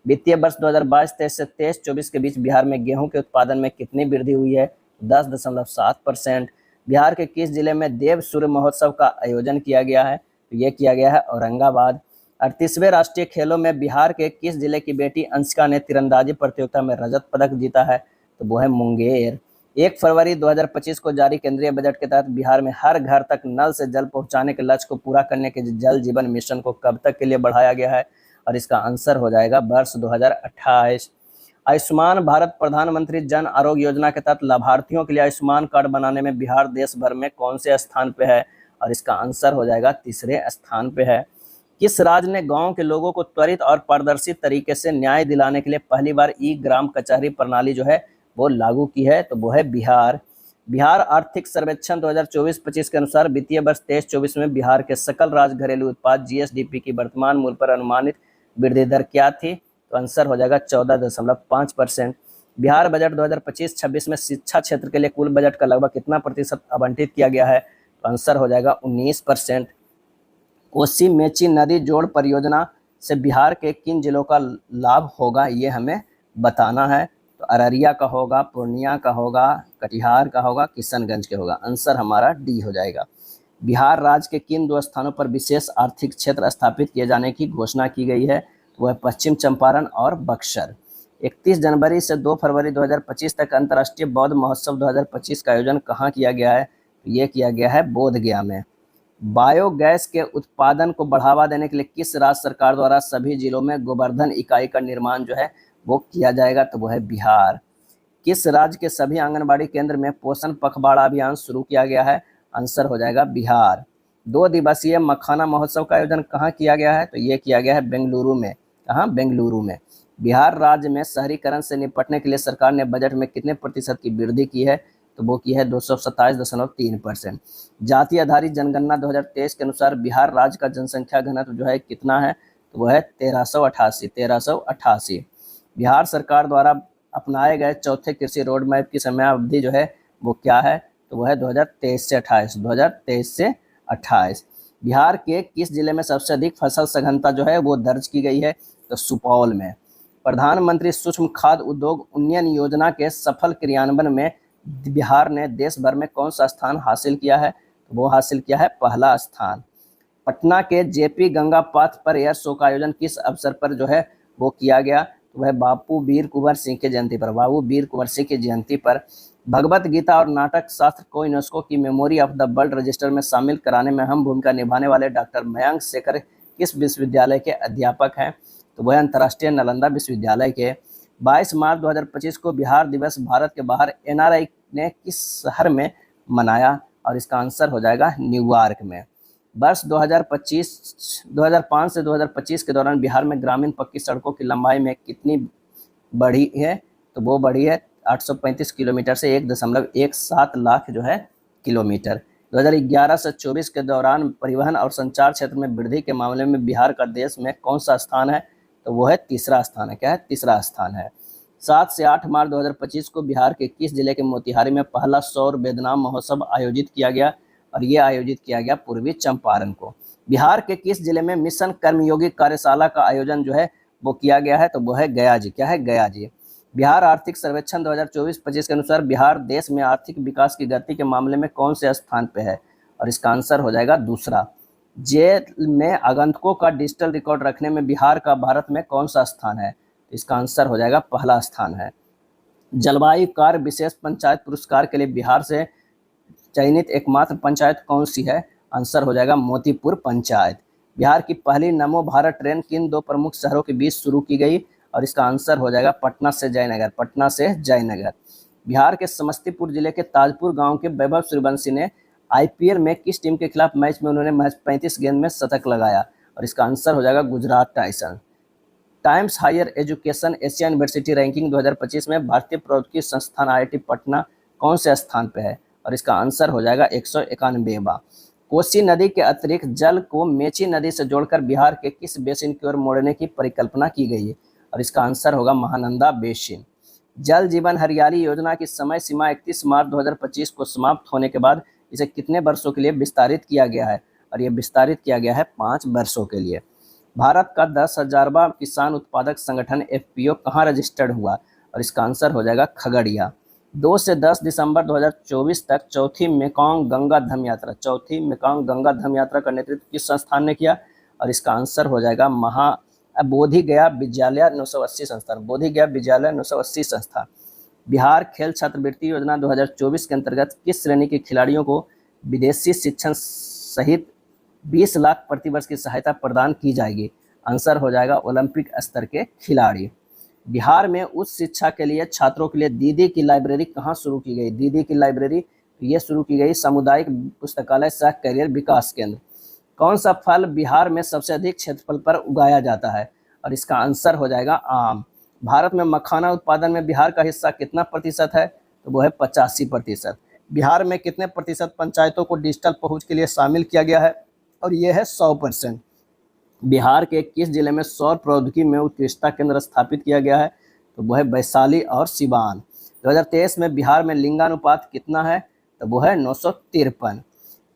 वित्तीय वर्ष 2022-23 से 23-24 के बीच बिहार में गेहूं के उत्पादन में कितनी वृद्धि हुई है, 10.7%। बिहार के किस जिले में देव सूर्य महोत्सव का आयोजन किया गया है, तो ये किया गया है औरंगाबाद। 38वें राष्ट्रीय खेलों में बिहार के किस जिले की बेटी अंशिका ने तीरंदाजी प्रतियोगिता में रजत पदक जीता है, तो वो है मुंगेर। 1 फरवरी 2025 को जारी केंद्रीय बजट के तहत बिहार में हर घर तक नल से जल पहुंचाने के लक्ष्य को पूरा करने के जल जीवन मिशन को कब तक के लिए बढ़ाया गया है, और इसका आंसर हो जाएगा वर्ष 2028। आयुष्मान भारत प्रधानमंत्री जन आरोग्य योजना के तहत लाभार्थियों के लिए आयुष्मान कार्ड बनाने में बिहार देश भर में कौन से स्थान पे है, और इसका आंसर हो जाएगा 3रे स्थान पे है। किस राज्य ने गांव के लोगों को त्वरित और पारदर्शी तरीके से न्याय दिलाने के लिए पहली बार ई ग्राम कचहरी प्रणाली जो है वो लागू की है, तो वो है बिहार। बिहार आर्थिक सर्वेक्षण 2024-25 के अनुसार वित्तीय वर्ष 23-24 में बिहार के सकल राज्य घरेलू उत्पाद जीएसडीपी की वर्तमान मूल्य पर अनुमानित वृद्धि दर क्या थी, तो आंसर हो जाएगा 14.5%। बिहार बजट 2025-26 में शिक्षा क्षेत्र के लिए कुल बजट का लगभग कितना प्रतिशत आवंटित किया गया है, तो आंसर हो जाएगा 19%। कोसी मेची नदी जोड़ परियोजना से बिहार के किन जिलों का लाभ होगा, ये हमें बताना है। तो अररिया का होगा, पूर्णिया का होगा, कटिहार का होगा, किशनगंज के होगा। आंसर हमारा डी हो जाएगा। बिहार राज्य के किन 2 स्थानों पर विशेष आर्थिक क्षेत्र स्थापित किए जाने की घोषणा की गई है? तो वह पश्चिम चंपारण और बक्सर। 31 जनवरी से 2 फरवरी 2025 तक अंतर्राष्ट्रीय बौद्ध महोत्सव 2025 का आयोजन कहाँ किया गया है? तो ये किया गया है बोधगया में। बायोगैस के उत्पादन को बढ़ावा देने के लिए किस राज्य सरकार द्वारा सभी जिलों में गोवर्धन इकाई का निर्माण जो है वो किया जाएगा? तो वो है बिहार। किस राज्य के सभी आंगनबाड़ी केंद्र में पोषण पखवाड़ा अभियान शुरू किया गया है? आंसर हो जाएगा बिहार। 2 दिवसीय मखाना महोत्सव का आयोजन कहाँ किया गया है? तो ये किया गया है बेंगलुरु में। कहाँ? बेंगलुरु में। बिहार राज्य में शहरीकरण से निपटने के लिए सरकार ने बजट में कितने प्रतिशत की वृद्धि की है? तो वो की है 227.3%। जाति आधारित जनगणना 2023 के अनुसार बिहार राज्य का जनसंख्या घनत्व जो है कितना है? तो वह है 1388। बिहार सरकार द्वारा अपनाए गए चौथे कृषि रोड मैप की समयावधि जो है वो क्या है? तो वह है 2023 से 28। बिहार के किस जिले में सबसे अधिक फसल सघनता जो है वो दर्ज की गई है? तो सुपौल में। प्रधानमंत्री सूक्ष्म खाद्य उद्योग उन्नयन योजना के सफल क्रियान्वयन में बिहार ने देश भर में कौन सा स्थान हासिल किया है? तो वो हासिल किया है पहला स्थान। पटना के जेपी गंगा पाथ पर एयर शो का आयोजन किस अवसर पर जो है वो किया गया? तो वह बाबू वीर कुंवर सिंह की जयंती पर। बाबू वीर कुंवर सिंह की जयंती पर। भगवत गीता और नाटक शास्त्र को यूनेस्को की memory of the world register में शामिल कराने में अहम भूमिका निभाने वाले डॉक्टर मयंक शेखर किस विश्वविद्यालय के अध्यापक हैं? तो वह अंतर्राष्ट्रीय नालंदा विश्वविद्यालय के। 22 मार्च 2025 को बिहार दिवस भारत के बाहर एनआरआई ने किस शहर में मनाया? और इसका आंसर हो जाएगा न्यूयॉर्क में। वर्ष 2005 से 2025 के दौरान बिहार में ग्रामीण पक्की सड़कों की लंबाई में कितनी बढ़ी है? तो वो बढ़ी है 835 किलोमीटर से 1.17 लाख जो है किलोमीटर। 2011 से 24 के दौरान परिवहन और संचार क्षेत्र में वृद्धि के मामले में बिहार का देश में कौन सा स्थान है? तो वो है तीसरा स्थान है। क्या है? तीसरा स्थान है। 7 से 8 मार्च 2025 को बिहार के किस जिले के मोतिहारी में पहला सौर वेदना महोत्सव आयोजित किया गया? और ये आयोजित किया गया पूर्वी चंपारण को। बिहार के किस जिले में मिशन कर्मयोगी कार्यशाला का आयोजन जो है वो किया गया है? तो वो है गया जी। क्या है? गया जी। बिहार आर्थिक सर्वेक्षण 2024-25 के अनुसार बिहार देश में आर्थिक विकास की गति के मामले में कौन से स्थान पे है? और इसका आंसर हो जाएगा दूसरा। जेल में आगंतुकों का डिजिटल रिकॉर्ड रखने में बिहार का भारत में कौन सा स्थान है? इसका आंसर हो जाएगा पहला स्थान है। जलवायु कार्य विशेष पंचायत पुरस्कार के लिए बिहार से चयनित एकमात्र पंचायत कौन सी है? आंसर हो जाएगा मोतीपुर पंचायत। बिहार की पहली नमो भारत ट्रेन किन 2 प्रमुख शहरों के बीच शुरू की गई? और इसका आंसर हो जाएगा पटना से जयनगर। पटना से जयनगर। बिहार के समस्तीपुर जिले के ताजपुर गांव के वैभव सूर्यवंशी ने आईपीएल में किस टीम के खिलाफ मैच में उन्होंने महज 35 गेंद में शतक लगाया? और इसका आंसर हो जाएगा Gujarat Titans. Times Higher Education Asia University Rankings 2025 में भारतीय प्रौद्योगिकी संस्थान आईआईटी पटना कौन से स्थान पे है? और इसका आंसर हो जाएगा 191वां। कोसी नदी के अतिरिक्त जल को मेची नदी से जोड़कर बिहार के किस बेसिन की ओर मोड़ने की परिकल्पना की गई है? और इसका आंसर होगा महानंदा बेसिन। जल जीवन हरियाली योजना की समय सीमा 31 मार्च 2025 को समाप्त होने के बाद इसे कितने वर्षों के लिए विस्तारित किया गया है? और ये विस्तारित किया गया है 5 वर्षों के लिए। भारत का 10,000वां किसान उत्पादक संगठन एफपीओ कहाँ रजिस्टर्ड हुआ? और इसका आंसर हो जाएगा खगड़िया। 2 से 10 दिसंबर 2024 तक चौथी मेकॉन्ग गंगा धम यात्रा का नेतृत्व किस संस्थान ने किया? और इसका आंसर हो जाएगा बोधि गया विद्यालय 980 संस्थान। बोधि गया विद्यालय 980 संस्थान। बिहार खेल छात्रवृत्ति योजना 2024 के अंतर्गत किस श्रेणी के खिलाड़ियों को विदेशी शिक्षण सहित 20 लाख प्रतिवर्ष की सहायता प्रदान की जाएगी? आंसर हो जाएगा ओलंपिक स्तर के खिलाड़ी। बिहार में उच्च शिक्षा के लिए छात्रों के लिए दीदी की लाइब्रेरी कहाँ शुरू की गई? दीदी की लाइब्रेरी ये शुरू की गई सामुदायिक पुस्तकालय सह करियर विकास केंद्र। कौन सा फल बिहार में सबसे अधिक क्षेत्रफल पर उगाया जाता है? और इसका आंसर हो जाएगा आम। भारत में मखाना उत्पादन में बिहार का हिस्सा कितना प्रतिशत है? तो वो है 85%। बिहार में कितने प्रतिशत पंचायतों को डिजिटल पहुंच के लिए शामिल किया गया है? और ये है 100%। बिहार के किस जिले में सौर प्रौद्योगिकी में उत्कृष्टता केंद्र स्थापित किया गया है? तो वो है वैशाली और सिवान। 2023 में बिहार में लिंगानुपात कितना है? तो वो है 953।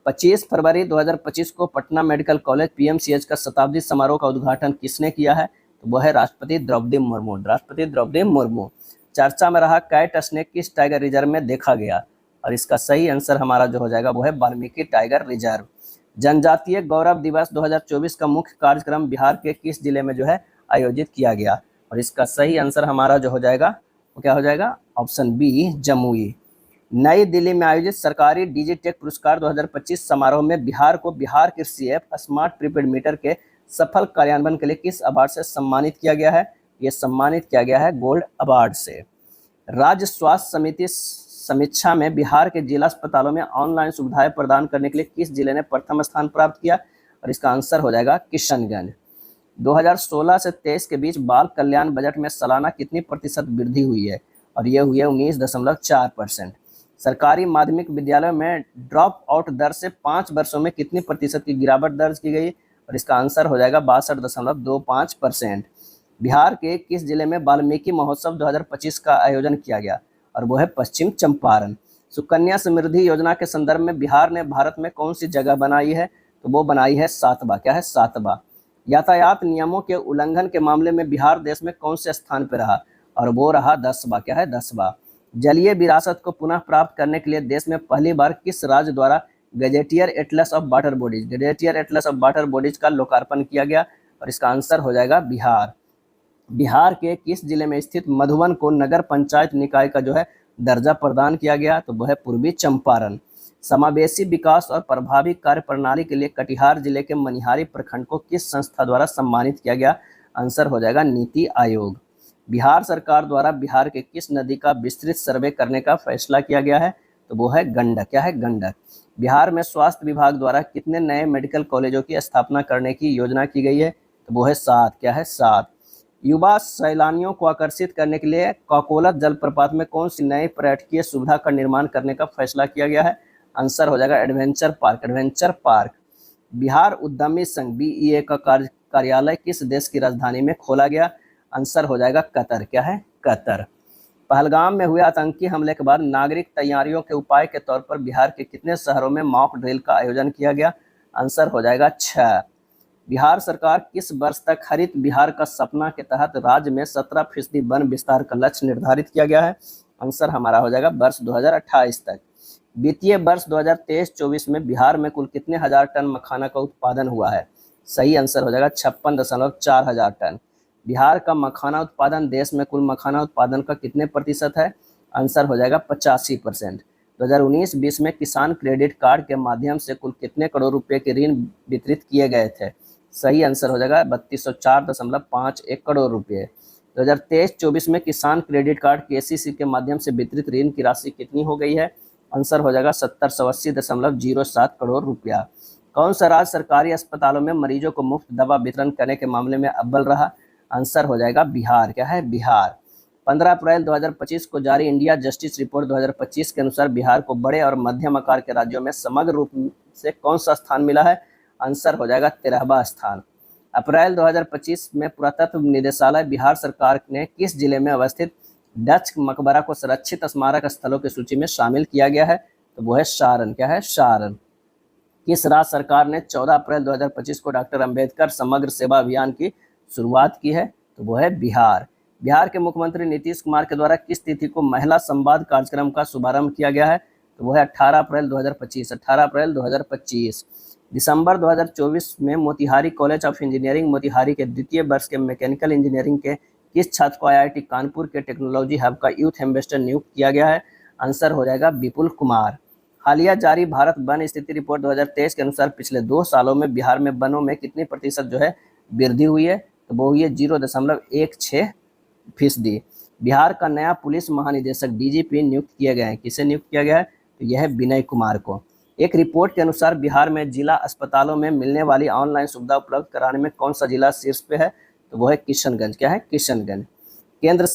25 फरवरी 2025 को पटना मेडिकल कॉलेज पीएमसीएच का शताब्दी समारोह का उद्घाटन किसने किया है? तो वह है राष्ट्रपति द्रौपदी मुर्मू। राष्ट्रपति द्रौपदी मुर्मू। चर्चा में रहा कैट स्नेक किस टाइगर रिजर्व में देखा गया? और इसका सही आंसर हमारा जो हो जाएगा वो है वाल्मीकि टाइगर रिजर्व। जनजातीय गौरव दिवस 2024 का मुख्य कार्यक्रम बिहार के किस जिले में जो है आयोजित किया गया? और इसका सही आंसर हमारा जो हो जाएगा वो क्या हो जाएगा? Option B, Jamui. नई दिल्ली में आयोजित सरकारी डिजिटेक पुरस्कार 2025 समारोह में बिहार को बिहार कृषि ऐप स्मार्ट प्रीपेड मीटर के सफल कार्यान्वयन के लिए किस अवार्ड से सम्मानित किया गया है? ये सम्मानित किया गया है गोल्ड अवार्ड से। राज्य स्वास्थ्य समिति समीक्षा में बिहार के जिला अस्पतालों में ऑनलाइन सुविधाएं प्रदान करने के लिए किस जिले ने प्रथम स्थान प्राप्त किया? और इसका आंसर हो जाएगा किशनगंज। 2016 से 23 के बीच बाल कल्याण बजट में सालाना कितनी प्रतिशत वृद्धि हुई है? और ये हुई है 19.4%। सरकारी माध्यमिक विद्यालयों में ड्रॉप आउट दर से 5 वर्षों में कितनी प्रतिशत की गिरावट दर्ज की गई? और इसका आंसर हो जाएगा 62.25%। बिहार के किस जिले में वाल्मीकि महोत्सव 2025 का आयोजन किया गया? और वो है पश्चिम चंपारण। सुकन्या समृद्धि योजना के संदर्भ में बिहार ने भारत में कौन सी जगह बनाई है? तो वो बनाई है 7वां। क्या है? 7वां। यातायात नियमों के उल्लंघन के मामले में बिहार देश में कौन से स्थान पर रहा? और वो रहा 10वां। क्या है? 10वां। जलीय विरासत को पुनः प्राप्त करने के लिए देश में पहली बार किस राज्य द्वारा gazetteer Atlas of water bodies का लोकार्पण किया गया? और इसका आंसर हो जाएगा बिहार। बिहार के किस जिले में स्थित मधुबन को नगर पंचायत निकाय का जो है दर्जा प्रदान किया गया? तो वह है पूर्वी चंपारण। समावेशी विकास और प्रभावी कार्य प्रणाली के लिए कटिहार जिले के मनिहारी प्रखंड को किस संस्था द्वारा सम्मानित किया गया? आंसर हो जाएगा नीति आयोग। बिहार सरकार द्वारा बिहार के किस नदी का विस्तृत सर्वे करने का फैसला किया गया है? तो वो है गंडक। क्या है? गंडक। बिहार में स्वास्थ्य विभाग द्वारा कितने नए मेडिकल कॉलेजों की स्थापना करने की योजना की गई है? तो वो है 7। क्या है? 7। युवा सैलानियों को आकर्षित करने के लिए ककोलत जलप्रपात में कौन सी नई पर्यटकीय सुविधा का निर्माण करने का फैसला किया गया है? आंसर हो जाएगा एडवेंचर पार्क। बिहार उद्यमी संघ BEA का कार्यालय किस देश की राजधानी में खोला गया? आंसर हो जाएगा कतर। क्या है? कतर। पहलगाम में हुए आतंकी हमले के बाद नागरिक तैयारियों के उपाय के तौर पर बिहार के कितने शहरों में मॉक ड्रिल का आयोजन किया गया? आंसर हो जाएगा 6। बिहार सरकार किस वर्ष तक हरित बिहार का सपना के तहत राज्य में 17% वन विस्तार का लक्ष्य निर्धारित किया गया है? आंसर हमारा हो जाएगा वर्ष 2028 तक। वित्तीय वर्ष 2023-24 में बिहार में कुल कितने हजार टन मखाना का उत्पादन हुआ है? सही आंसर हो जाएगा 56.4 हजार टन। बिहार का मखाना उत्पादन देश में कुल मखाना उत्पादन का कितने प्रतिशत है? आंसर हो जाएगा 85%। 2019-20 में किसान क्रेडिट कार्ड के माध्यम से कुल कितने करोड़ रुपए के ऋण वितरित किए गए थे? सही आंसर हो जाएगा 3204.51 करोड़ रुपए। 2023-24 में किसान क्रेडिट कार्ड KCC के माध्यम से वितरित ऋण की राशि कितनी हो गई है? आंसर हो जाएगा 7080.07 करोड़ रुपया। कौन सा राज्य सरकारी अस्पतालों में मरीजों को मुफ्त दवा वितरण करने के मामले में अव्वल रहा? आंसर हो जाएगा बिहार। क्या है? बिहार। 15 अप्रैल 2025 को जारी इंडिया जस्टिस रिपोर्ट 2025 के अनुसार बिहार को बड़े और मध्यम आकार के राज्यों में समग्र रूप से कौन सा स्थान मिला है? आंसर हो जाएगा 13वां स्थान। अप्रैल 2025 में पुरातत्व निदेशालय बिहार सरकार ने किस जिले में अवस्थित डच मकबरा को सुरक्षित स्मारक स्थलों की सूची में शामिल किया गया है? तो वो है सारण। क्या है? सारण। किस राज्य सरकार ने 14 अप्रैल 2025 को डॉक्टर अंबेडकर समग्र सेवा अभियान की शुरुआत की है? तो वो है बिहार। बिहार के मुख्यमंत्री नीतीश कुमार के द्वारा किस तिथि को महिला संवाद कार्यक्रम का शुभारंभ किया गया है? तो वो है 18 अप्रैल 2025। 18 अप्रैल 2025। दिसंबर 2024 में Motihari college of engineering Motihari के द्वितीय वर्ष के मैकेनिकल इंजीनियरिंग के किस छात्र को IIT कानपुर के टेक्नोलॉजी हब का यूथ एम्बेसडर नियुक्त किया गया है? आंसर हो जाएगा विपुल कुमार। हालिया जारी भारत वन स्थिति रिपोर्ट 2023 के अनुसार पिछले 2 सालों में बिहार में वनों में कितनी प्रतिशत जो है वृद्धि हुई है? तो वो हुई है 0.16%। बिहार का नया पुलिस महानिदेशक DGP नियुक्त किए गए हैं। किसे नियुक्त किया गया है? तो यह है विनय कुमार को। एक रिपोर्ट के अनुसार बिहार में जिला अस्पतालों में मिलने वाली ऑनलाइन सुविधा उपलब्ध कराने में कौन सा जिला शीर्ष पे है? तो वो है किशनगंज। क्या है? किशनगंज। केंद्र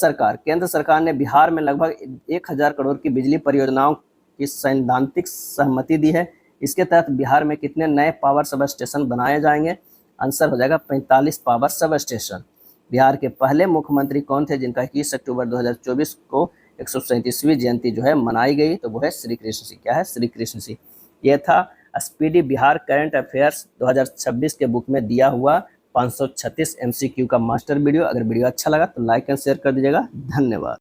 सरकार ने बिहार में लगभग 1000 करोड़ की बिजली परियोजनाओं की सैद्धांतिक सहमति दी है। इसके तहत बिहार में कितने नए पावर सब स्टेशन बनाए जाएंगे? आंसर हो जाएगा 45 पावर सब स्टेशन। बिहार के पहले मुख्यमंत्री कौन थे जिनका 21 अक्टूबर 2024 को 137वीं जयंती जो है मनाई गई? तो वो है श्री कृष्ण सिंह। क्या है? श्री कृष्ण सिंह। यह था स्पीडी बिहार करंट अफेयर्स 2026 के बुक में दिया हुआ 536 MCQ का मास्टर वीडियो। अगर वीडियो अच्छा लगा तो लाइक एंड शेयर कर दीजिएगा। धन्यवाद।